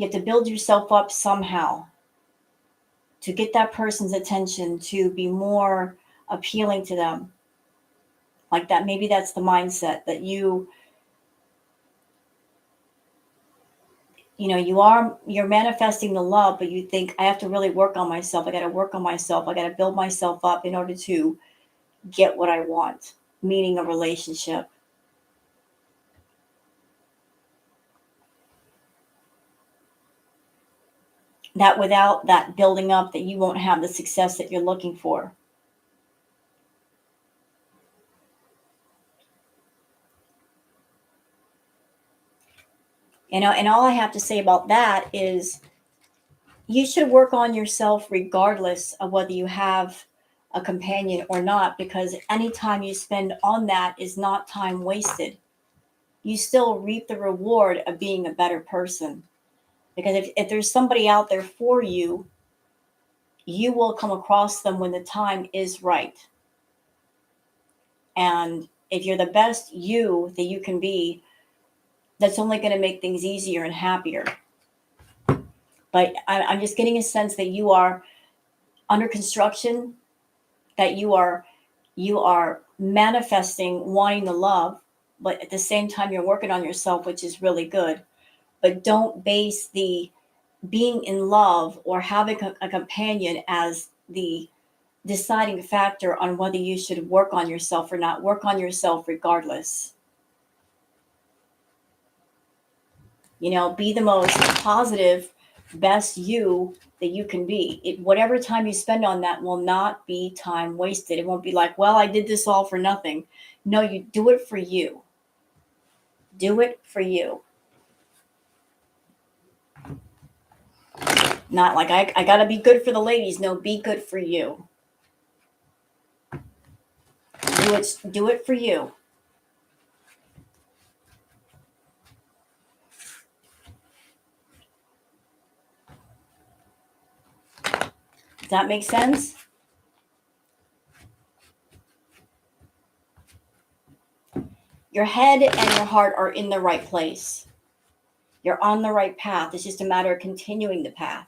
have to build yourself up somehow to get that person's attention, to be more appealing to them. Like that, maybe that's the mindset that you're manifesting the love, but you think I have to really work on myself. I got to work on myself. I got to build myself up in order to get what I want, meaning a relationship. That without that building up, that you won't have the success that you're looking for. And all I have to say about that is you should work on yourself regardless of whether you have a companion or not, because any time you spend on that is not time wasted. You still reap the reward of being a better person. Because if there's somebody out there for you, you will come across them when the time is right. And if you're the best you that you can be, that's only going to make things easier and happier. But I'm just getting a sense that you are under construction, that you are manifesting wanting the love, but at the same time you're working on yourself, which is really good. But don't base the being in love or having a companion as the deciding factor on whether you should work on yourself or not. Work on yourself regardless. Be the most positive, best you that you can be. Whatever time you spend on that will not be time wasted. It won't be like, well, I did this all for nothing. No, you do it for you. Do it for you. Not like I got to be good for the ladies. No, be good for you. Do it for you. Does that make sense? Your head and your heart are in the right place. You're on the right path. It's just a matter of continuing the path.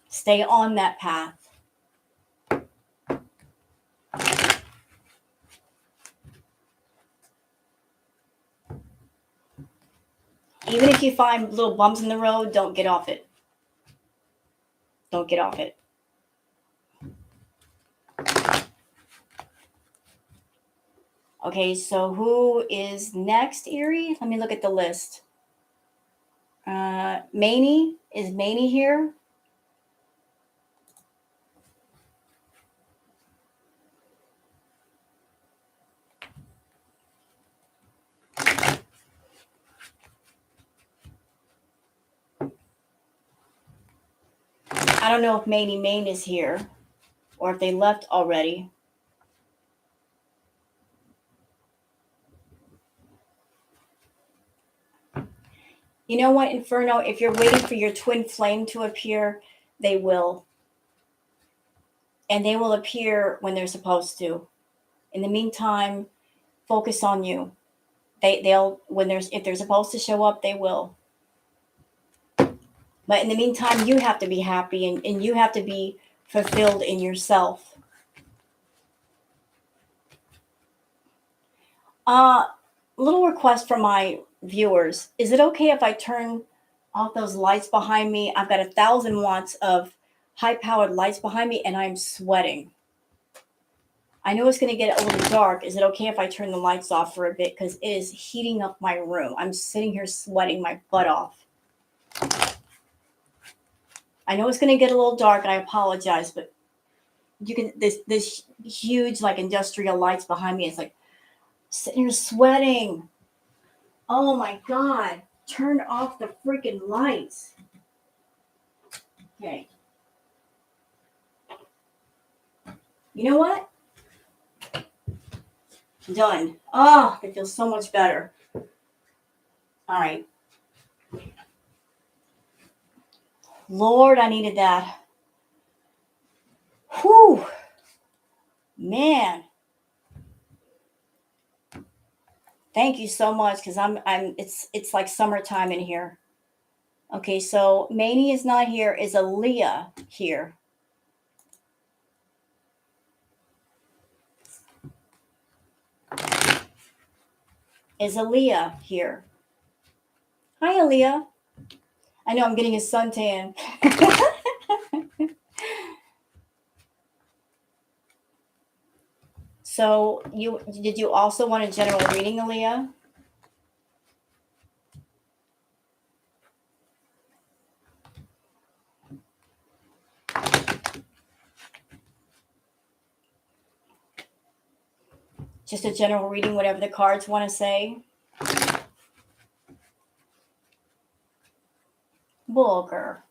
Stay on that path. Even if you find little bumps in the road, don't get off it. Don't get off it. Okay, so who is next, Erie? Let me look at the list. Maney. Is Maney here? I don't know if Maine is here or if they left already. You know what, Inferno? If you're waiting for your twin flame to appear, they will. And they will appear when they're supposed to. In the meantime, focus on you. They'll when there's if they're supposed to show up, they will. But in the meantime, you have to be happy and you have to be fulfilled in yourself. Little request from my viewers. Is it okay if I turn off those lights behind me? I've got 1,000 watts of high powered lights behind me and I'm sweating. I know it's going to get a little dark. Is it okay if I turn the lights off for a bit? Because it is heating up my room. I'm sitting here sweating my butt off. I know it's going to get a little dark. I apologize, but you can this huge like industrial lights behind me. It's like sitting here sweating. Oh my God. Turn off the freaking lights. Okay. You know what? Done. Oh, it feels so much better. All right. Lord, I needed that. Whew. Man. Thank you so much because it's like summertime in here. Okay, so Maney is not here. Is Aaliyah here? Is Aaliyah here? Hi, Aaliyah. I know I'm getting a suntan. So did you also want a general reading, Aaliyah? Just a general reading, whatever the cards want to say. Bulger.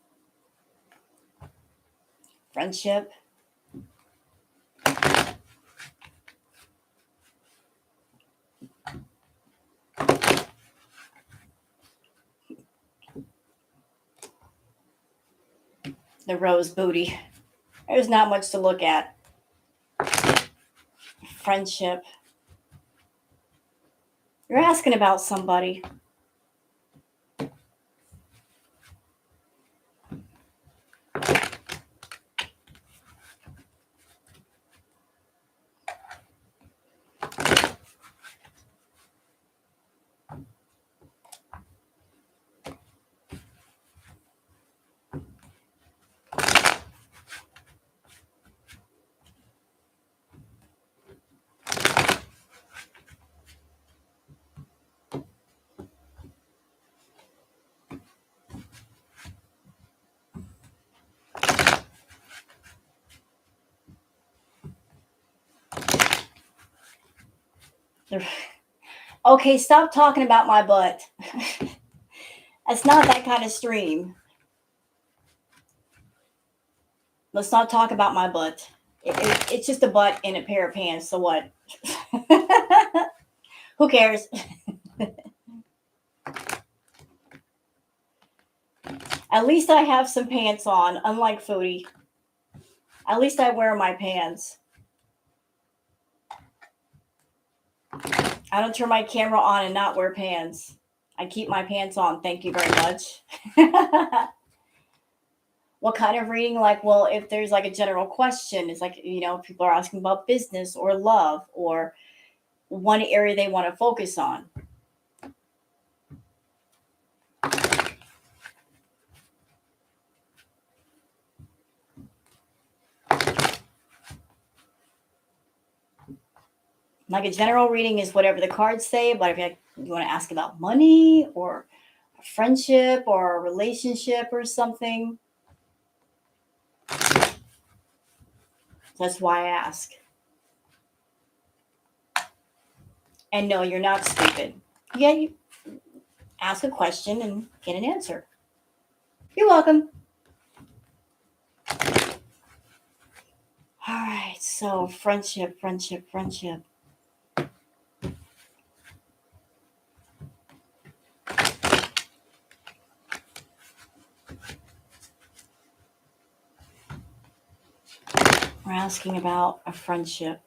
Friendship. The rose booty. There's not much to look at. Friendship. You're asking about somebody. Okay, stop talking about my butt. That's not that kind of stream. Let's not talk about my butt. It's just a butt in a pair of pants. So what? Who cares? At least I have some pants on, unlike Foodie. At least I wear my pants. I don't turn my camera on and not wear pants. I keep my pants on. Thank you very much. What kind of reading? Like, well, if there's like a general question, it's like, people are asking about business or love or one area they want to focus on. Like a general reading is whatever the cards say, but if you want to ask about money or a friendship or a relationship or something, that's why I ask. And no, you're not stupid. Yeah, you ask a question and get an answer. You're welcome. All right, so friendship. We're asking about a friendship.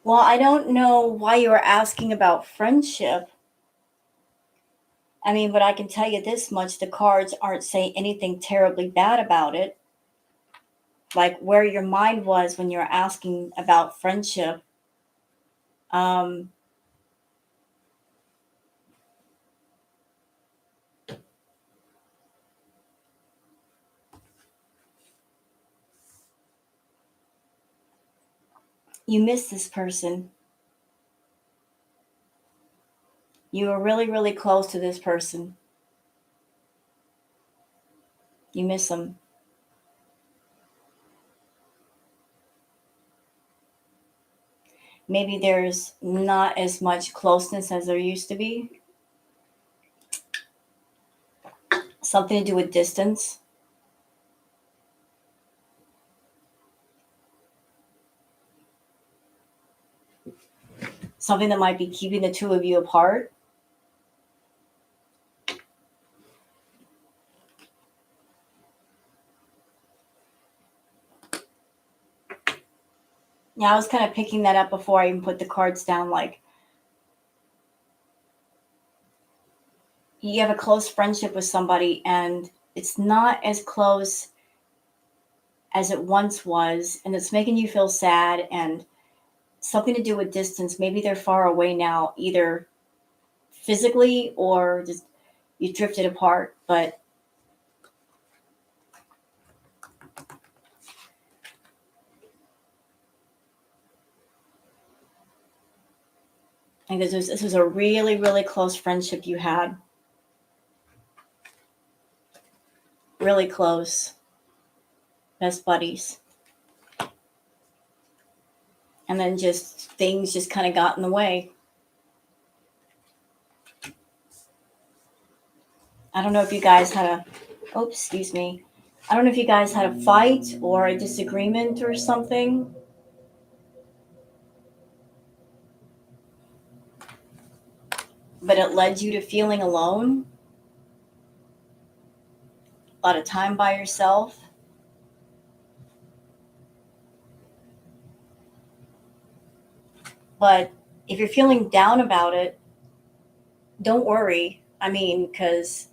Well, I don't know why you were asking about friendship. I mean, but I can tell you this much, the cards aren't saying anything terribly bad about it. Like where your mind was when you're asking about friendship. Um, you miss this person. You were really, really close to this person. You miss them. Maybe there's not as much closeness as there used to be. Something to do with distance. Something that might be keeping the two of you apart. Yeah, I was kind of picking that up before I even put the cards down. Like, you have a close friendship with somebody and it's not as close as it once was, and it's making you feel sad, and something to do with distance. Maybe they're far away now, either physically or just you drifted apart. But I think this was a really, really close friendship you had. Really close. Best buddies. And then just things just kind of got in the way. I don't know if you guys had oops, excuse me. I don't know if you guys had a fight or a disagreement or something, but it led you to feeling alone, a lot of time by yourself. But if you're feeling down about it, don't worry. I mean, because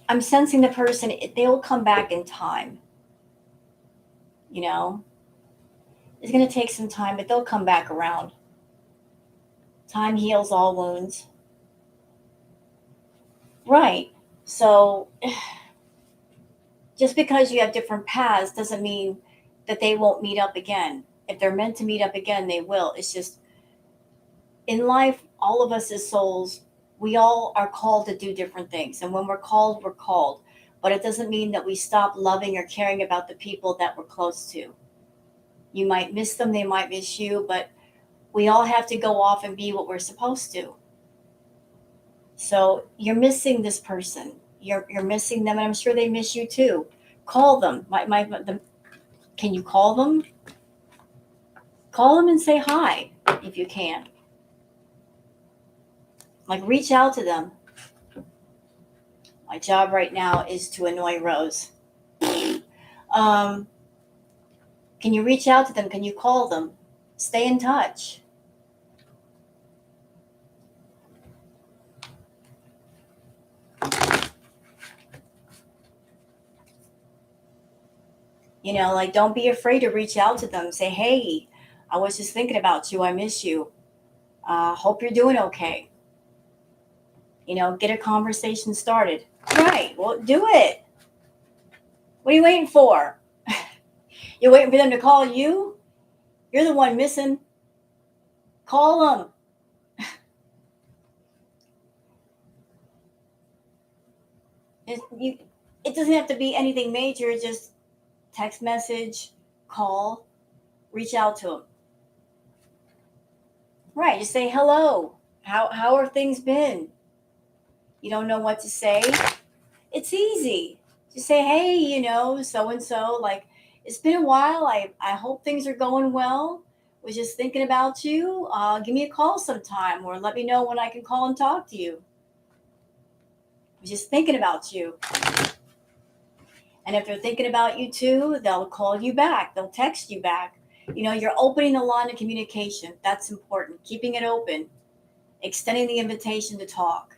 I'm sensing the person, they'll come back in time. You know, it's going to take some time, but they'll come back around. Time heals all wounds. Right. So just because you have different paths doesn't mean that they won't meet up again. If they're meant to meet up again, they will. It's just in life, all of us as souls, we all are called to do different things. And when we're called, we're called. But it doesn't mean that we stop loving or caring about the people that we're close to. You might miss them, they might miss you, but we all have to go off and be what we're supposed to. So you're missing this person. You're missing them, and I'm sure they miss you too. Call them. Can you call them? Call them and say hi if you can. Like reach out to them. My job right now is to annoy Rose. Um, can you reach out to them? Can you call them? Stay in touch. Like don't be afraid to reach out to them. Say, hey, I was just thinking about you. I miss you. Hope you're doing okay. Get a conversation started. Right. Well, do it. What are you waiting for? You're waiting for them to call you? You're the one missing. Call them. It doesn't have to be anything major. Just text message, call, reach out to them. Right. Just say hello. How are things been? You don't know what to say? It's easy. Just say, hey, so and so. Like it's been a while. I hope things are going well. Was just thinking about you. Give me a call sometime, or let me know when I can call and talk to you. Was just thinking about you. And if they're thinking about you too, they'll call you back. They'll text you back. You're opening the line of communication. That's important. Keeping it open, extending the invitation to talk.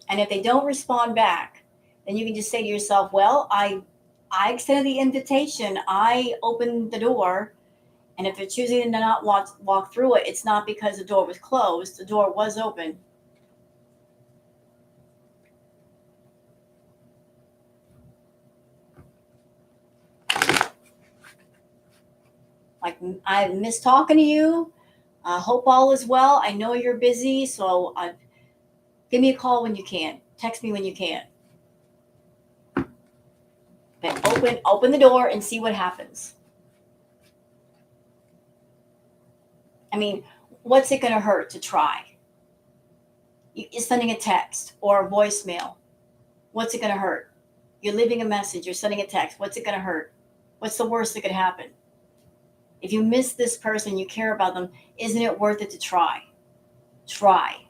And if they don't respond back, then you can just say to yourself, well, I extended the invitation. I opened the door. And if they're choosing to not walk through it, it's not because the door was closed. The door was open. Like, I miss talking to you. Hope all is well. I know you're busy, so give me a call when you can. Text me when you can. But open the door and see what happens. I mean, what's it going to hurt to try? You're sending a text or a voicemail. What's it going to hurt? You're leaving a message. You're sending a text. What's it going to hurt? What's the worst that could happen? If you miss this person, you care about them, isn't it worth it to try? Try.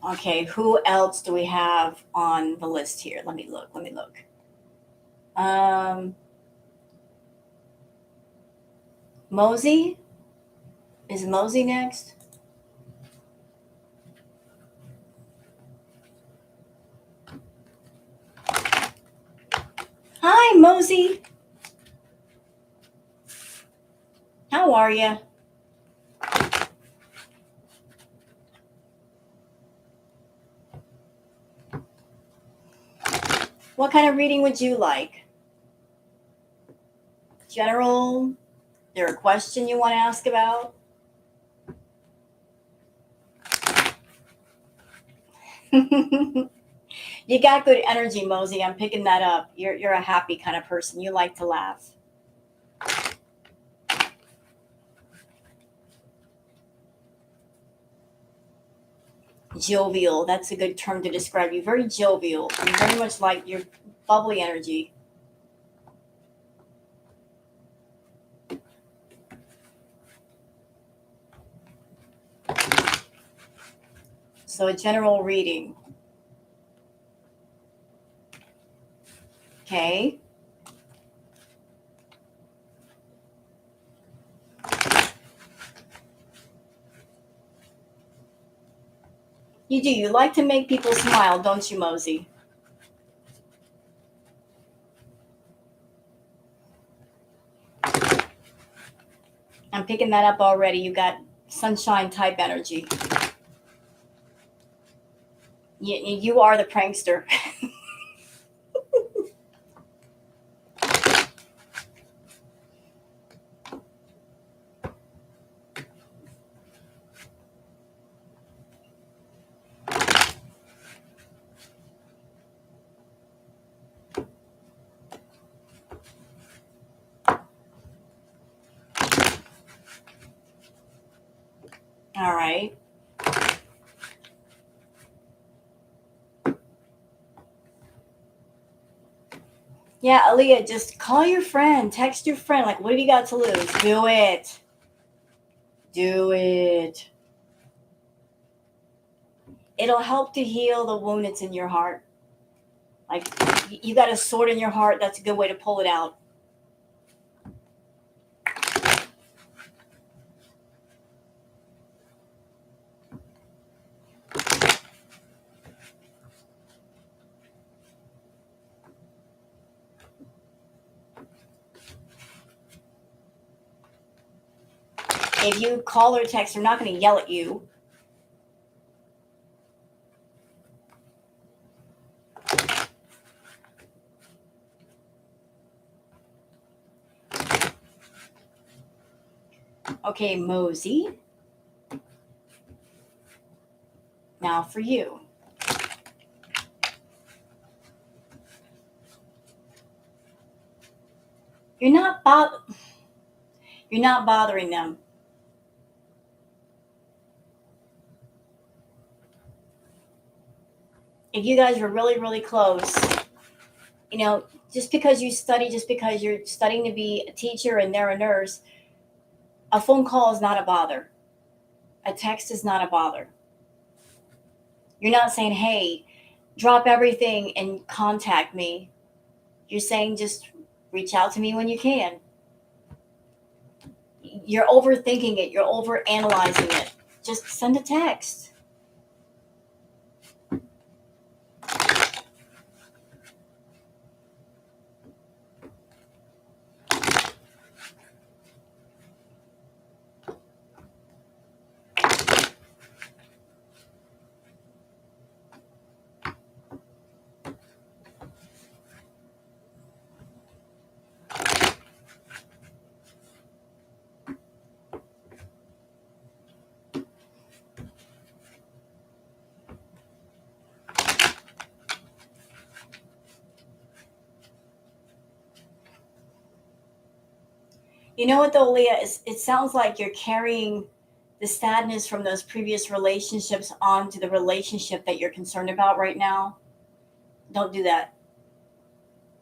Okay, who else do we have on the list here? Let me look. Um, Mosey? Is Mosey next? Hi, Mosey. How are you? What kind of reading would you like? General? Is there a question you want to ask about? You got good energy, Mosey. I'm picking that up. You're a happy kind of person. You like to laugh. Jovial. That's a good term to describe you. Very jovial. You very much like your bubbly energy. So a general reading. Okay. You do. You like to make people smile, don't you, Mosey? I'm picking that up already. You got sunshine type energy. You are the prankster. All right. Yeah, Aaliyah, just call your friend, text your friend. Like, what have you got to lose? Do it. Do it. It'll help to heal the wound that's in your heart. Like, you got a sword in your heart. That's a good way to pull it out. If you call or text, they're not going to yell at you. Okay, Mosey. Now for you. You're not you're not bothering them. If you guys were really, really close, just because you study, just because you're studying to be a teacher and they're a nurse, a phone call is not a bother. A text is not a bother. You're not saying, hey, drop everything and contact me. You're saying just reach out to me when you can. You're overthinking it, you're over analyzing it. Just send a text. You know what though, Leah? It sounds like you're carrying the sadness from those previous relationships onto the relationship that you're concerned about right now. Don't do that.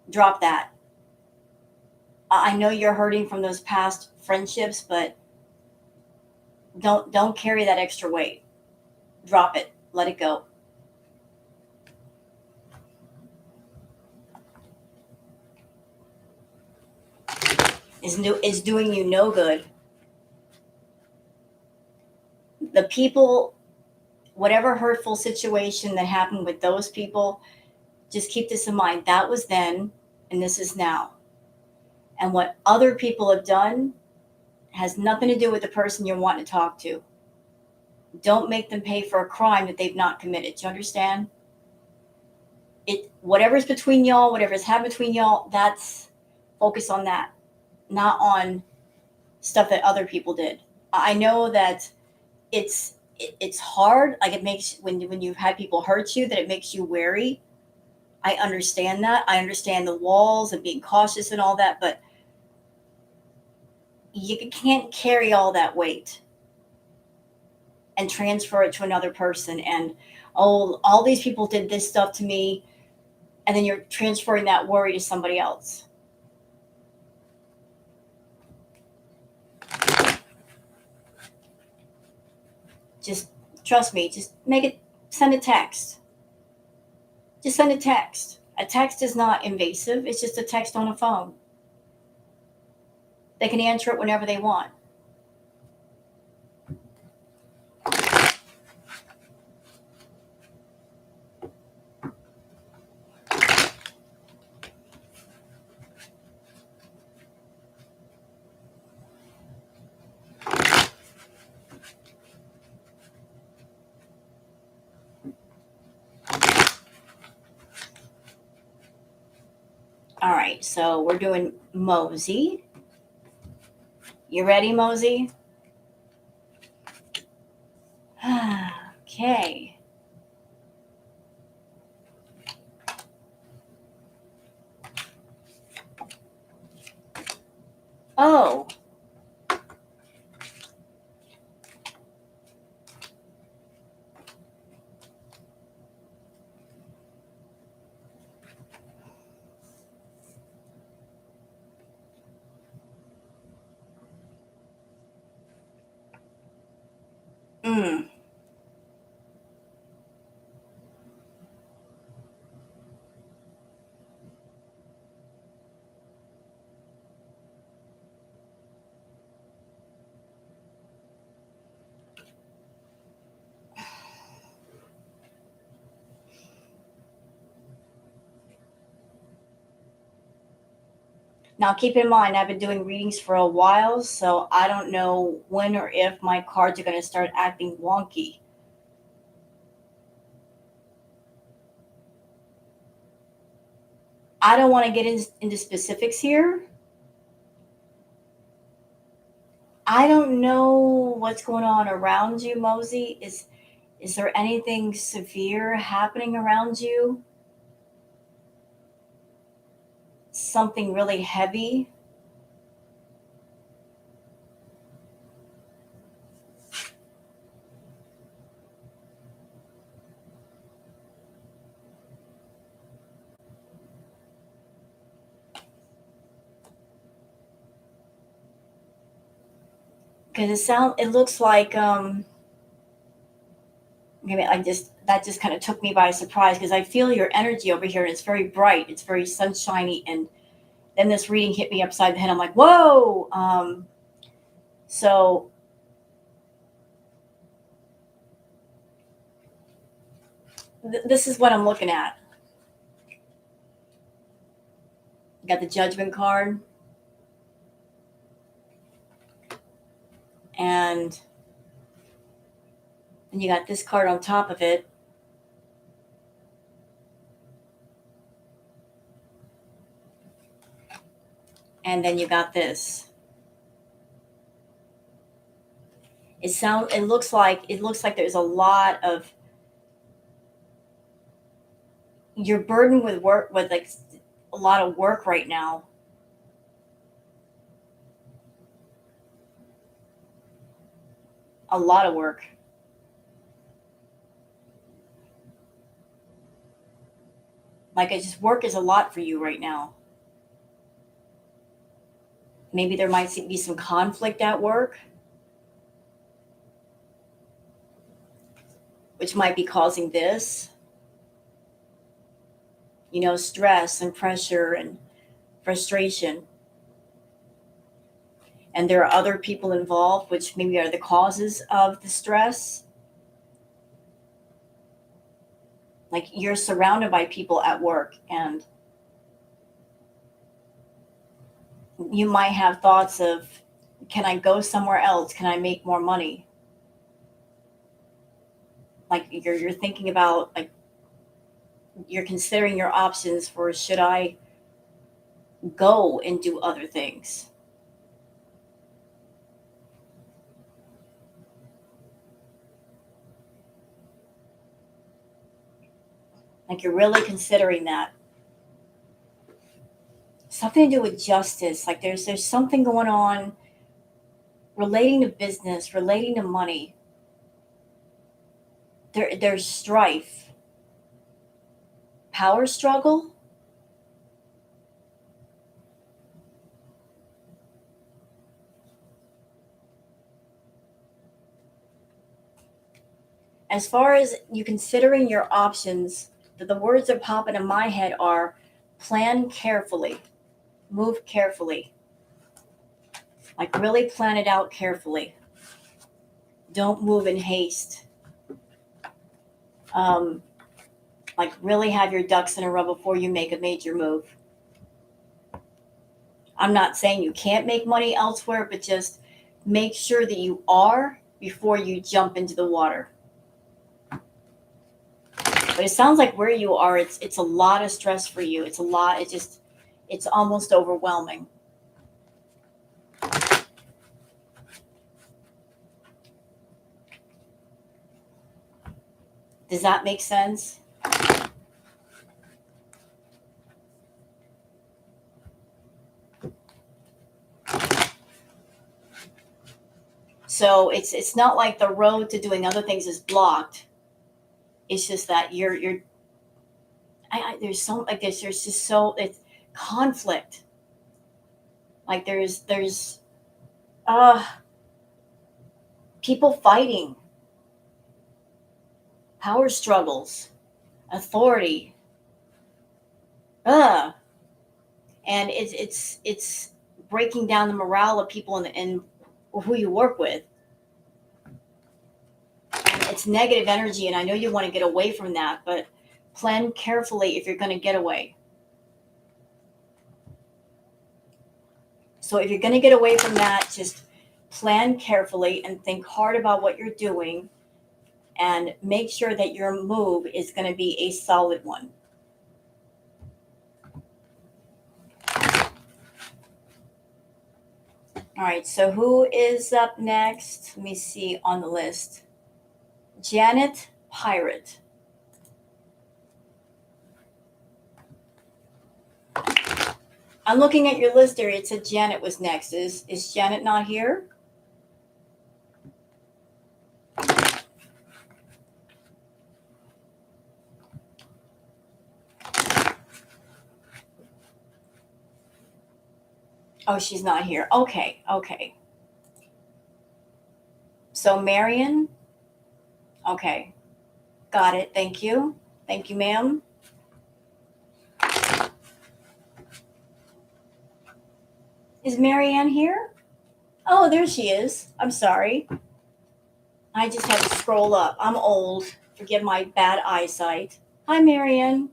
Drop that. I know you're hurting from those past friendships, but don't carry that extra weight. Drop it. Let it go. Is doing you no good. The people, whatever hurtful situation that happened with those people, just keep this in mind. That was then, and this is now. And what other people have done has nothing to do with the person you're wanting to talk to. Don't make them pay for a crime that they've not committed. Do you understand? Whatever's between y'all, whatever's happened between y'all, that's focus on that, not on stuff that other people did. I know that it's hard. Like it makes when you've had people hurt you, that it makes you wary. I understand that. I understand the walls and being cautious and all that, but you can't carry all that weight and transfer it to another person. And oh, all these people did this stuff to me, and then you're transferring that worry to somebody else. Just trust me. Just send a text. Just send a text. A text is not invasive. It's just a text on a phone. They can answer it whenever they want. All right, so we're doing Mosey. You ready, Mosey? Okay. Oh. Mm. Now, keep in mind, I've been doing readings for a while, so I don't know when or if my cards are going to start acting wonky. I don't want to get into specifics here. I don't know what's going on around you, Mosey. Is there anything severe happening around you? Something really heavy? Because it looks like maybe I just that just kind of took me by surprise because I feel your energy over here and it's very bright, it's very sunshiny, and then this reading hit me upside the head. I'm like, whoa. So this is what I'm looking at. Got the Judgment card, and then you got this card on top of it. And then you got this. It looks like there's a lot of you're burdened with work with like a lot of work right now. A lot of work. Like it's just work is a lot for you right now. Maybe there might be some conflict at work, which might be causing this, stress and pressure and frustration. And there are other people involved, which maybe are the causes of the stress. Like you're surrounded by people at work, and you might have thoughts of, can I go somewhere else? Can I make more money? Like you're thinking about, like, you're considering your options for, should I go and do other things? Like you're really considering that. Something to do with justice. Like there's something going on relating to business, relating to money. There's strife, power struggle. As far as you considering your options, the words that pop into my head are plan carefully, move carefully, like really plan it out carefully. Don't move in haste. Um, like really have your ducks in a row before you make a major move. I'm not saying you can't make money elsewhere, but just make sure that you are before you jump into the water. But it sounds like where you are, it's a lot of stress for you. It's a lot. It's almost overwhelming. Does that make sense? So it's not like the road to doing other things is blocked. It's just that there's so, I guess there's just so it's conflict. Like there's uh people fighting, power struggles, authority. Uh and it's breaking down the morale of people and who you work with. It's negative energy, and I know you want to get away from that, but plan carefully if you're going to get away. So if you're going to get away from that, just plan carefully and think hard about what you're doing and make sure that your move is going to be a solid one. All right, so who is up next? Let me see on the list. Janet Pirate. I'm looking at your list there. It said Janet was next. Is Janet not here? Oh, she's not here. Okay, okay. So Marion? Okay. Got it. Thank you. Thank you, ma'am. Is Marianne here? Oh, there she is. I'm sorry. I just had to scroll up. I'm old. Forgive my bad eyesight. Hi, Marianne.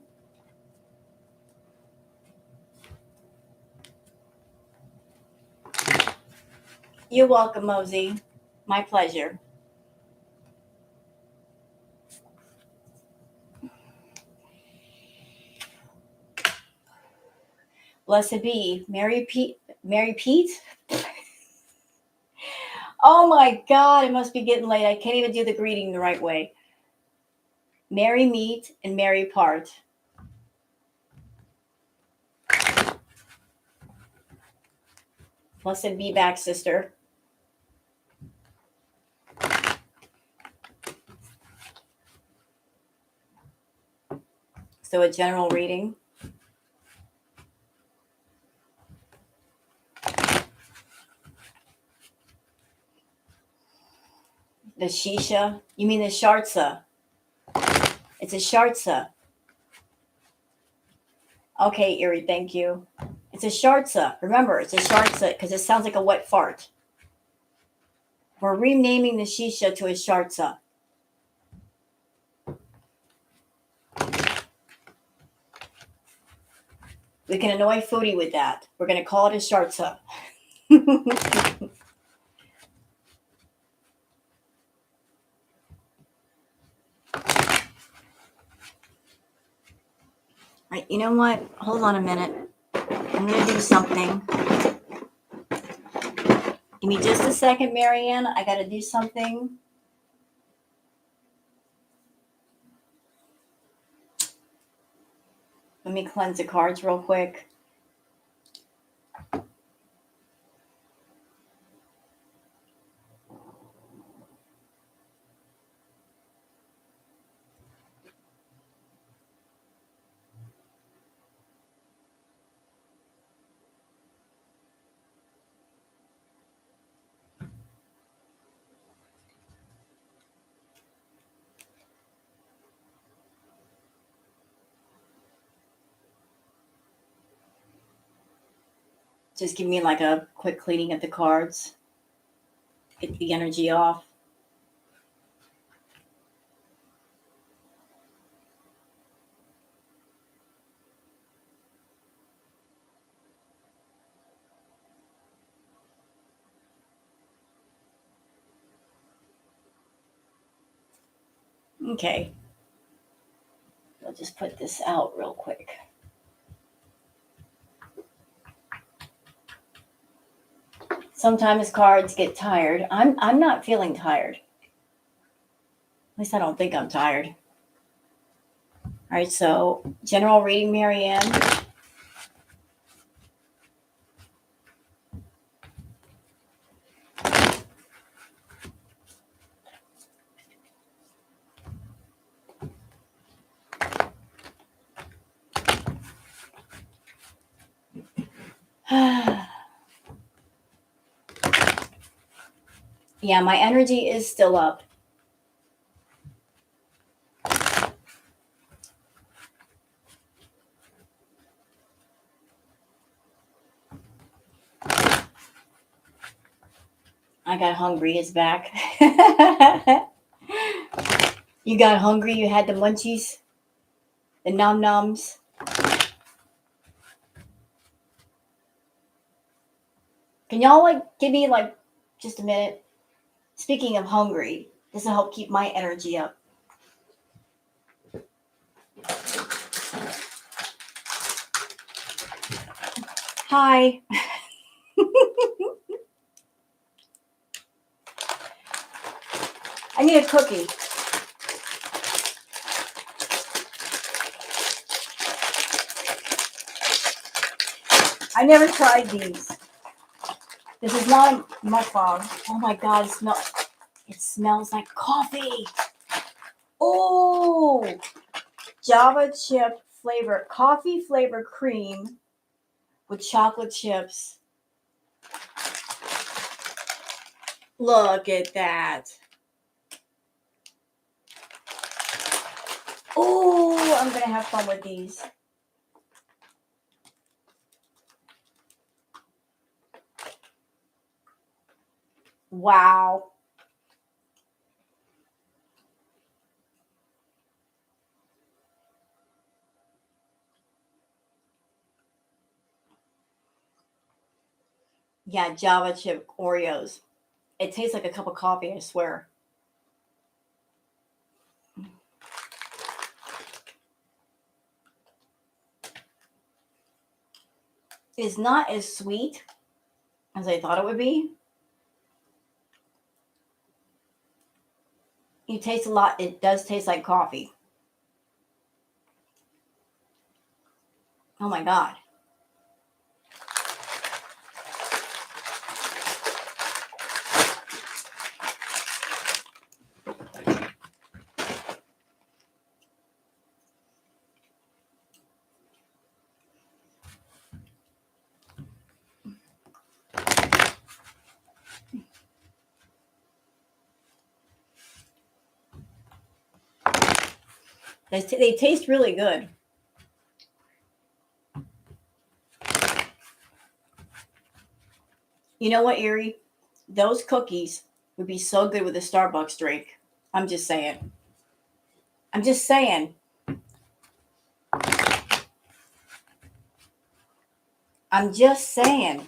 You're welcome, Mosey. My pleasure. Blessed be. Mary Pete. Mary Pete? Oh my God, it must be getting late. I can't even do the greeting the right way. Mary meet and Mary part. Blessed be back, sister. So a general reading. The shisha? You mean the shartsa? It's a shartsa. Okay, Erie, thank you. It's a shartsa. Remember, it's a shartsa because it sounds like a wet fart. We're renaming the shisha to a shartsa. We can annoy Foodie with that. We're going to call it a shartsa. Right, you know what? Hold on a minute. I'm going to do something. Give me just a second, Marianne. I got to do something. Let me cleanse the cards real quick. Just give me like a quick cleaning of the cards. Get the energy off. Okay. I'll just put this out real quick. Sometimes cards get tired. I'm not feeling tired. At least I don't think I'm tired. All right, so general reading, Marianne. Yeah, my energy is still up. I got hungry. It's back. You got hungry. You had the munchies, the nom noms. Can y'all like give me like just a minute? Speaking of hungry, this will help keep my energy up. Hi. I need a cookie. I never tried these. This is not a mukbang. Oh my god, it smells like coffee. Oh, Java chip flavor, coffee flavor cream with chocolate chips. Look at that. Oh, I'm gonna have fun with these. Wow. Yeah, Java chip Oreos. It tastes like a cup of coffee, I swear. It's not as sweet as I thought it would be. You taste a lot. It does taste like coffee. Oh my god. They taste really good. You know what, Erie? Those cookies would be so good with a Starbucks drink. I'm just saying. I'm just saying. I'm just saying.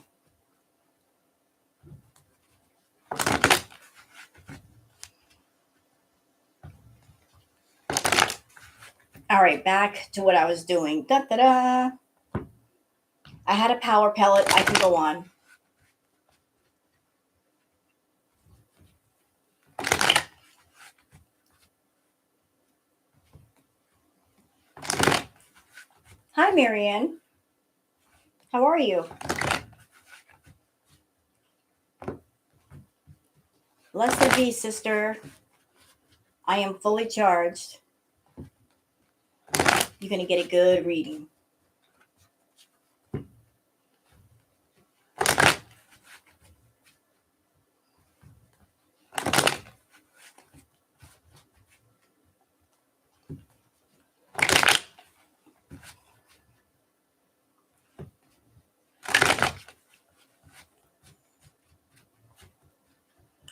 All right, back to what I was doing. Da da da. I had a power pellet. I can go on. Hi, Marianne. How are you? Blessed be, sister. I am fully charged. You're going to get a good reading.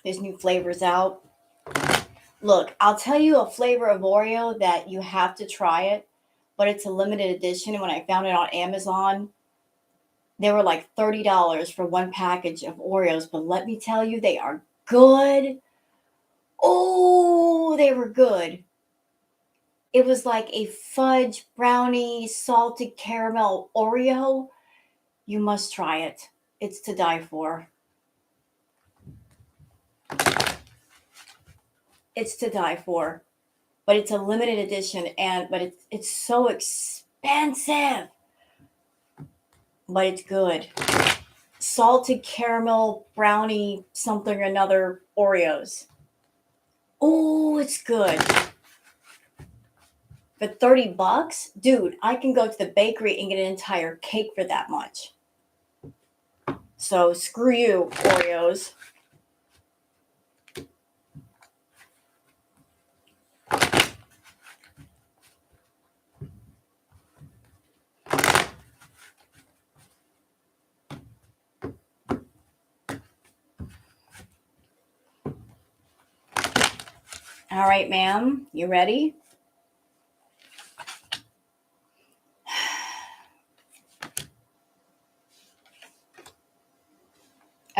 There's new flavors out. Look, I'll tell you a flavor of Oreo that you have to try it, but it's a limited edition. And when I found it on Amazon, they were like $30 for one package of Oreos. But let me tell you, they are good. Oh, they were good. It was like a fudge brownie salted caramel Oreo. You must try it. It's to die for. It's to die for. But it's a limited edition but it's so expensive. But it's good. Salted caramel brownie something or another Oreos. Oh, it's good. For $30, dude, I can go to the bakery and get an entire cake for that much. So screw you, Oreos. All right, ma'am, you ready?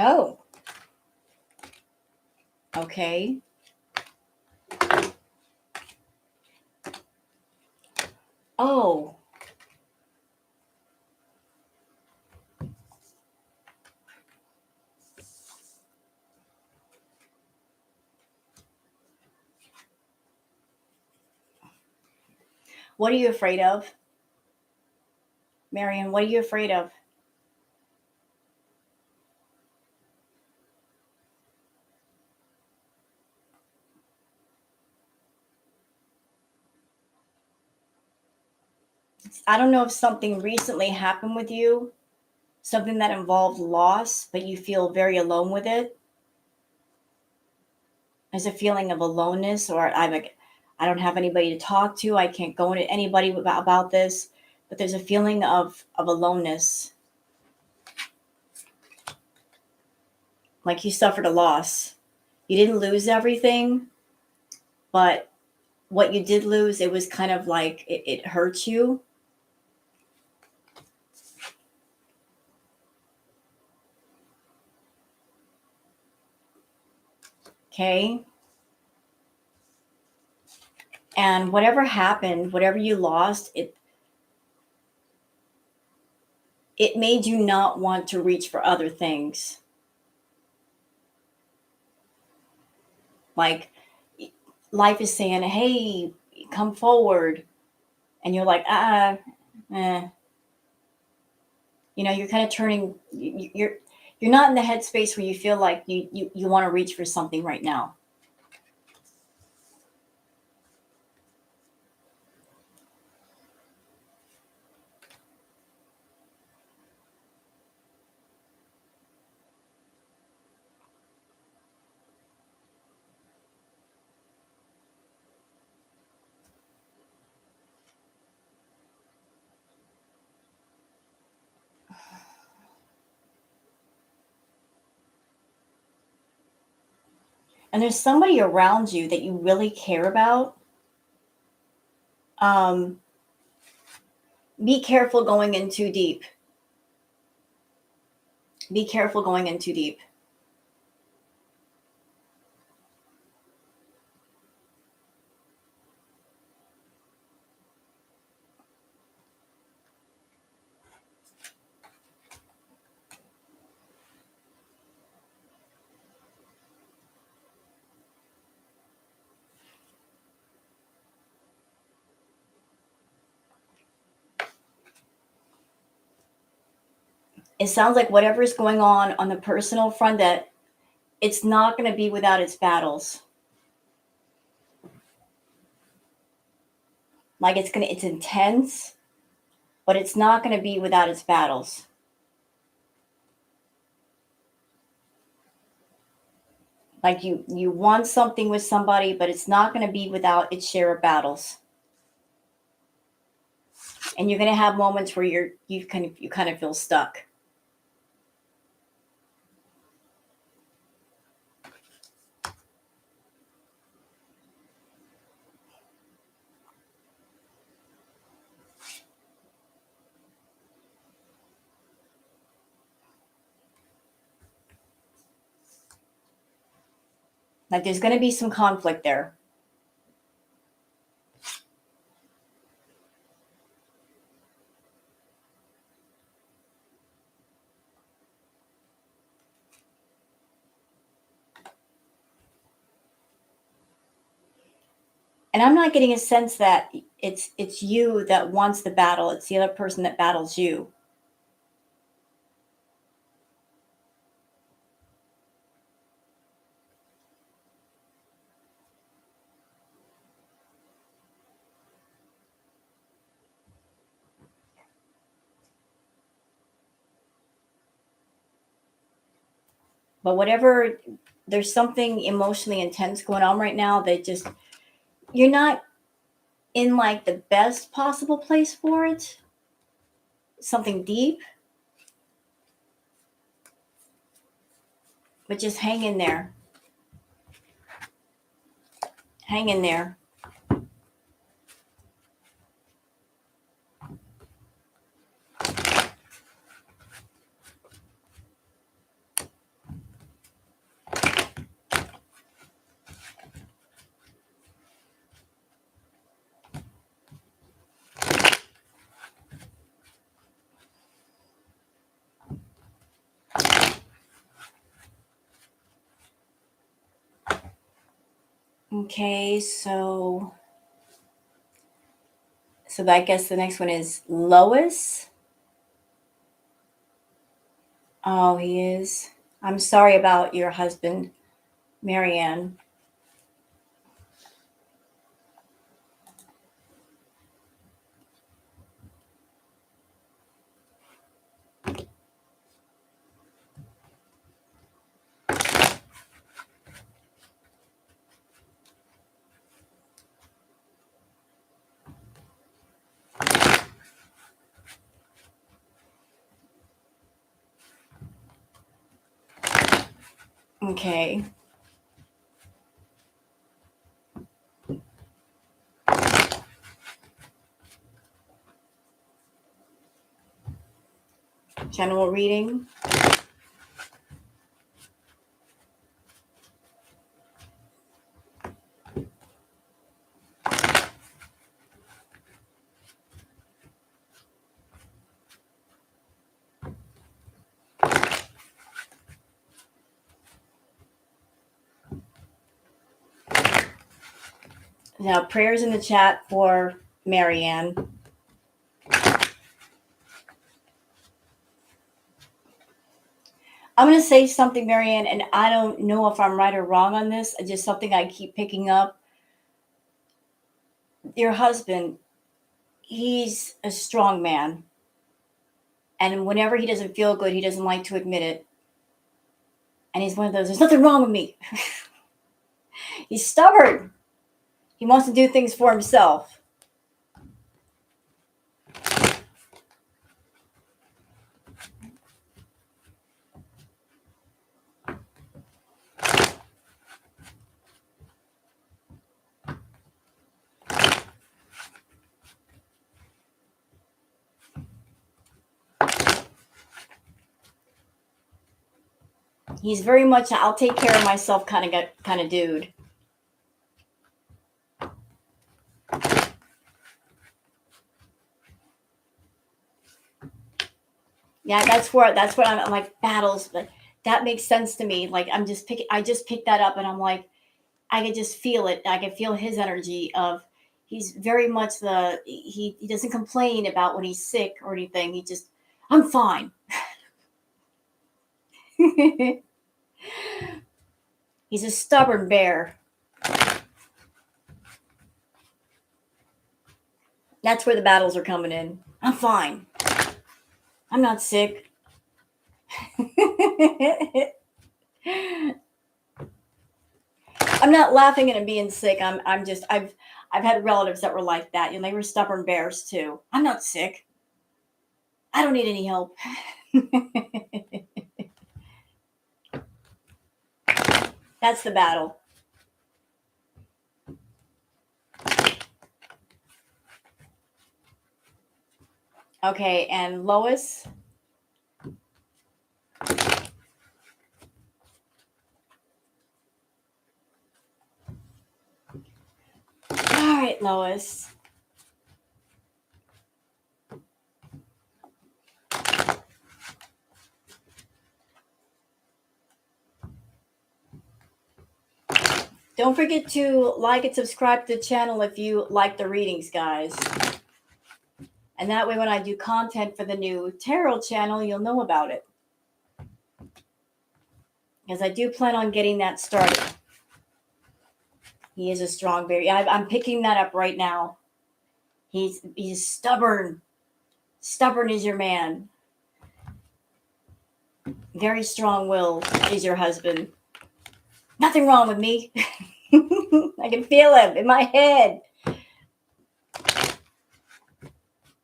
Oh, okay. Oh, what are you afraid of? Marion, what are you afraid of? I don't know if something recently happened with you, something that involved loss, but you feel very alone with it. There's a feeling of aloneness, or I'm like, I don't have anybody to talk to. I can't go into anybody about this. But there's a feeling of aloneness, like you suffered a loss. You didn't lose everything, but what you did lose, it was kind of like it hurt you. Okay. And whatever happened, whatever you lost, it made you not want to reach for other things. Like life is saying, hey, come forward. And you're like, eh. You're kind of turning, you're not in the headspace where you feel like you want to reach for something right now. And there's somebody around you that you really care about. Um, be careful going in too deep. Be careful going in too deep. It sounds like whatever is going on the personal front, that it's not going to be without its battles. Like it's intense, but it's not going to be without its battles. Like you want something with somebody, but it's not going to be without its share of battles. And you're going to have moments where you kind of feel stuck. Like there's going to be some conflict there. And I'm not getting a sense that it's you that wants the battle. It's the other person that battles you. But whatever, there's something emotionally intense going on right now that just you're not in like the best possible place for it. Something deep, but just hang in there. Hang in there. Okay, so I guess the next one is Lois. Oh, he is. I'm sorry about your husband, Marianne. Okay. General reading. Now, prayers in the chat for Marianne. I'm going to say something, Marianne, and I don't know if I'm right or wrong on this. It's just something I keep picking up. Your husband, he's a strong man. And whenever he doesn't feel good, he doesn't like to admit it. And he's one of those, there's nothing wrong with me. He's stubborn. He wants to do things for himself. He's very much I'll take care of myself kind of dude. Yeah, that's what I'm like battles, but that makes sense to me. Like I just picked that up and I'm like I could just feel it. I could feel his energy of he's very much he doesn't complain about when he's sick or anything. He just I'm fine. He's a stubborn bear. That's where the battles are coming in. I'm fine. I'm not sick. I'm not laughing at him being sick. I'm just I've had relatives that were like that. They were stubborn bears too. I'm not sick. I don't need any help. That's the battle. Okay, and Lois. All right, Lois. Don't forget to like and subscribe to the channel if you like the readings, guys. And that way, when I do content for the new tarot channel, you'll know about it. Because I do plan on getting that started. He is a strong bear. Yeah, I'm picking that up right now. He's stubborn. Stubborn is your man. Very strong-willed is your husband. Nothing wrong with me. I can feel him in my head.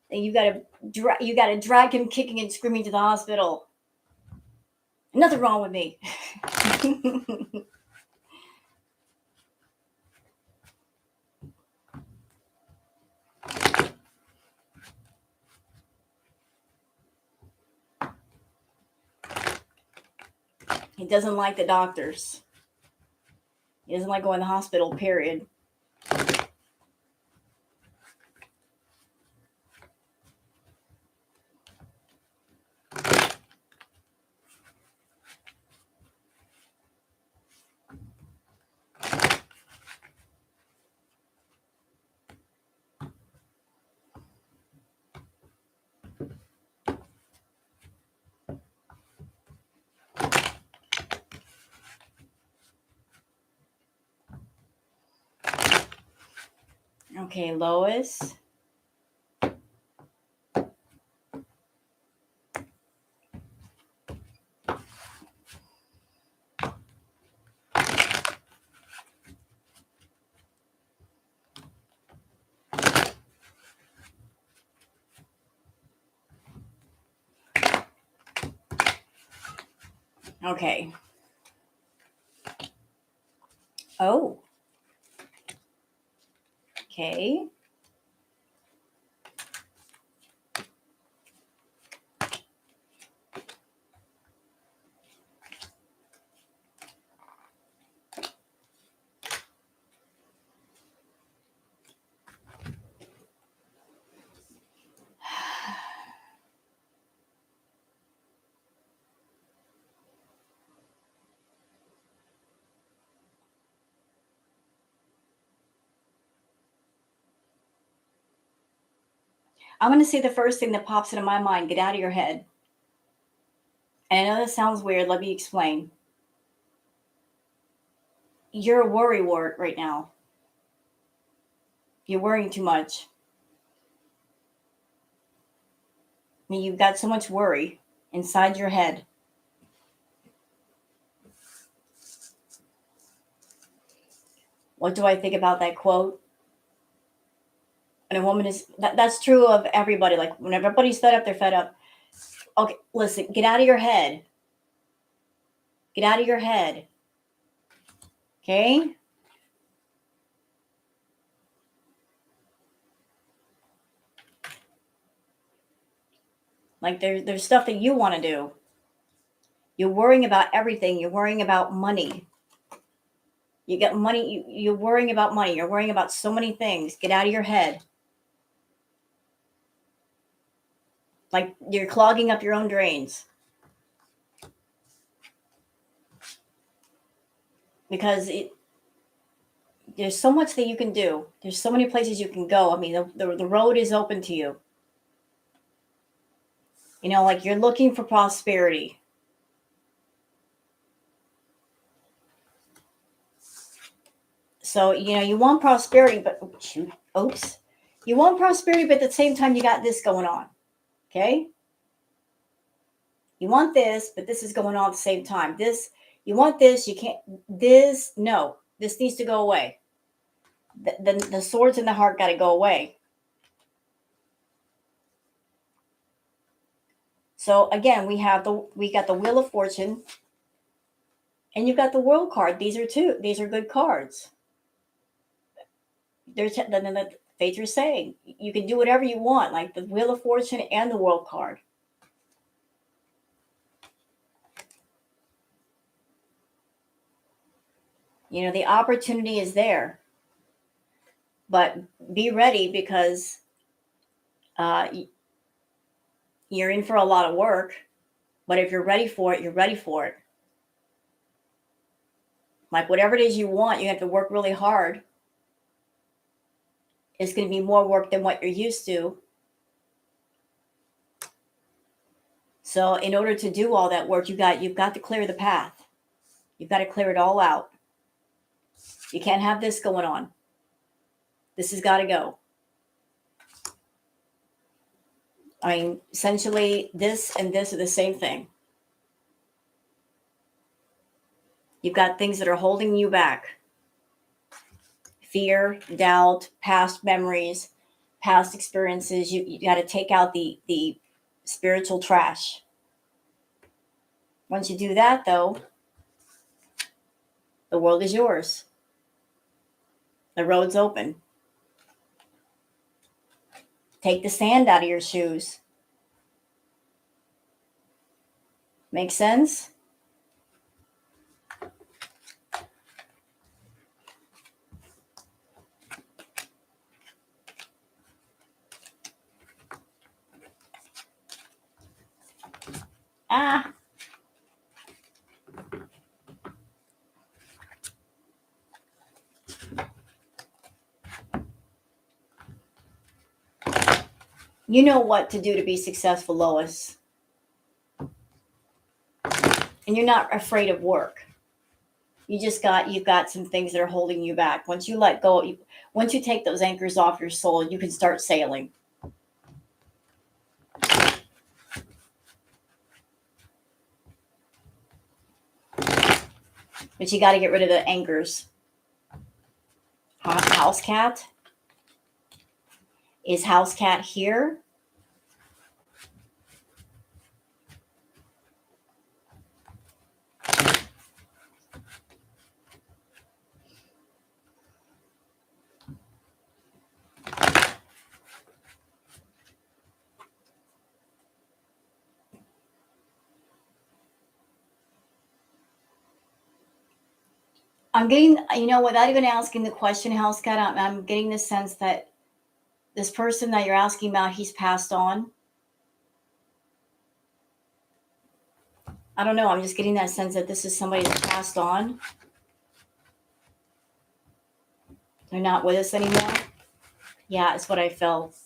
And you gotta drag him kicking and screaming to the hospital. Nothing wrong with me. He doesn't like the doctors. He doesn't like going to the hospital, period. Okay, Lois. Okay. Oh. Okay. I'm going to say the first thing that pops into my mind. Get out of your head. And I know that sounds weird. Let me explain. You're a worry wart right now. You're worrying too much. I mean, you've got so much worry inside your head. What do I think about that quote? And a woman is that's true of everybody. Like when everybody's fed up, they're fed up. Okay, listen, get out of your head. Get out of your head. Okay? Like there's stuff that you want to do. You're worrying about everything. You're worrying about money. You get money. You're worrying about money. You're worrying about so many things. Get out of your head. Like you're clogging up your own drains. Because there's so much that you can do. There's so many places you can go. I mean, the road is open to you. You know, like you're looking for prosperity. So, you know, you want prosperity, but oops. You want prosperity, but at the same time, you got this going on. Okay? You want this, but this is going on at the same time. You want this, you can't, no, this needs to go away. The swords in the heart got to go away. So again, we got the Wheel of Fortune, and you've got the World card. These are good cards. The Faith is saying you can do whatever you want, like the Wheel of Fortune and the World card. You know, the opportunity is there, but be ready because you're in for a lot of work. But if you're ready for it, you're ready for it. Like whatever it is you want, you have to work really hard. It's going to be more work than what you're used to. So in order to do all that work, you've got to clear the path. You've got to clear it all out. You can't have this going on. This has got to go. I mean, essentially, this and this are the same thing. You've got things that are holding you back. Fear, doubt, past memories, past experiences. You got to take out the spiritual trash. Once you do that, though, the world is yours. The road's open. Take the sand out of your shoes. Make sense? Ah. You know what to do to be successful, Lois. And you're not afraid of work. You've got some things that are holding you back. Once you let go, once you take those anchors off your soul, you can start sailing. But you got to get rid of the anchors. House cat. Is house cat here? I'm getting, without even asking the question, house cat, I'm getting the sense that this person that you're asking about, he's passed on. I don't know. I'm just getting that sense that this is somebody that passed on. They're not with us anymore. Yeah, it's what I felt.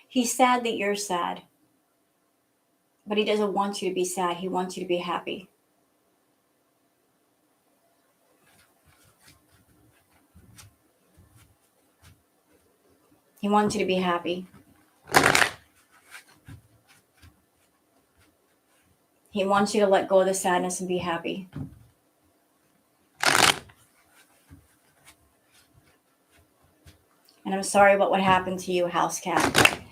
He's sad that you're sad, but he doesn't want you to be sad. He wants you to be happy. He wants you to be happy. He wants you to let go of the sadness and be happy. And I'm sorry about what happened to you, house cat.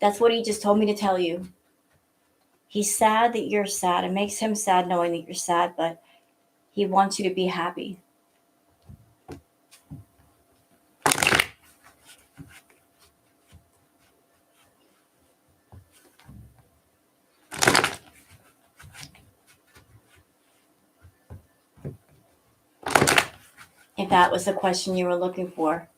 That's what he just told me to tell you. He's sad that you're sad. It makes him sad knowing that you're sad, but he wants you to be happy. If that was the question you were looking for.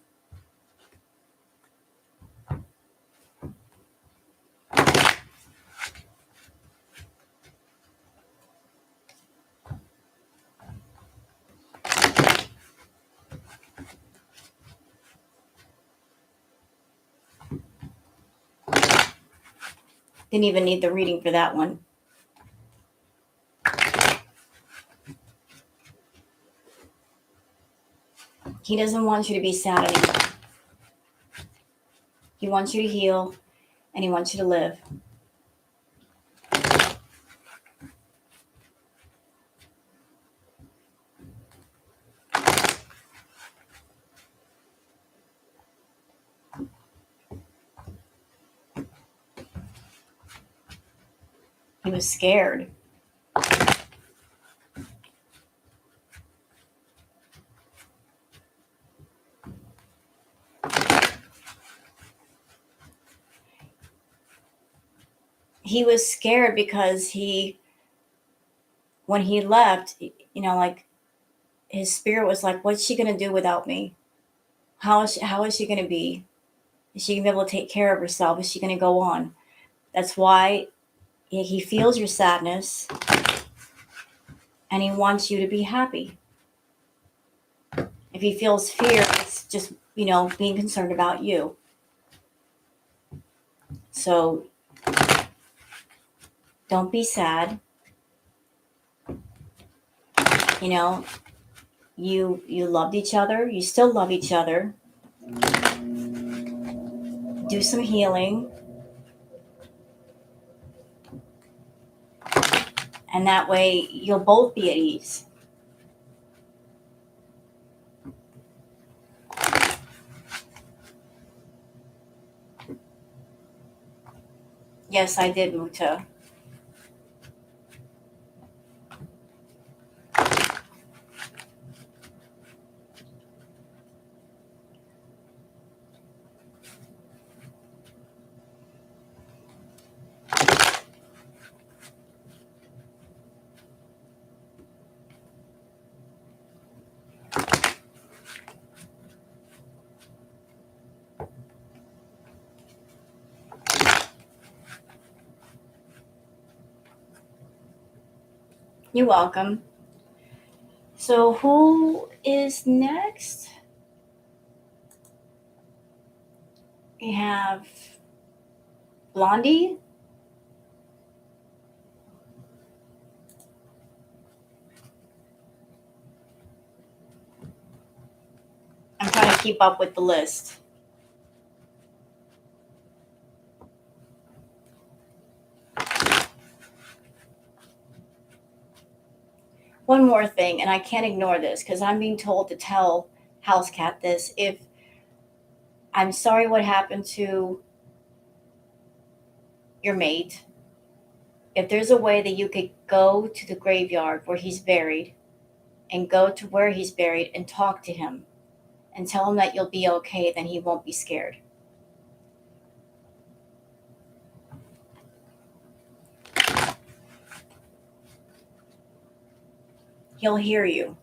Didn't even need the reading for that one. He doesn't want you to be sad anymore. He wants you to heal, and he wants you to live. He was scared. He was scared because when he left, like his spirit was like, what's she going to do without me? How is she going to be? Is she going to be able to take care of herself? Is she going to go on? That's why he feels your sadness and he wants you to be happy. If he feels fear, it's just, being concerned about you. So don't be sad. You loved each other. You still love each other. Do some healing. And that way you'll both be at ease. Yes, I did, Muta. You're welcome. So who is next? We have Blondie. I'm trying to keep up with the list. One more thing, and I can't ignore this because I'm being told to tell House Cat this. If I'm sorry what happened to your mate, if there's a way that you could go to the graveyard where he's buried and go to where he's buried and talk to him and tell him that you'll be okay, then he won't be scared. He'll hear you.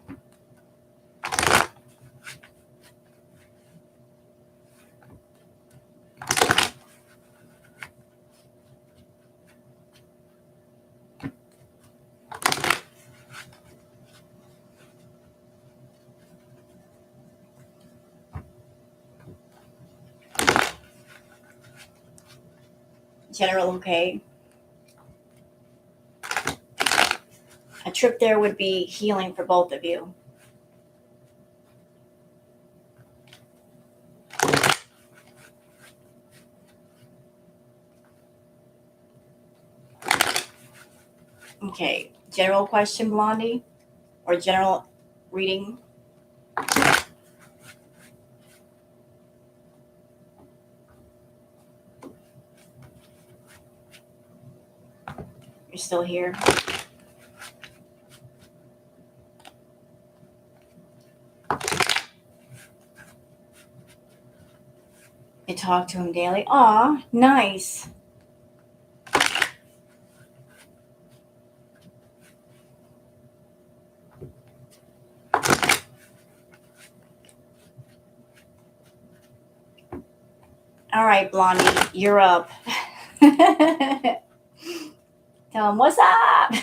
General, okay? A trip there would be healing for both of you. Okay. General question, Blondie? Or general reading? You're still here? You talk to him daily. Aw, nice. All right, Blondie, you're up. Tell him what's up.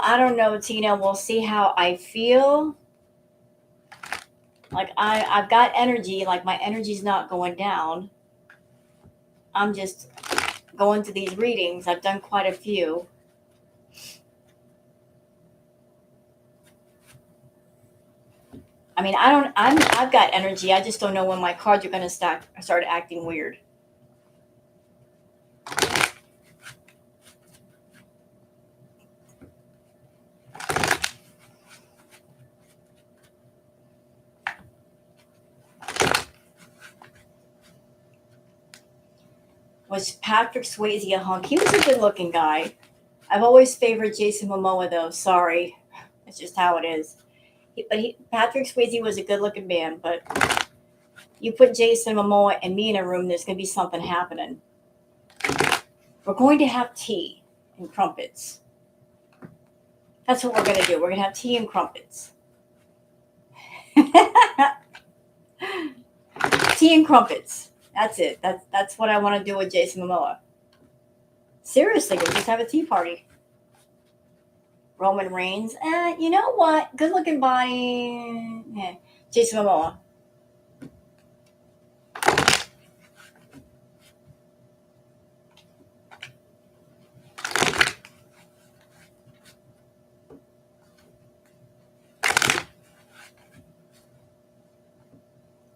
I don't know, Tina. We'll see how I feel. Like I've got energy. Like my energy's not going down. I'm just going to these readings. I've done quite a few. I mean, I've got energy. I just don't know when my cards are going to start acting weird. Was Patrick Swayze a hunk? He was a good-looking guy. I've always favored Jason Momoa, though. Sorry, it's just how it is. Patrick Swayze was a good-looking man, but you put Jason Momoa and me in a room, there's going to be something happening. We're going to have tea and crumpets. That's what we're going to do. We're going to have tea and crumpets. Tea and crumpets. That's it. That's what I want to do with Jason Momoa. Seriously, we'll just have a tea party. Roman Reigns. You know what? Good looking body. Yeah. Jason Momoa.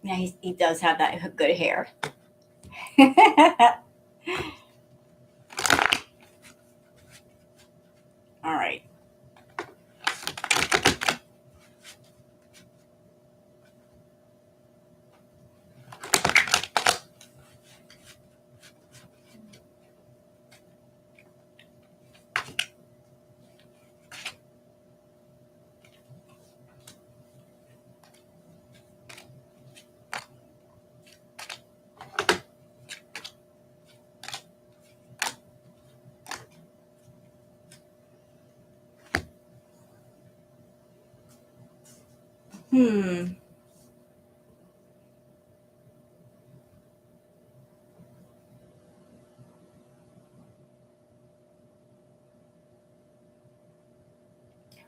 Yeah, he does have that good hair. All right. Hmm.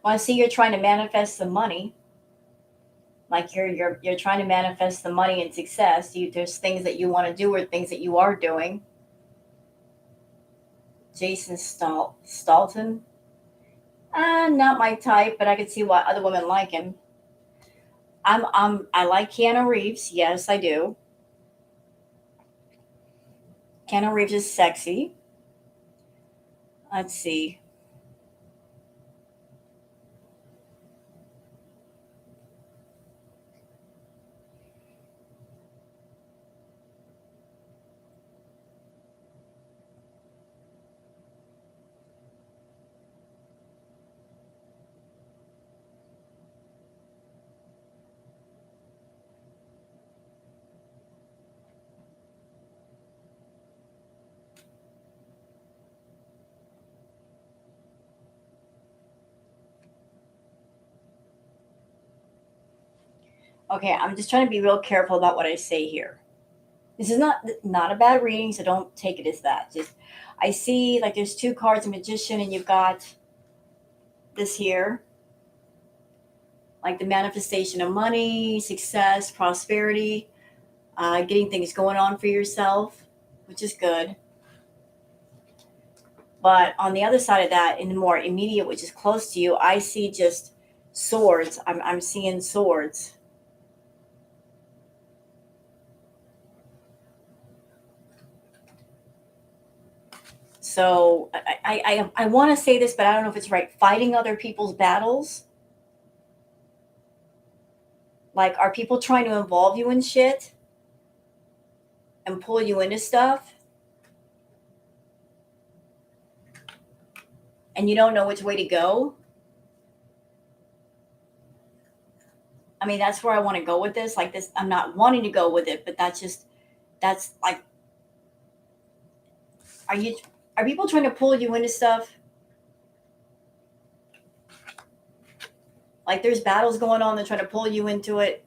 Well, I see you're trying to manifest the money. Like you're trying to manifest the money and success. There's things that you want to do or things that you are doing. Jason Stalton. Not my type, but I can see why other women like him. I like Keanu Reeves. Yes, I do. Keanu Reeves is sexy. Let's see. Okay, I'm just trying to be real careful about what I say here. This is not a bad reading, so don't take it as that. Just I see like there's two cards, a magician, and you've got this here, like the manifestation of money, success, prosperity, getting things going on for yourself, which is good. But on the other side of that, in the more immediate, which is close to you, I see just swords. I'm seeing swords. So I want to say this, but I don't know if it's right. Fighting other people's battles. Like, are people trying to involve you in shit and pull you into stuff, and you don't know which way to go? I mean, that's where I want to go with this. Like this, I'm not wanting to go with it, but that's like, are you are people trying to pull you into stuff? Like there's battles going on, they're trying to pull you into it.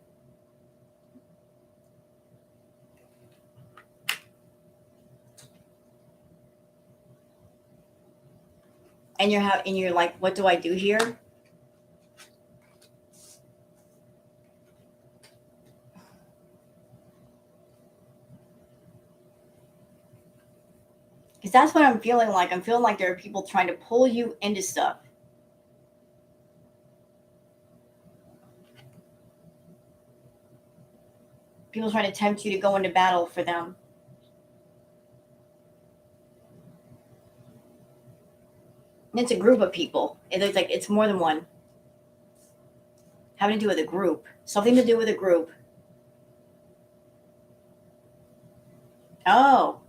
And you're like, what do I do here? Because that's what I'm feeling like. I'm feeling like there are people trying to pull you into stuff. People trying to tempt you to go into battle for them. And it's a group of people. It's like it's more than one. Having to do with a group. Something to do with a group. Oh,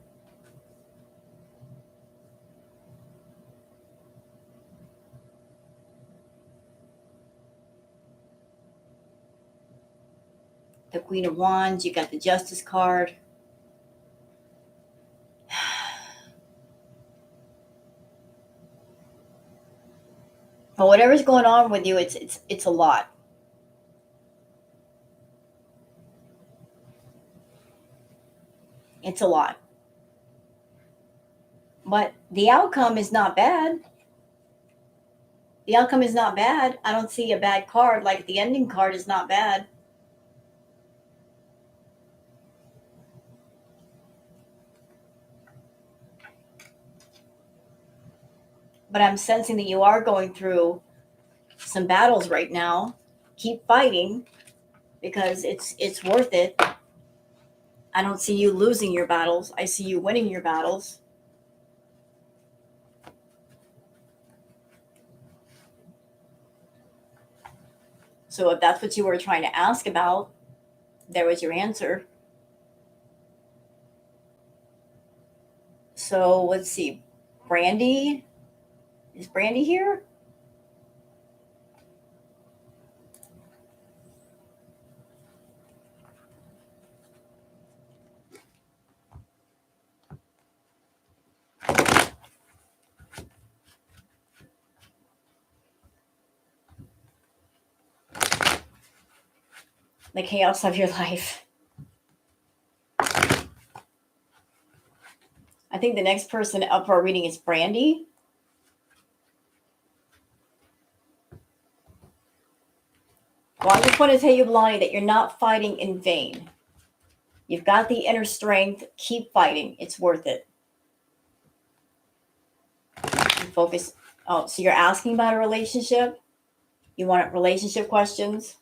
the Queen of Wands. You got the Justice card. But whatever's going on with you, it's a lot. It's a lot. But the outcome is not bad. The outcome is not bad. I don't see a bad card. Like the ending card is not bad. But I'm sensing that you are going through some battles right now. Keep fighting because it's worth it. I don't see you losing your battles. I see you winning your battles. So if that's what you were trying to ask about, there was your answer. So let's see. Brandy, is Brandy here? the chaos of your life. I think the next person up for a reading is Brandy. Well, I just want to tell you, Lonnie, that you're not fighting in vain. You've got the inner strength. Keep fighting. It's worth it. Focus. Oh, so you're asking about a relationship? You want relationship questions?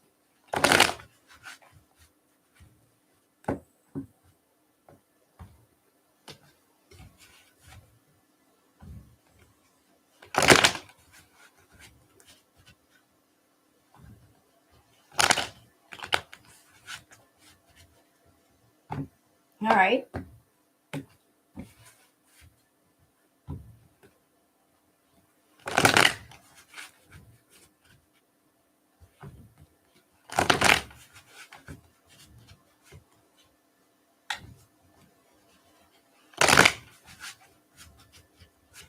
All right.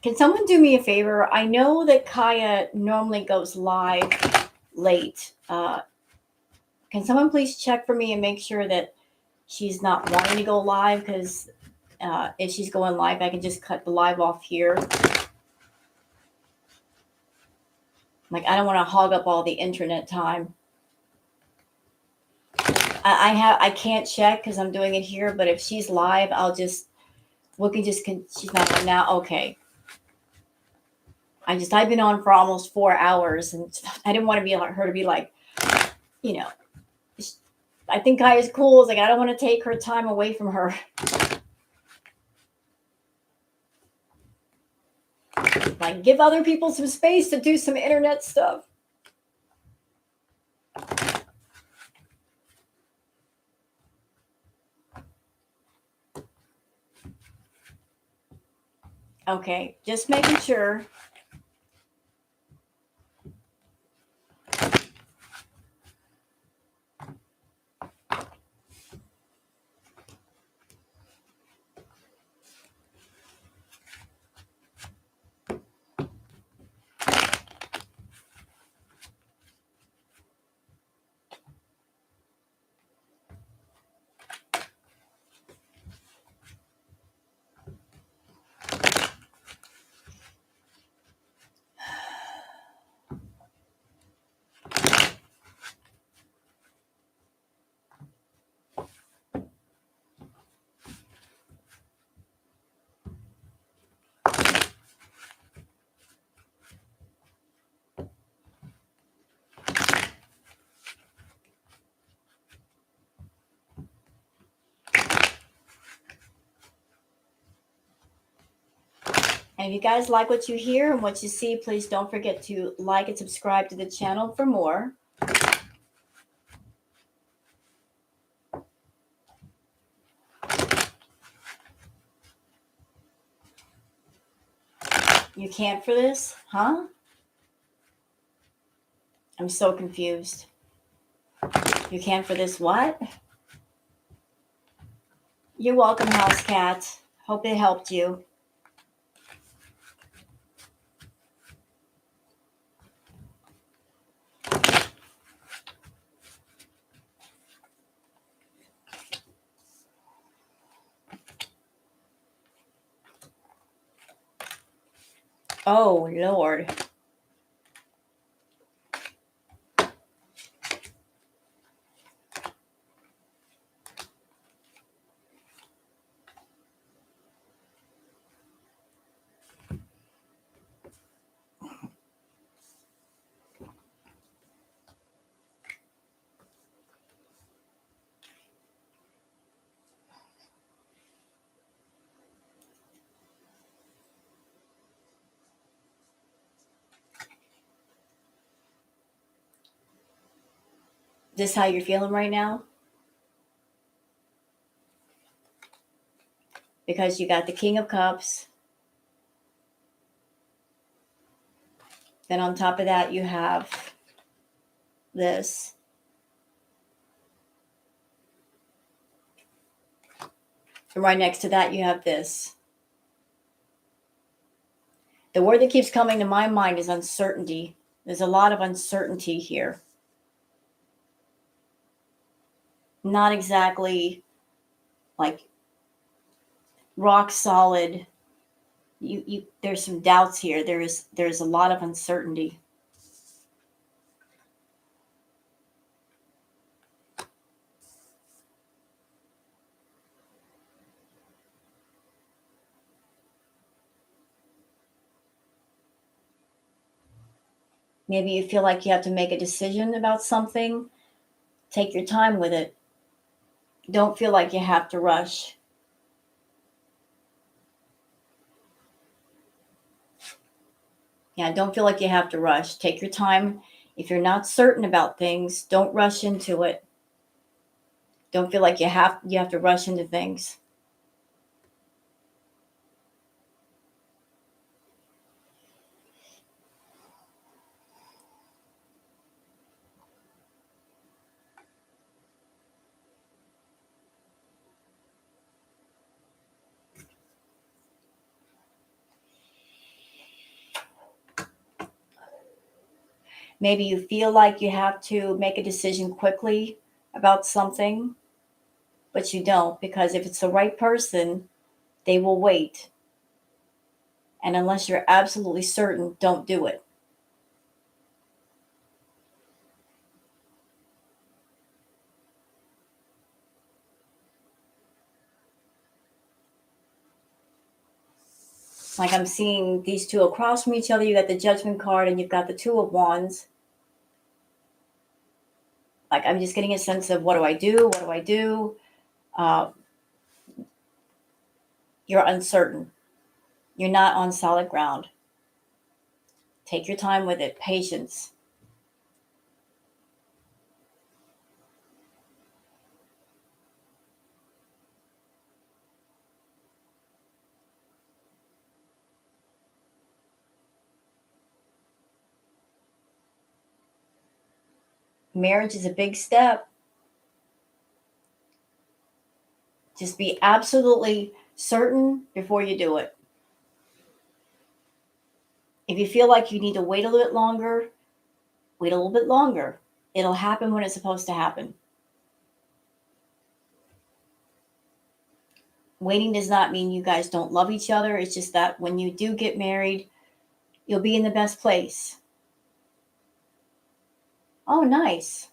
Can someone do me a favor? I know that Kaya normally goes live late. Can someone please check for me and make sure that she's not wanting to go live? Because if she's going live, I can just cut the live off here. Like, I don't want to hog up all the internet time. I can't check because I'm doing it here. But if she's live, I'll just she's not right now. Okay. I've been on for almost 4 hours, and I didn't want to be like her to be like, you know, I think Kaya's cool. It's like I don't want to take her time away from her. Like, give other people some space to do some internet stuff. Okay, just making sure. And if you guys like what you hear and what you see, please don't forget to like and subscribe to the channel for more. You can't for this? Huh? I'm so confused. You can't for this what? You're welcome, House Cat. Hope it helped you. Oh, Lord. This how you're feeling right now? Because you got the King of Cups. Then on top of that, you have this. And right next to that, you have this. The word that keeps coming to my mind is uncertainty. There's a lot of uncertainty here. not exactly like rock solid. You there's some doubts here. There's a lot of uncertainty. Maybe you feel like you have to make a decision about something. Take your time with it. Don't feel like you have to rush. Yeah, don't feel like you have to rush. Take your time. If you're not certain about things, don't rush into it. Don't feel like you have to rush into things. Maybe you feel like you have to make a decision quickly about something, but you don't, because if it's the right person, they will wait. And unless you're absolutely certain, don't do it. Like I'm seeing these two across from each other. You got the Judgment card and you've got the Two of Wands. Like I'm just getting a sense of what do I do? What do I do? Uh, you're uncertain. You're not on solid ground. Take your time with it. Patience. Marriage is a big step. Just be absolutely certain before you do it. If you feel like you need to wait a little bit longer, wait a little bit longer. It'll happen when it's supposed to happen. Waiting does not mean you guys don't love each other. It's just that when you do get married, you'll be in the best place. Oh, nice.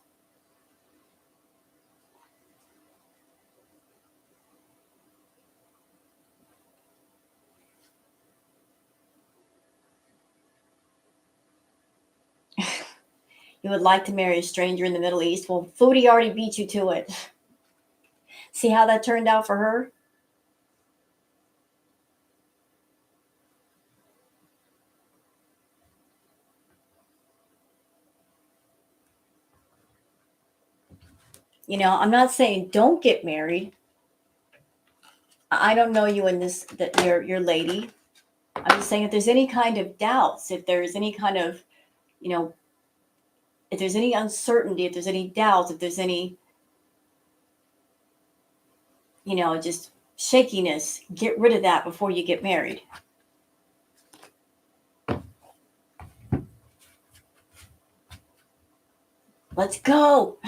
You would like to marry a stranger in the Middle East. Well, Foodie already beat you to it. See how that turned out for her? I'm not saying don't get married. I don't know you in this that your lady. I'm just saying if there's any kind of doubts, if there's any kind of, you know, if there's any uncertainty, if there's any doubts, if there's any, just shakiness, get rid of that before you get married. Let's go.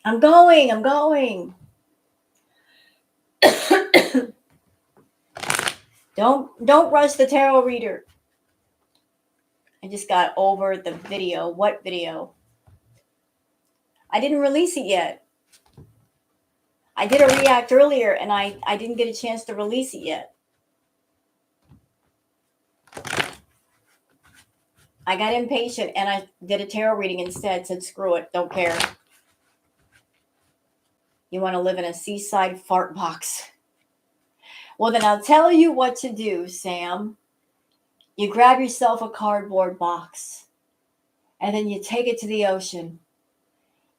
I'm going. I'm going. Don't rush the tarot reader. I just got over the video. What video? I didn't release it yet. I did a react earlier and I didn't get a chance to release it yet. I got impatient and I did a tarot reading instead. Said, screw it. Don't care. You want to live in a seaside fart box. Well, then I'll tell you what to do, Sam. You grab yourself a cardboard box and then you take it to the ocean.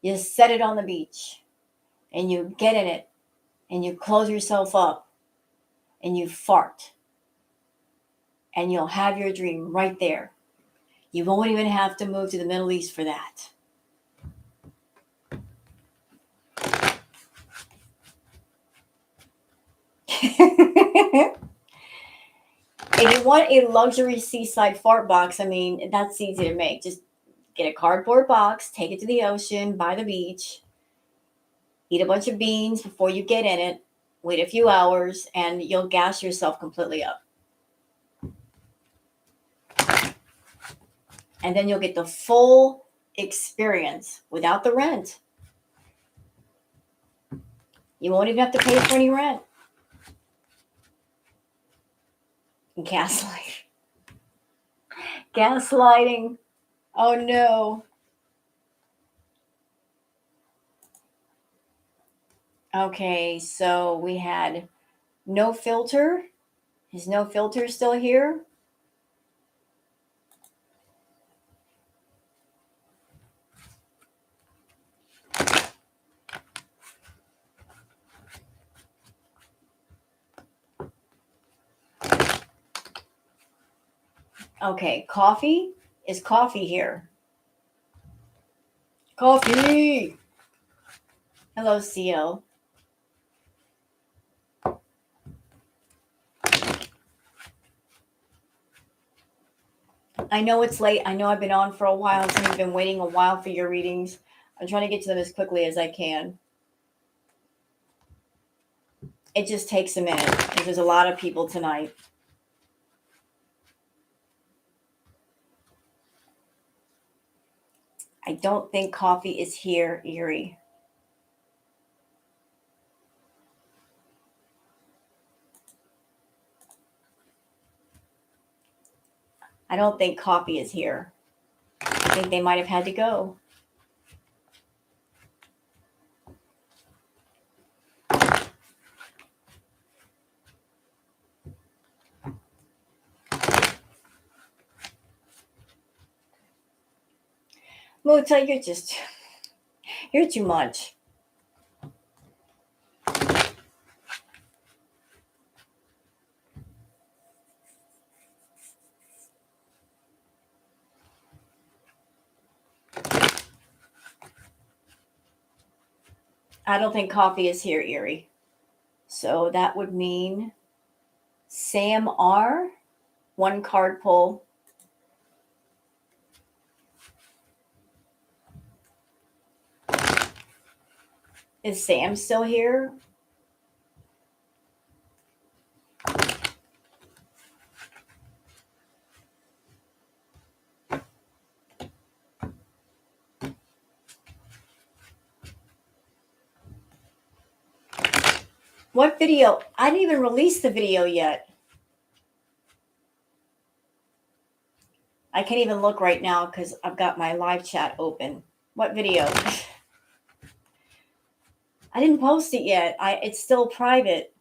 You set it on the beach and you get in it and you close yourself up and you fart and you'll have your dream right there. You won't even have to move to the Middle East for that. If you want a luxury seaside fart box, I mean, that's easy to make. Just Get a cardboard box, take it to the ocean, by the beach, eat a bunch of beans before you get in it, wait a few hours, and you'll gas yourself completely up. And then you'll get the full experience without the rent. You won't even have to pay for any rent. Gaslighting. Gaslighting. Oh no. Okay, so we had no filter. Is no filter still here? Okay, coffee. Is coffee here? Coffee. Hello, CO. I know it's late. I know I've been on for a while. So I've been waiting a while for your readings. I'm trying to get to them as quickly as I can. It just takes a minute because there's a lot of people tonight. I don't think coffee is here, Erie. I don't think coffee is here. I think they might have had to go. Muta, you're too much. I don't think coffee is here, Erie. So that would mean Sam R, one card pull. Is Sam still here? What video? I didn't even release the video yet. I can't even look right now because I've got my live chat open. What video? I didn't post it yet. It's still private.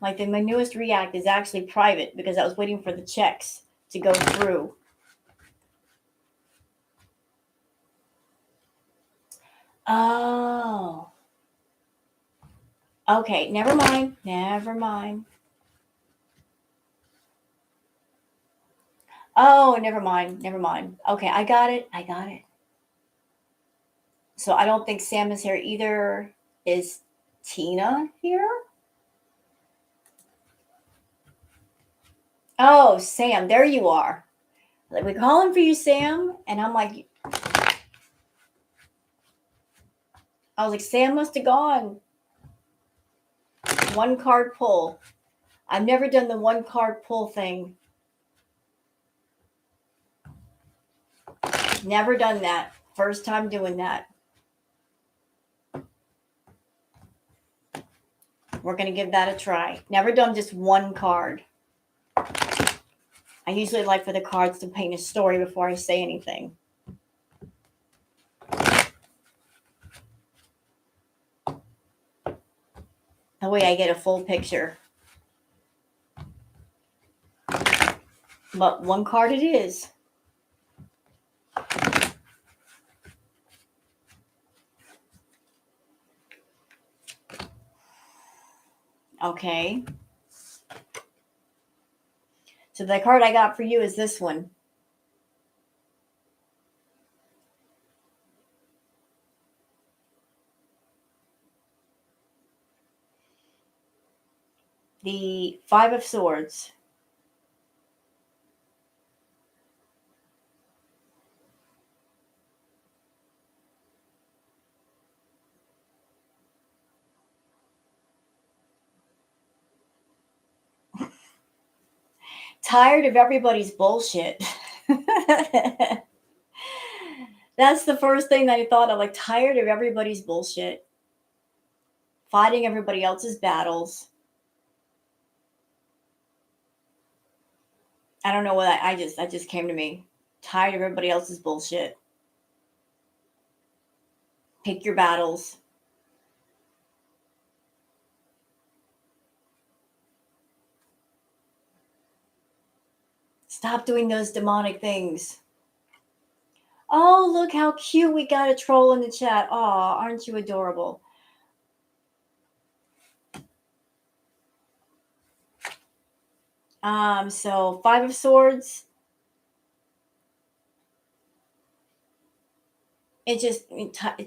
Like my newest react is actually private because I was waiting for the checks to go through. Oh. Okay, never mind. Never mind. Oh, never mind. Never mind. Okay, I got it. I got it. So I don't think Sam is here either. Is Tina here? Oh, Sam, there you are. Like, we're calling for you, Sam. And I'm like, I was like, Sam must have gone. One card pull. I've never done the one card pull thing. Never done that. First time doing that. We're going to give that a try. Never done just one card. I usually like for the cards to paint a story before I say anything. That way I get a full picture. But one card it is. Okay. So the card I got for you is this one. The Five of Swords. tired of everybody's bullshit. That's the first thing that I thought of, like, tired of everybody's bullshit, fighting everybody else's battles. I don't know what that just came to me. Tired of everybody else's bullshit. Pick your battles. Stop doing those demonic things. Oh, look how cute, we got a troll in the chat. Aw, aren't you adorable? So 5 of Swords. It just,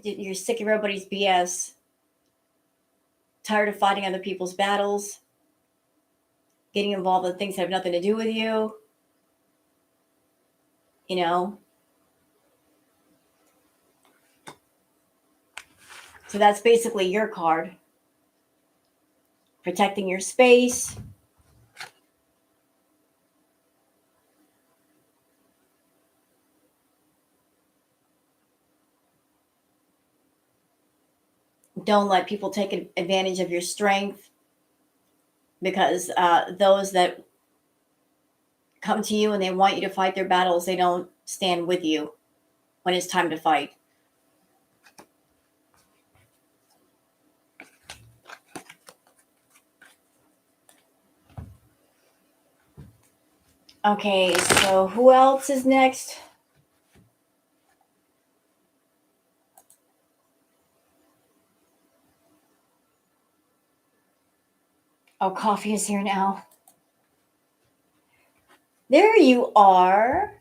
you're sick of everybody's BS. Tired of fighting other people's battles. Getting involved in things that have nothing to do with you. You know? So that's basically your card. Protecting your space. Don't let people take advantage of your strength, because those that come to you and they want you to fight their battles, they don't stand with you when it's time to fight. Okay, so who else is next? Oh, coffee is here now. There you are.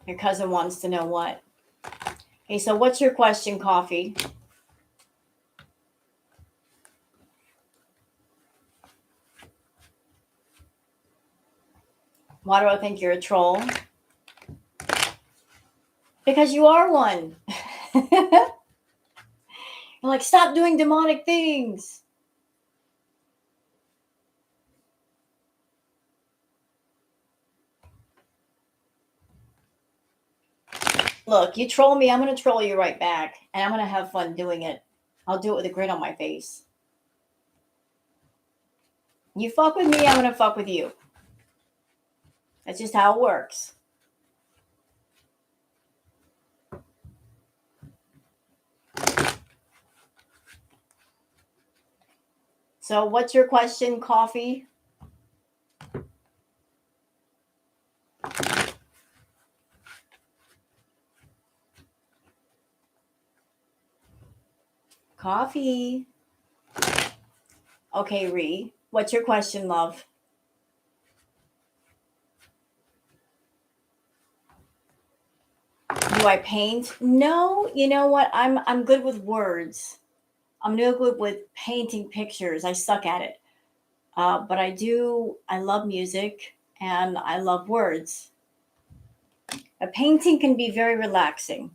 Your cousin wants to know what. Okay, so what's your question, Coffee? Why do I think you're a troll? Because you are one. You're like, stop doing demonic things. Look, you troll me, I'm going to troll you right back. And I'm going to have fun doing it. I'll do it with a grin on my face. You fuck with me, I'm going to fuck with you. That's just how it works. So what's your question, Coffee? Coffee. Okay, Ree. What's your question, love? Do I paint? No, you know what? I'm good with words. I'm no good with painting pictures. I suck at it. But I love music and I love words. A painting can be very relaxing.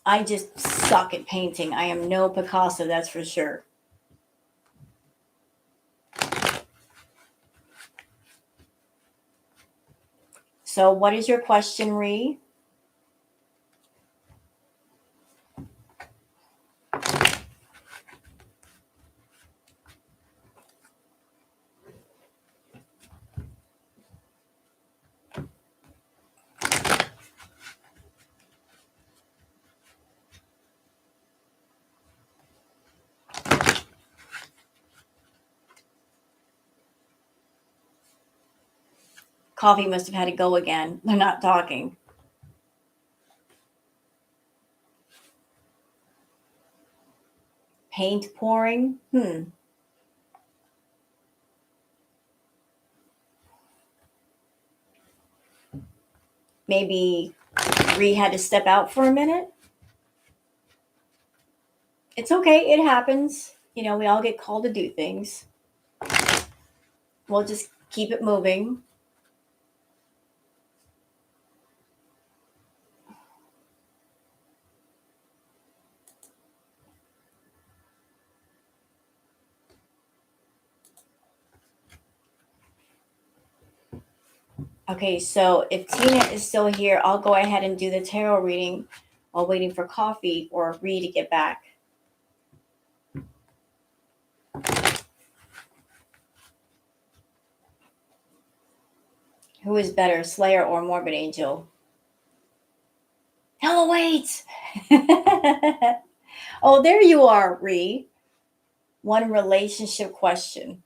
I just suck at painting. I am no Picasso, that's for sure. So what is your question, Ree? Coffee must have had to go again. They're not talking. Paint pouring? Maybe Ree had to step out for a minute. It's okay. It happens. You know, we all get called to do things. We'll just Keep it moving. Okay, so if Tina is still here, I'll go ahead and do the tarot reading while waiting for coffee or Ree to get back. Who is better, Slayer or Morbid Angel? Oh, wait. Oh, there you are, Ree. One relationship question.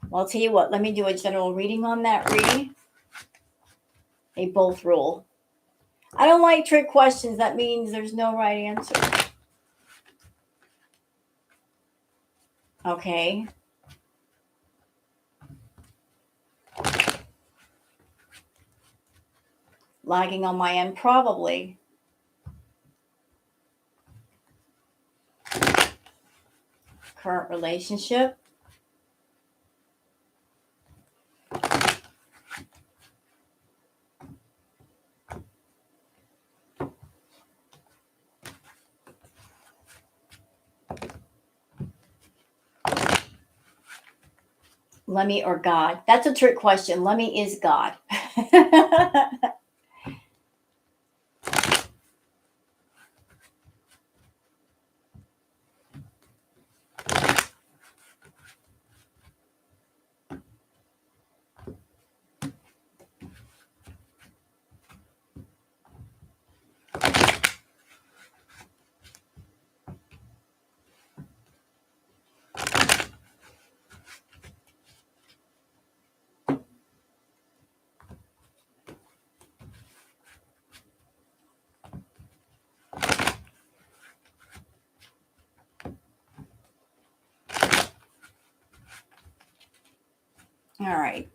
Well, I'll tell you what, let me do a general reading on that, Ree. They both rule. I don't like trick questions. That means there's no right answer. Okay. Lagging on my end, probably. Current relationship. Lemmy or God? That's a trick question. Lemmy is God. All right.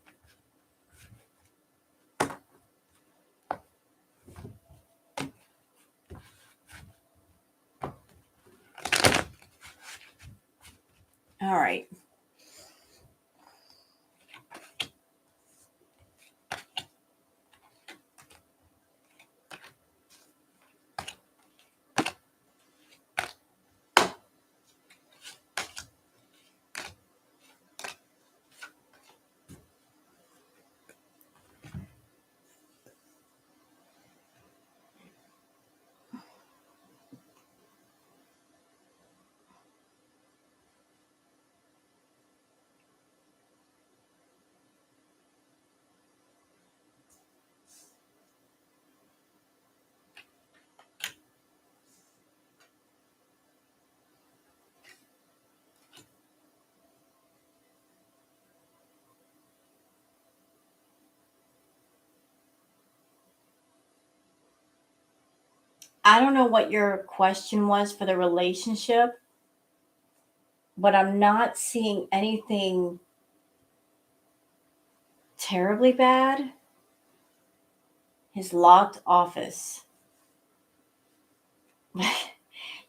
All right. I don't know what your question was for the relationship, but I'm not seeing anything terribly bad. His locked office.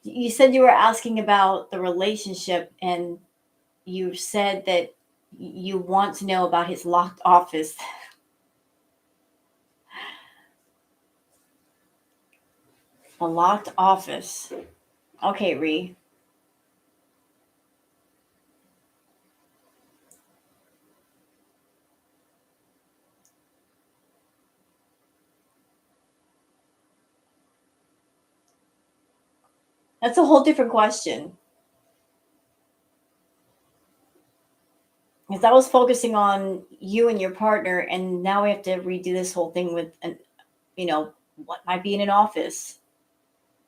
You said you were asking about the relationship, and you said that you want to know about his locked office. A locked office. Okay, Ree. That's a whole different question. Because I was focusing on you and your partner, and now we have to redo this whole thing with, what might be in an office.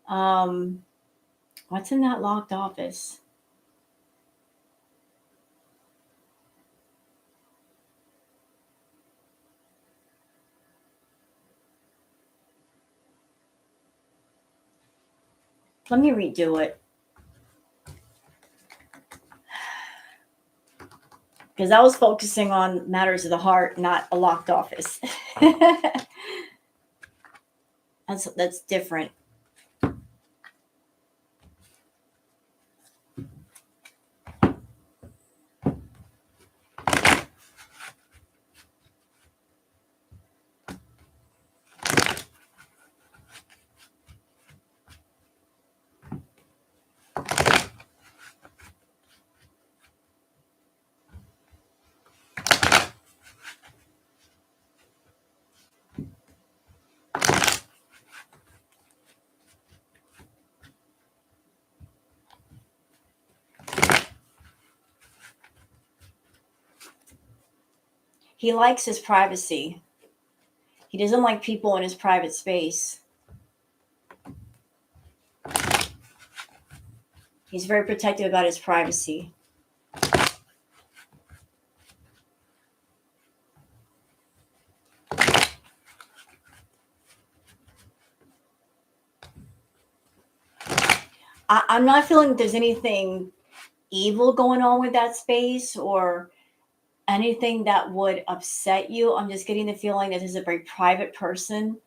Um, what's in that locked office? Let me redo it. Because I was focusing on matters of the heart, not a locked office. That's different. He likes his privacy. He doesn't like people in his private space. He's very protective about his privacy. I'm not feeling there's anything evil going on with that space or anything that would upset you. I'm just getting the feeling that this is a very private person,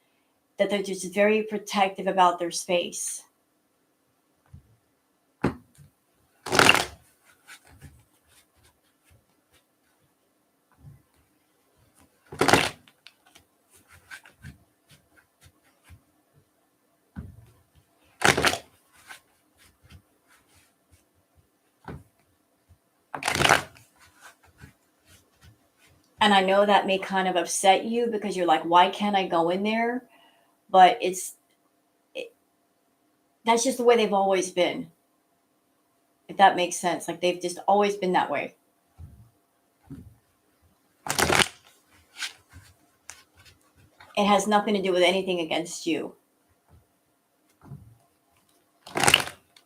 that they're just very protective about their space. And I know that may kind of upset you because you're like, why can't I go in there? But that's just the way they've always been. If that makes sense. Like they've just always been that way. It has nothing to do with anything against you.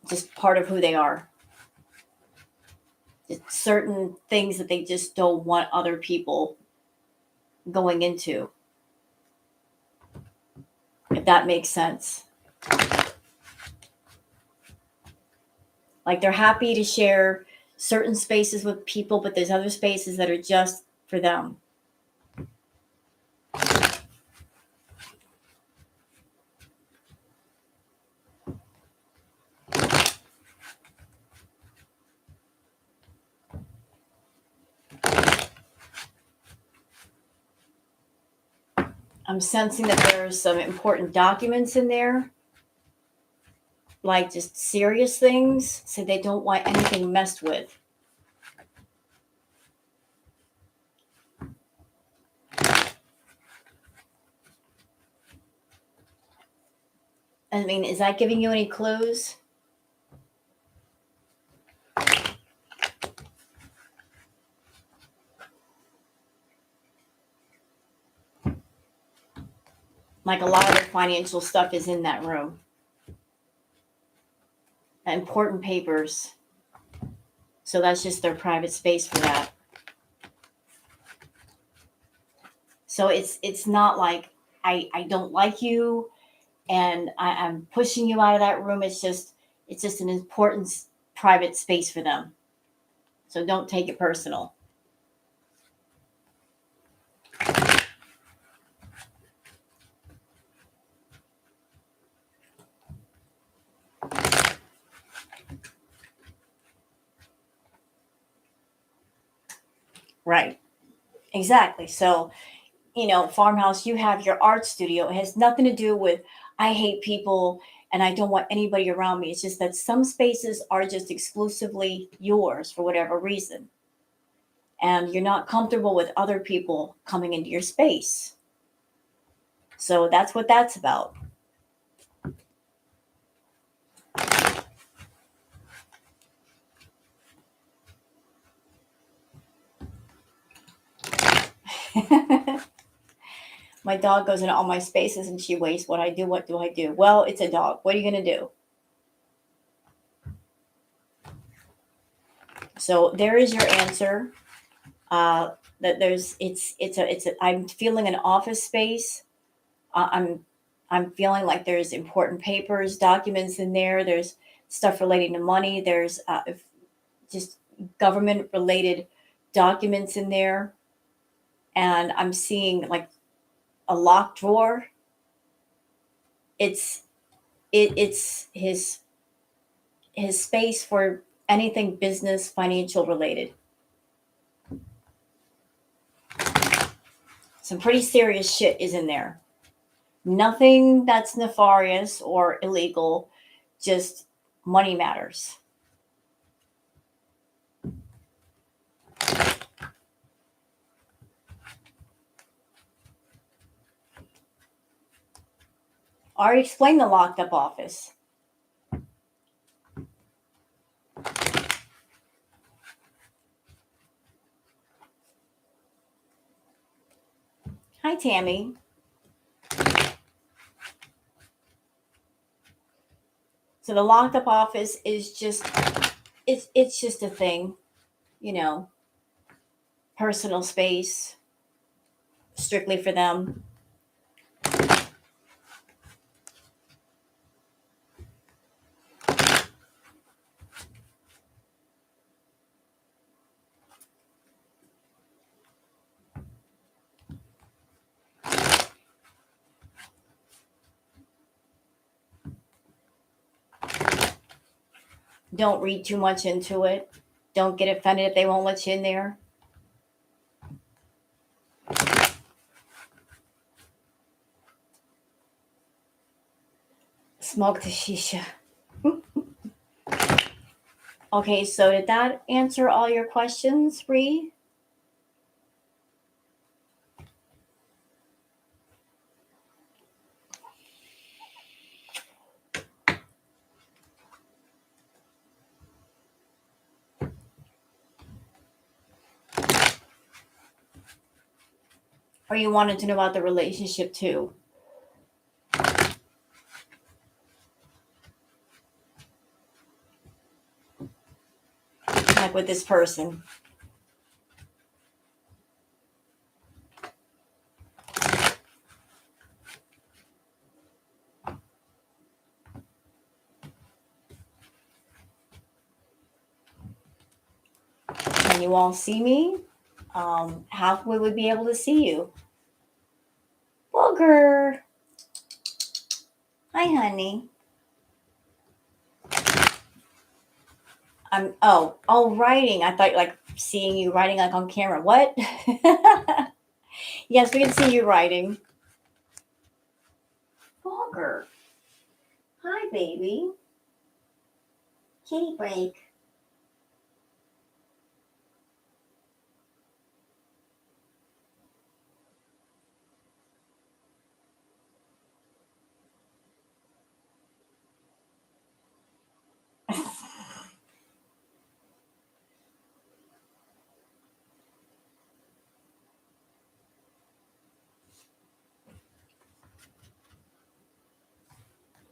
Just part of who they are. Just certain things that they just don't want other people going into. If that makes sense. Like they're happy to share certain spaces with people, but there's other spaces that are just for them. I'm sensing that there's some important documents in there, like just serious things, so they don't want anything messed with. I mean, is that giving you any clues? Like a lot of the financial stuff is in that room. Important papers. So that's just their private space for that. So it's not like I don't like you and I'm pushing you out of that room. It's just an important private space for them. So don't take it personal. Right. Exactly. So, farmhouse, you have your art studio. It has nothing to do with I hate people and I don't want anybody around me. It's just that some spaces are just exclusively yours for whatever reason. And you're not comfortable with other people coming into your space. So that's what that's about. My dog goes into all my spaces and she wastes what I do. What do I do? Well, it's a dog. What are you going to do? So there is your answer. That there's I'm feeling an office space. I'm feeling like there's important papers, documents in there. There's stuff relating to money. There's just government related documents in there, and I'm seeing like a locked drawer. It's his space for anything business, financial related. Some pretty serious shit is in there. Nothing that's nefarious or illegal, just money matters. I already explained the locked up office. Hi, Tammy. So the locked up office is just it's just a thing, you know, personal space strictly for them. Don't read too much into it. Don't get offended if they won't let you in there. Smoke the shisha. Okay, so did that answer all your questions, Bree? Or you wanted to know about the relationship too? Like with this person. Can you all see me? How would we be able to see you? Booger. Hi, honey. Writing. I thought like seeing you writing like on camera. What? Yes, we can see you writing. Booger. Hi, baby. Kitty break.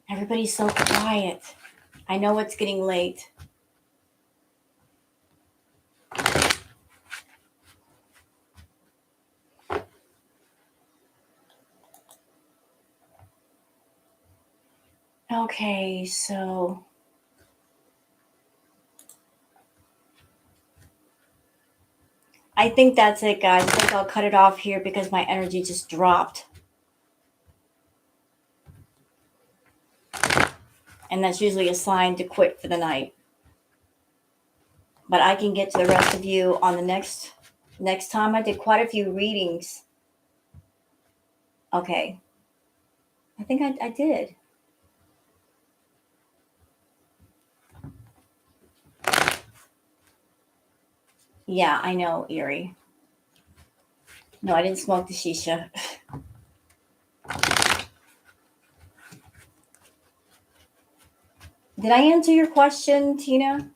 Everybody's so quiet. I know it's getting late. Okay, so I think that's it, guys. I think I'll cut it off here because my energy just dropped. And that's usually a sign to quit for the night. But I can get to the rest of you on the next time. I did quite a few readings. Okay. I think I did. Yeah, I know, Erie. No, I didn't smoke the shisha. Did I answer your question, Tina?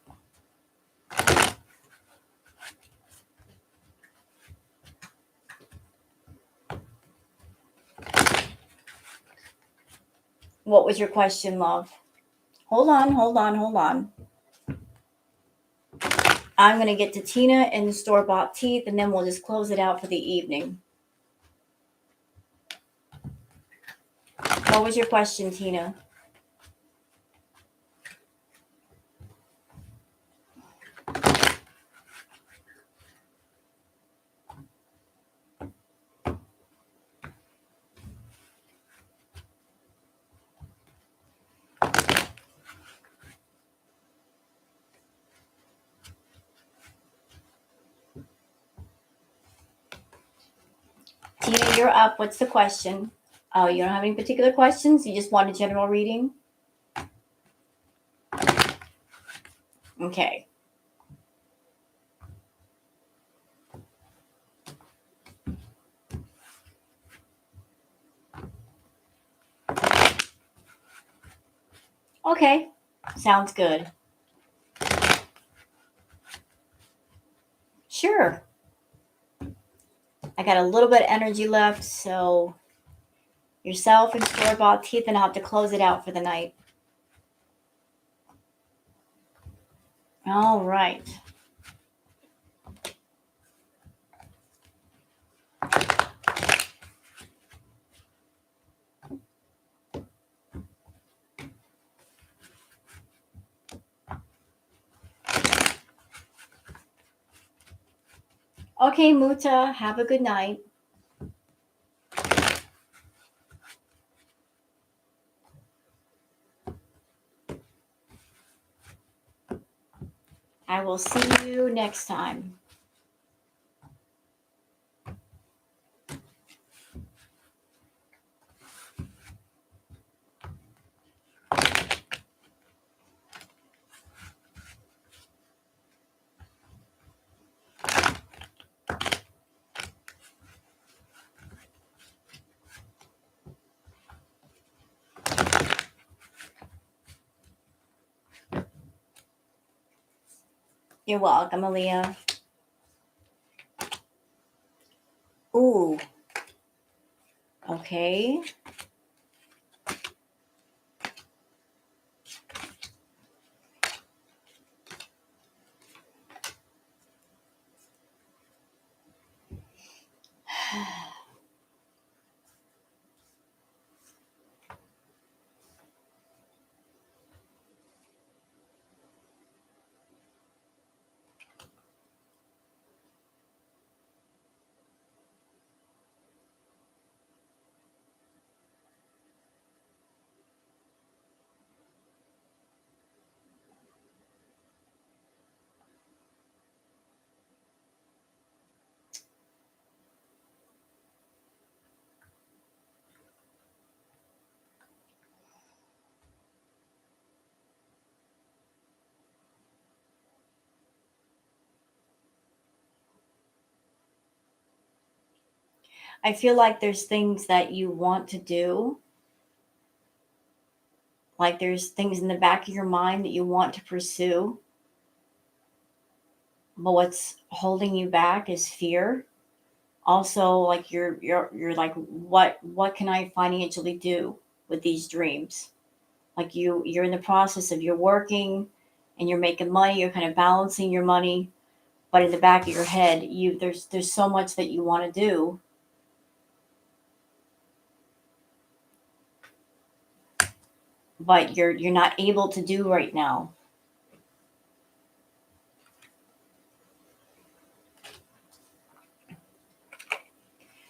What was your question, love? Hold on, hold on, hold on. I'm going to get to Tina and store bought teeth, and then we'll just close it out for the evening. What was your question, Tina? Tina, you're up. What's the question? Oh, you don't have any particular questions? You just want a general reading? Okay. Okay. Sounds good. Sure. I got a little bit of energy left, so yourself and store-bought teeth, and I'll have to close it out for the night. All right. Okay, Muta, have a good night. I will see you next time. You're welcome, Aaliyah. Ooh. Okay. I feel like there's things that you want to do. Like there's things in the back of your mind that you want to pursue. But what's holding you back is fear. Also, like you're like, what can I financially do with these dreams? Like you're in the process of you're working and you're making money, you're kind of balancing your money, but in the back of your head, there's so much that you want to do, but you're not able to do right now.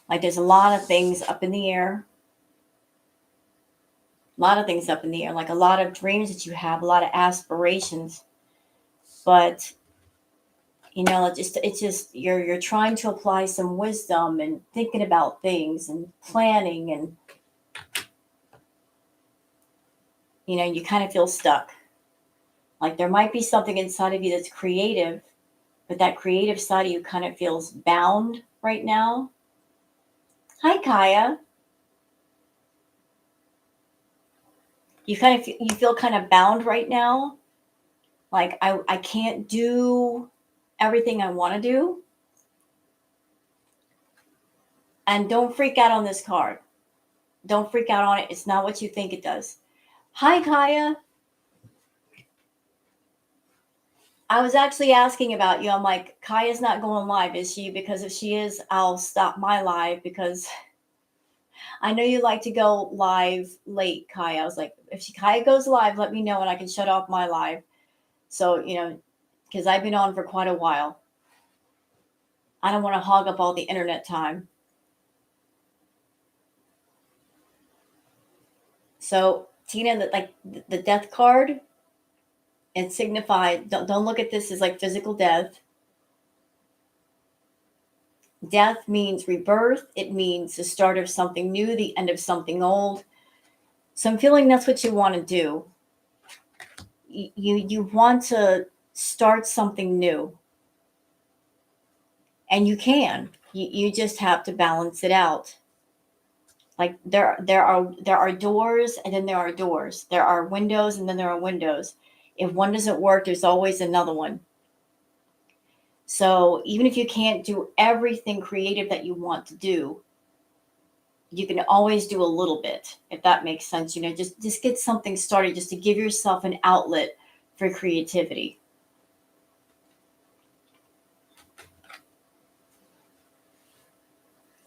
Like there's a lot of things up in the air. A lot of things up in the air, like a lot of dreams that you have, a lot of aspirations, but it's just you're trying to apply some wisdom and thinking about things and planning, and you kind of feel stuck. Like there might be something inside of you that's creative, but that creative side of you kind of feels bound right now. Hi, Kaya. You feel kind of bound right now. Like I can't do everything I want to do. And don't freak out on this card. Don't freak out on it. It's not what you think it does. Hi, Kaya. I was actually asking about you. I'm like, Kaya's not going live, is she? Because if she is, I'll stop my live because I know you like to go live late, Kaya. I was like, if Kaya goes live, let me know and I can shut off my live. So, because I've been on for quite a while. I don't want to hog up all the internet time. So, Tina, like the death card, it signifies, don't look at this as like physical death. Death means rebirth. It means the start of something new, the end of something old. So I'm feeling that's what you want to do. You want to start something new, and you can. You just have to balance it out. Like there are doors, and then there are doors. There are windows, and then there are windows. If one doesn't work, there's always another one. So even if you can't do everything creative that you want to do, you can always do a little bit, if that makes sense. Just get something started, just to give yourself an outlet for creativity.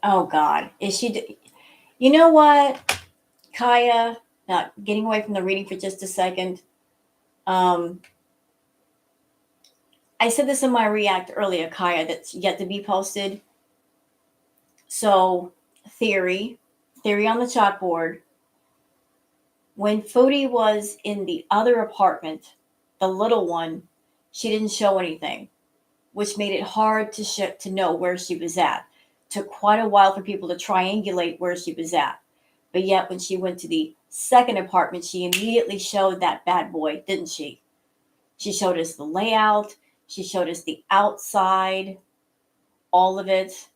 Oh God, is she? You know what, Kaya? Not getting away from the reading for just a second. Um, I said this in my react earlier, Kaya, that's yet to be posted. So, theory, theory on the chalkboard. When Foodie was in the other apartment, the little one, she didn't show anything, which made it hard to know where she was at. Took quite a while for people to triangulate where she was at. But yet, when she went to the second apartment, she immediately showed that bad boy, didn't she? She showed us the layout. She showed us the outside, all of it.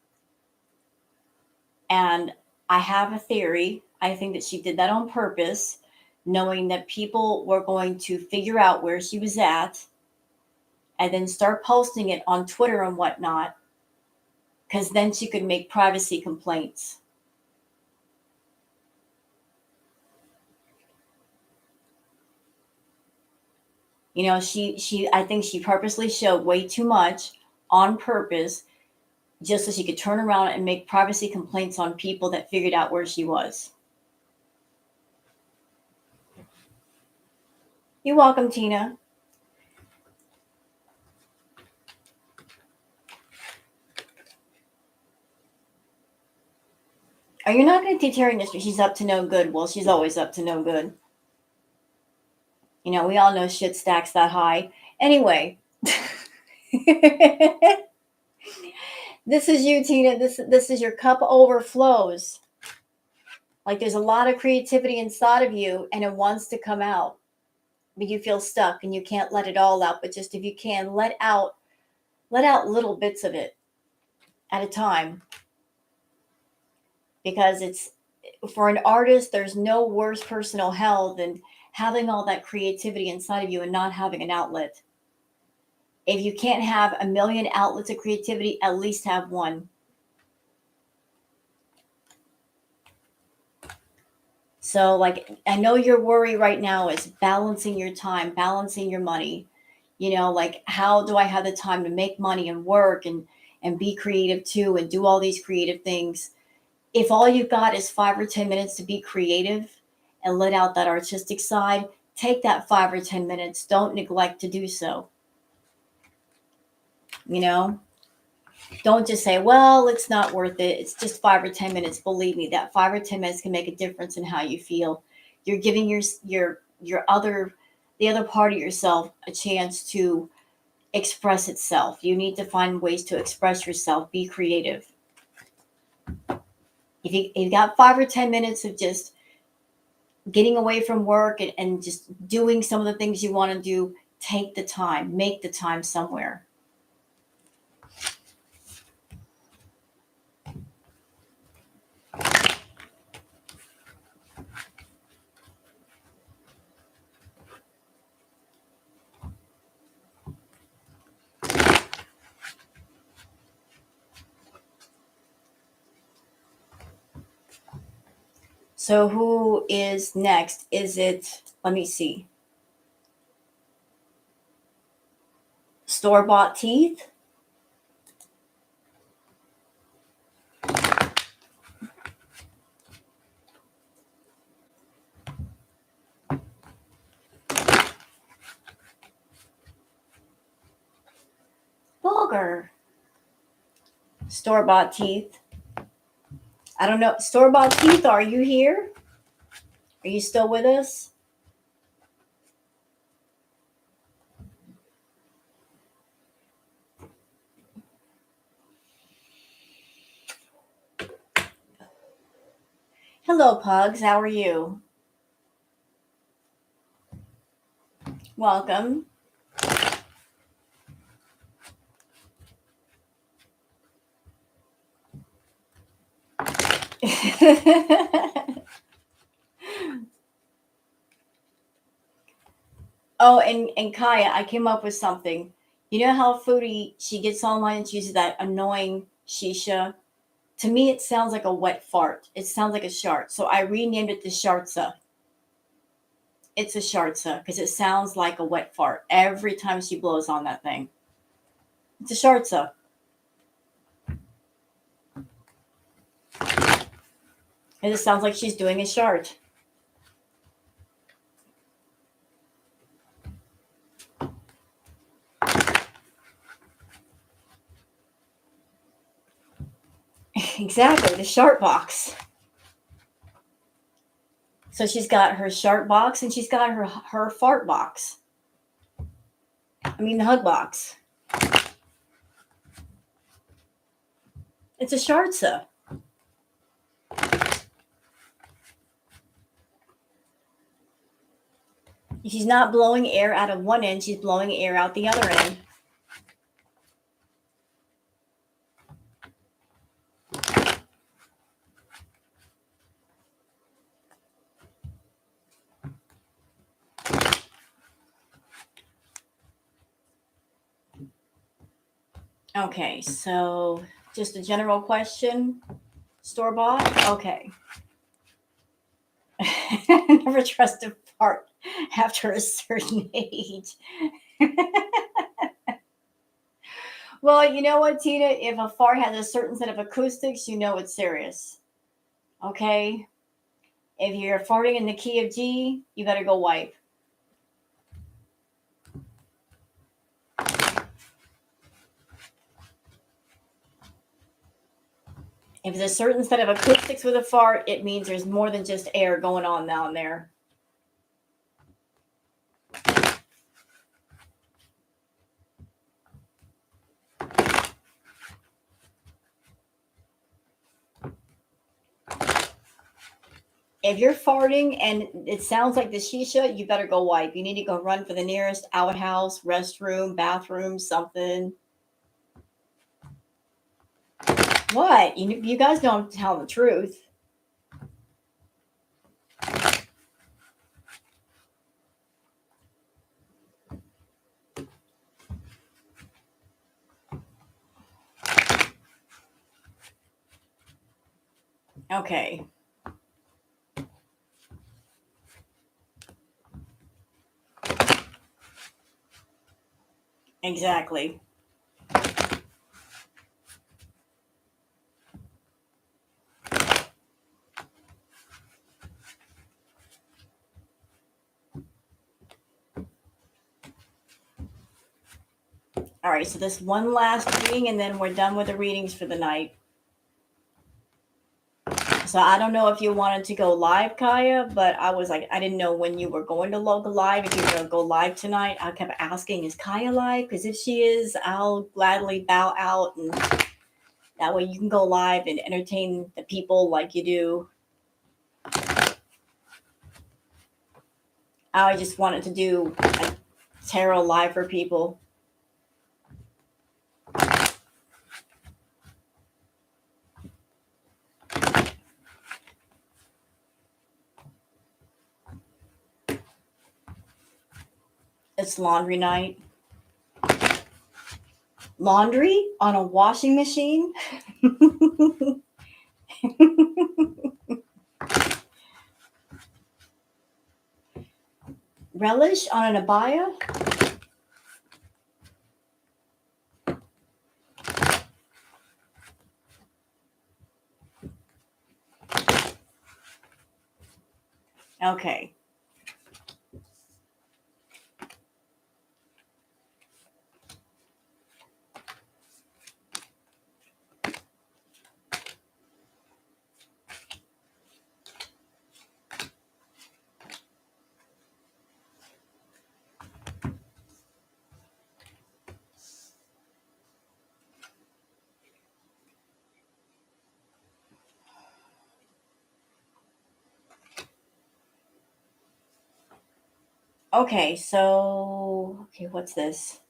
And I have a theory. I think that she did that on purpose, knowing that people were going to figure out where she was at and then start posting it on Twitter and whatnot, because then she could make privacy complaints. She I think she purposely showed way too much on purpose, just so she could turn around and make privacy complaints on people that figured out where she was. You're welcome, Tina. Are you not going to teach her industry? She's up to no good. Well, she's always up to no good. We all know shit stacks that high. Anyway, this is you, Tina. This is your cup overflows. Like there's a lot of creativity inside of you, and it wants to come out, but you feel stuck and you can't let it all out. But just if you can, let out little bits of it at a time, because it's for an artist. There's no worse personal hell than having all that creativity inside of you and not having an outlet. If you can't have a million outlets of creativity, at least have one. So, like, I know your worry right now is balancing your time, balancing your money. Like, how do I have the time to make money and work and be creative too and do all these creative things? If all you've got is 5 or 10 minutes to be creative and let out that artistic side, take that 5 or 10 minutes. Don't neglect to do so. You know, don't just say, well, it's not worth it. It's just 5 or 10 minutes. Believe me, that 5 or 10 minutes can make a difference in how you feel. You're giving your the other part of yourself a chance to express itself. You need to find ways to express yourself. Be creative. If you got 5 or 10 minutes of just getting away from work and just doing some of the things you want to do, take the time, make the time somewhere. So who is next? Is it, let me see, store-bought teeth? Vulgar. Store-bought teeth. I don't know. Store-bought teeth, are you here? Are you still with us? Hello, Pugs. How are you? Welcome. Oh, and Kaya, I came up with something. You know how Foodie, she gets online and she uses that annoying shisha? To me, it sounds like a wet fart. It sounds like a shart. So I renamed it to Shartsa. It's a Shartsa because it sounds like a wet fart every time she blows on that thing. It's a Shartsa. It just sounds like she's doing a shart. Exactly, the shart box. So she's got her shart box and she's got her fart box. I mean, the hug box. It's a Shartsa. She's not blowing air out of one end, she's blowing air out the other end. Okay, so just a general question. Store bought? Okay. Never trust a fart after a certain age. Well, you know what, Tina? If a fart has a certain set of acoustics, you know it's serious. Okay? If you're farting in the key of G, you better go wipe. If there's a certain set of acoustics with a fart, it means there's more than just air going on down there. If you're farting and it sounds like the shisha, you better go wipe. You need to go run for the nearest outhouse, restroom, bathroom, something. What? You guys don't tell the truth. Okay. Exactly. All right, so this one last reading, and then we're done with the readings for the night. So I don't know if you wanted to go live, Kaya, but I was like, I didn't know when you were going to go live. If you're going to go live tonight, I kept asking, is Kaya live? Because if she is, I'll gladly bow out, and that way you can go live and entertain the people like you do. I just wanted to do a tarot live for people. It's laundry night. Laundry on a washing machine? Relish on an abaya? Okay. Okay, so what's this?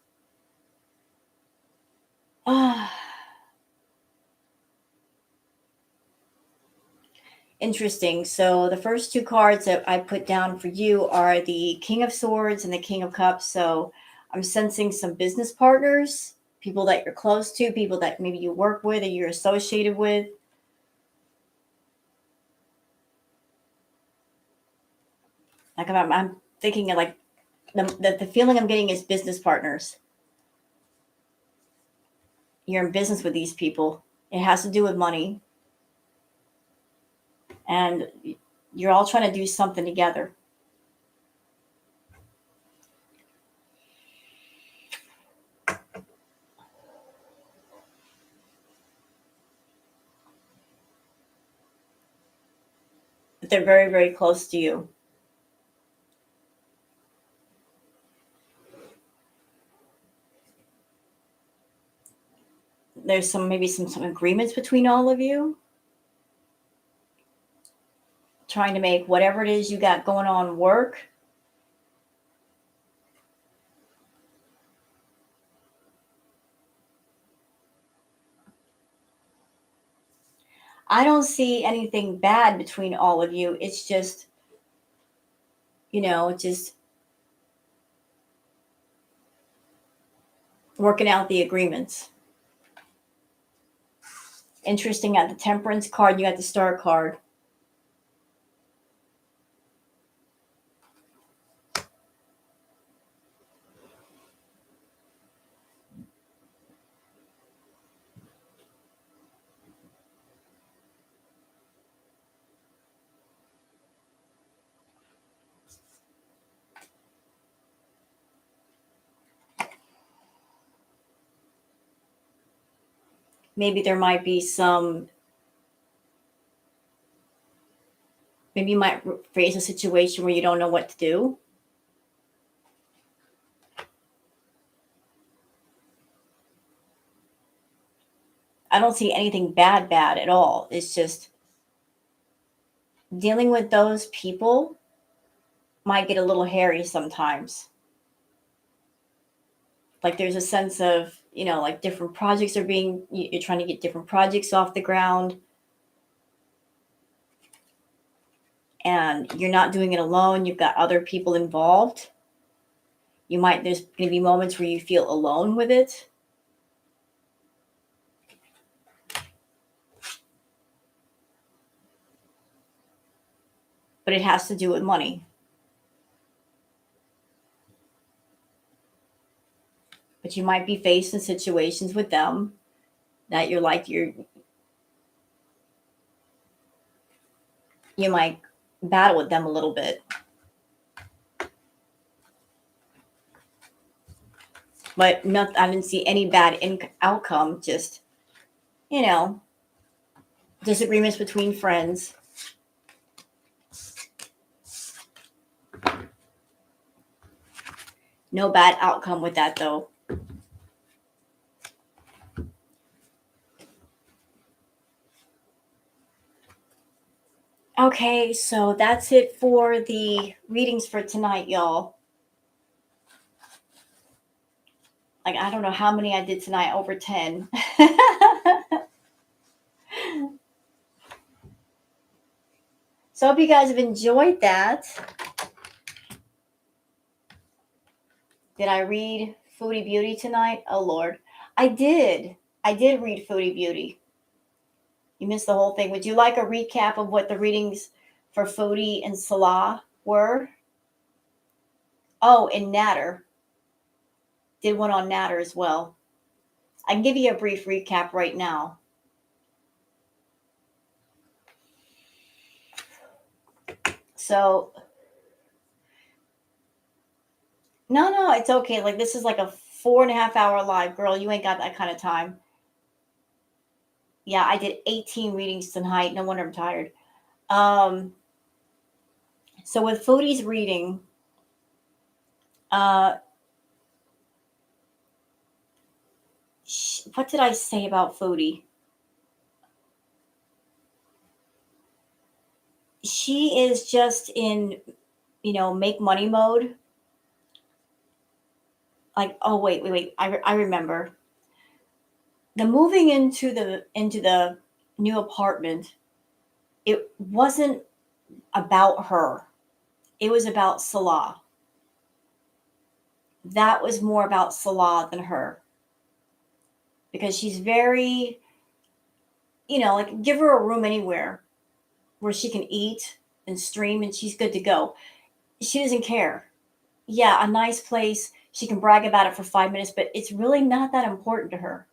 Interesting. So the first two cards that I put down for you are the King of Swords and the King of Cups. So I'm sensing some business partners, people that you're close to, people that maybe you work with or you're associated with. Like I'm thinking of like the feeling I'm getting is business partners. You're in business with these people. It has to do with money, and you're all trying to do something together. But they're very, very close to you. There's maybe some agreements between all of you, trying to make whatever it is you got going on work. I don't see anything bad between all of you. It's just, just working out the agreements. Interesting, at the temperance card, you got the star card. Maybe there might be maybe you might face a situation where you don't know what to do. I don't see anything bad at all. It's just dealing with those people might get a little hairy sometimes. Like there's a sense of, like different projects you're trying to get different projects off the ground, and you're not doing it alone. You've got other people involved. There's going to be moments where you feel alone with it. But it has to do with money. But you might be faced in situations with them that you might battle with them a little bit. But I didn't see any bad outcome, just, disagreements between friends. No bad outcome with that, though. Okay, so that's it for the readings for tonight, y'all. Like, I don't know how many I did tonight, over 10. So I hope you guys have enjoyed that. Did I read Foodie Beauty tonight? Oh, Lord. I did. I did read Foodie Beauty. You missed the whole thing. Would you like a recap of what the readings for Foodie and Salah were? Oh, and Natter. Did one on Natter as well. I can give you a brief recap right now. So, no, it's okay. Like, this is like a 4.5 hour live. Girl, you ain't got that kind of time. Yeah, I did 18 readings tonight. No wonder I'm tired. So with Foodie's reading, what did I say about Foodie? She is just in, make money mode. Like, oh, wait. I remember. The moving into the new apartment, it wasn't about her. It was about Salah. that was more about Salah than her, because she's very, like, give her a room anywhere where she can eat and stream and she's good to go. She doesn't care. Yeah, a nice place. She can brag about it for 5 minutes, but it's really not that important to her.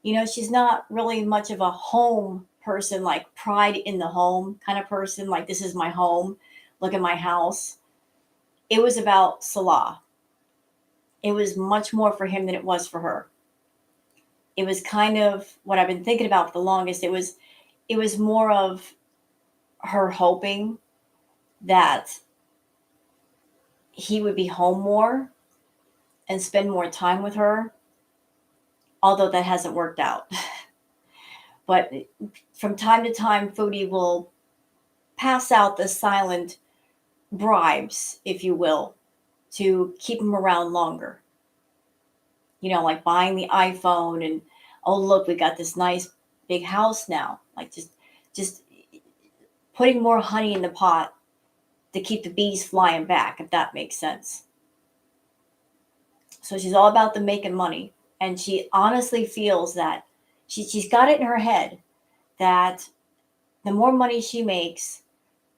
She's not really much of a home person, like pride in the home kind of person, like this is my home, look at my house. It was about Salah. It was much more for him than it was for her. It was kind of what I've been thinking about for the longest. It was more of her hoping that he would be home more and spend more time with her, although that hasn't worked out. But from time to time, Foodie will pass out the silent bribes, if you will, to keep him around longer. Like buying the iPhone and, oh look, we got this nice big house now. Like just putting more honey in the pot to keep the bees flying back, if that makes sense. So she's all about the making money. And she honestly feels that she's got it in her head that the more money she makes,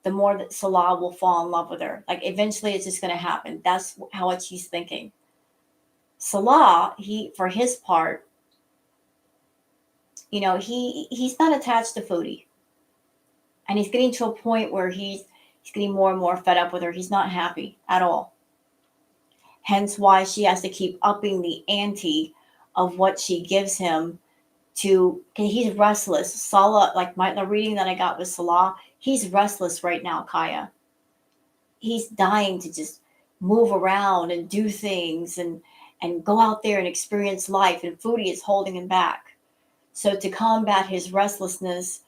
the more that Salah will fall in love with her. Like eventually it's just going to happen. That's how she's thinking. Salah, for his part, he's not attached to Foodie. And he's getting to a point where he's getting more and more fed up with her. He's not happy at all. Hence why she has to keep upping the ante of what she gives him he's restless. Salah, like the reading that I got with Salah, he's restless right now, Kaya. He's dying to just move around and do things and go out there and experience life, and Foodie is holding him back. So to combat his restlessness,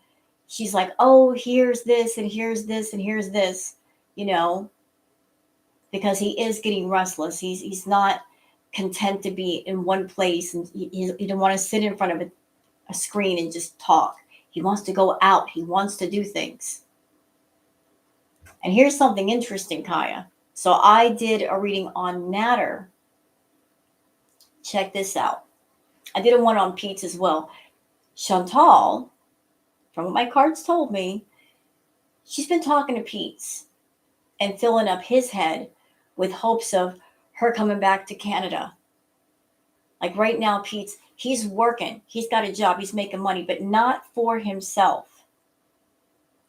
she's like, oh, here's this and here's this and here's this, because he is getting restless. He's not content to be in one place, and he doesn't want to sit in front of a screen and just talk. He wants to go out. He wants to do things. And here's something interesting, Kaya. So I did a reading on Natter. Check this out. I did a one on Pete's as well. Chantal, from what my cards told me, she's been talking to Pete's and filling up his head with hopes of her coming back to Canada. Like right now, he's working. He's got a job. He's making money, but not for himself.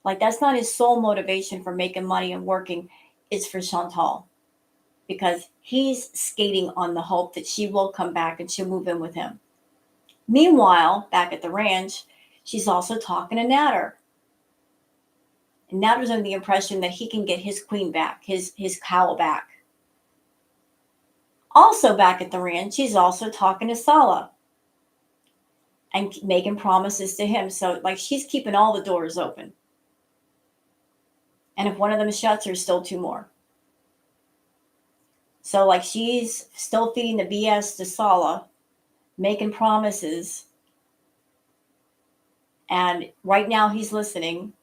Like that's not his sole motivation for making money and working. It's for Chantal, because he's skating on the hope that she will come back and she'll move in with him. Meanwhile, back at the ranch, she's also talking to Natter. And Natter's under the impression that he can get his queen back, his cow back. Also back at the ranch, she's also talking to Salah and making promises to him. So like she's keeping all the doors open. And if one of them shuts, there's still two more. So like she's still feeding the BS to Salah, making promises. And right now he's listening,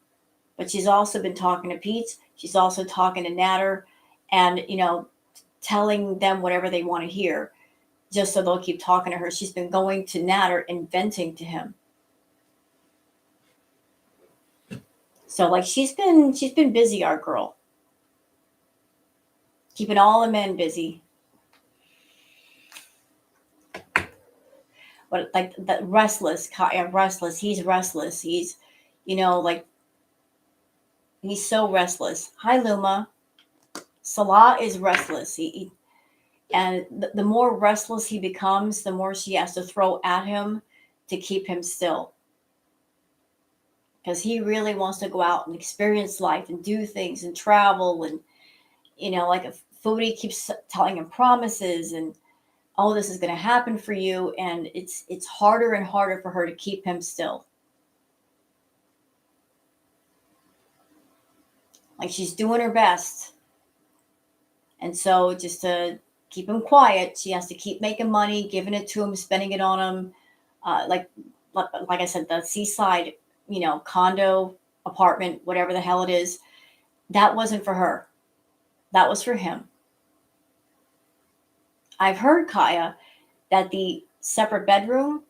but she's also been talking to Pete. She's also talking to Natter and, telling them whatever they want to hear, just so they'll keep talking to her. She's been going to Natter and venting to him. So like she's been busy, our girl. Keeping all the men busy. But like that restless, he's restless. He's, like he's so restless. Hi, Luma. Salah is restless. And the more restless he becomes, the more she has to throw at him to keep him still. Because he really wants to go out and experience life and do things and travel. And, like if Foodie keeps telling him promises and, oh, this is going to happen for you. And it's harder and harder for her to keep him still. Like she's doing her best. And so just to keep him quiet, she has to keep making money, giving it to him, spending it on him. Like I said, the seaside, condo, apartment, whatever the hell it is, that wasn't for her. That was for him. I've heard, Kaya, that the separate bedroom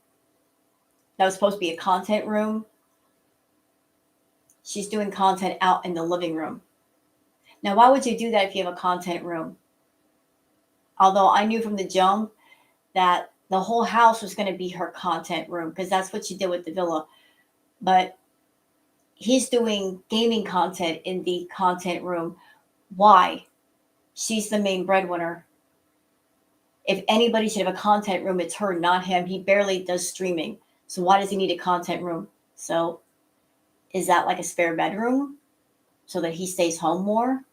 that was supposed to be a content room, she's doing content out in the living room. Now, why would you do that if you have a content room? Although I knew from the jump that the whole house was going to be her content room because that's what she did with the villa. But he's doing gaming content in the content room. Why? She's the main breadwinner. If anybody should have a content room, it's her, not him. He barely does streaming. So why does he need a content room? So is that like a spare bedroom so that he stays home more?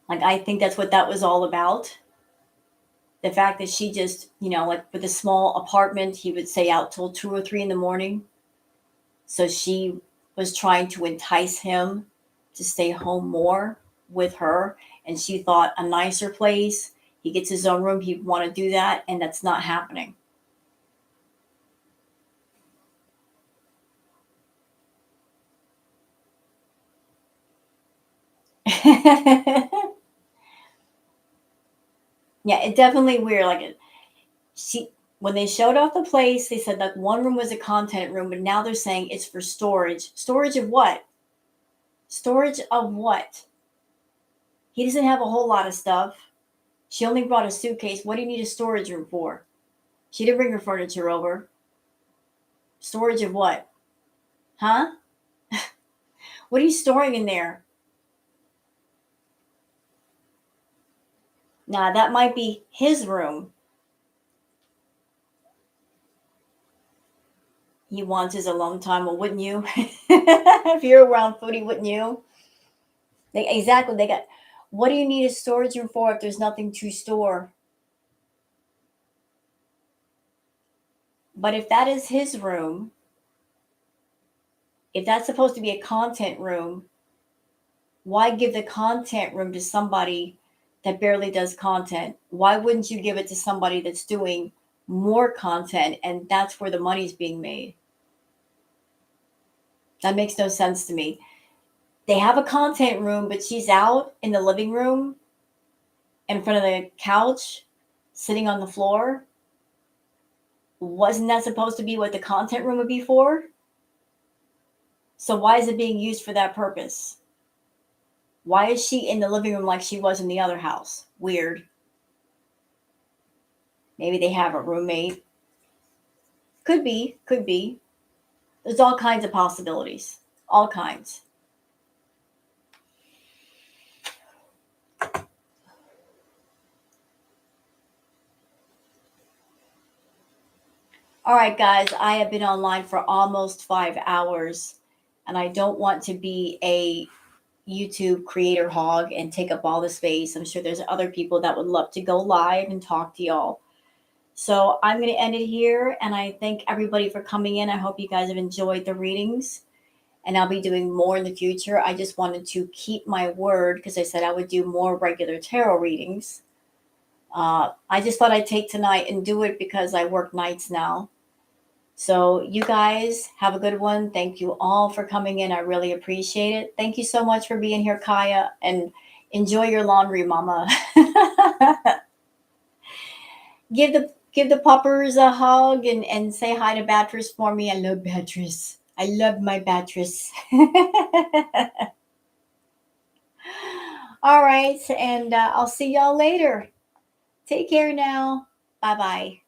Like, I think that's what that was all about. The fact that she just, like with a small apartment, he would stay out till 2 or 3 in the morning. So she was trying to entice him to stay home more with her. And she thought a nicer place, he gets his own room, he'd want to do that. And that's not happening. Yeah, it definitely weird. Like she when they showed off the place, they said that one room was a content room, but now they're saying it's for storage. Storage of what? Storage of what? He doesn't have a whole lot of stuff. She only brought a suitcase. What do you need a storage room for? She didn't bring her furniture over. Storage of what? Huh? What are you storing in there? Nah, that might be his room. He wants his alone time. Well, wouldn't you? If you're around Foodie, wouldn't you? Exactly. They got. What do you need a storage room for if there's nothing to store? But if that is his room, if that's supposed to be a content room, why give the content room to somebody that barely does content? Why wouldn't you give it to somebody that's doing more content and that's where the money's being made? That makes no sense to me. They have a content room, but she's out in the living room in front of the couch, sitting on the floor. Wasn't that supposed to be what the content room would be for? So why is it being used for that purpose? Why is she in the living room like she was in the other house? Weird. Maybe they have a roommate. Could be, could be. There's all kinds of possibilities. All kinds. All right, guys, I have been online for almost 5 hours, and I don't want to be a YouTube creator hog and take up all the space. I'm sure there's other people that would love to go live and talk to y'all. So I'm going to end it here, and I thank everybody for coming in. I hope you guys have enjoyed the readings, and I'll be doing more in the future. I just wanted to keep my word because I said I would do more regular tarot readings. I just thought I'd take tonight and do it because I work nights now. So you guys have a good one. Thank you all for coming in. I really appreciate it. Thank you so much for being here, Kaya, and enjoy your laundry, Mama. Give the puppers a hug and say hi to Beatrice for me. I love Beatrice. I love my Beatrice. All right, and I'll see y'all later. Take care now. Bye bye.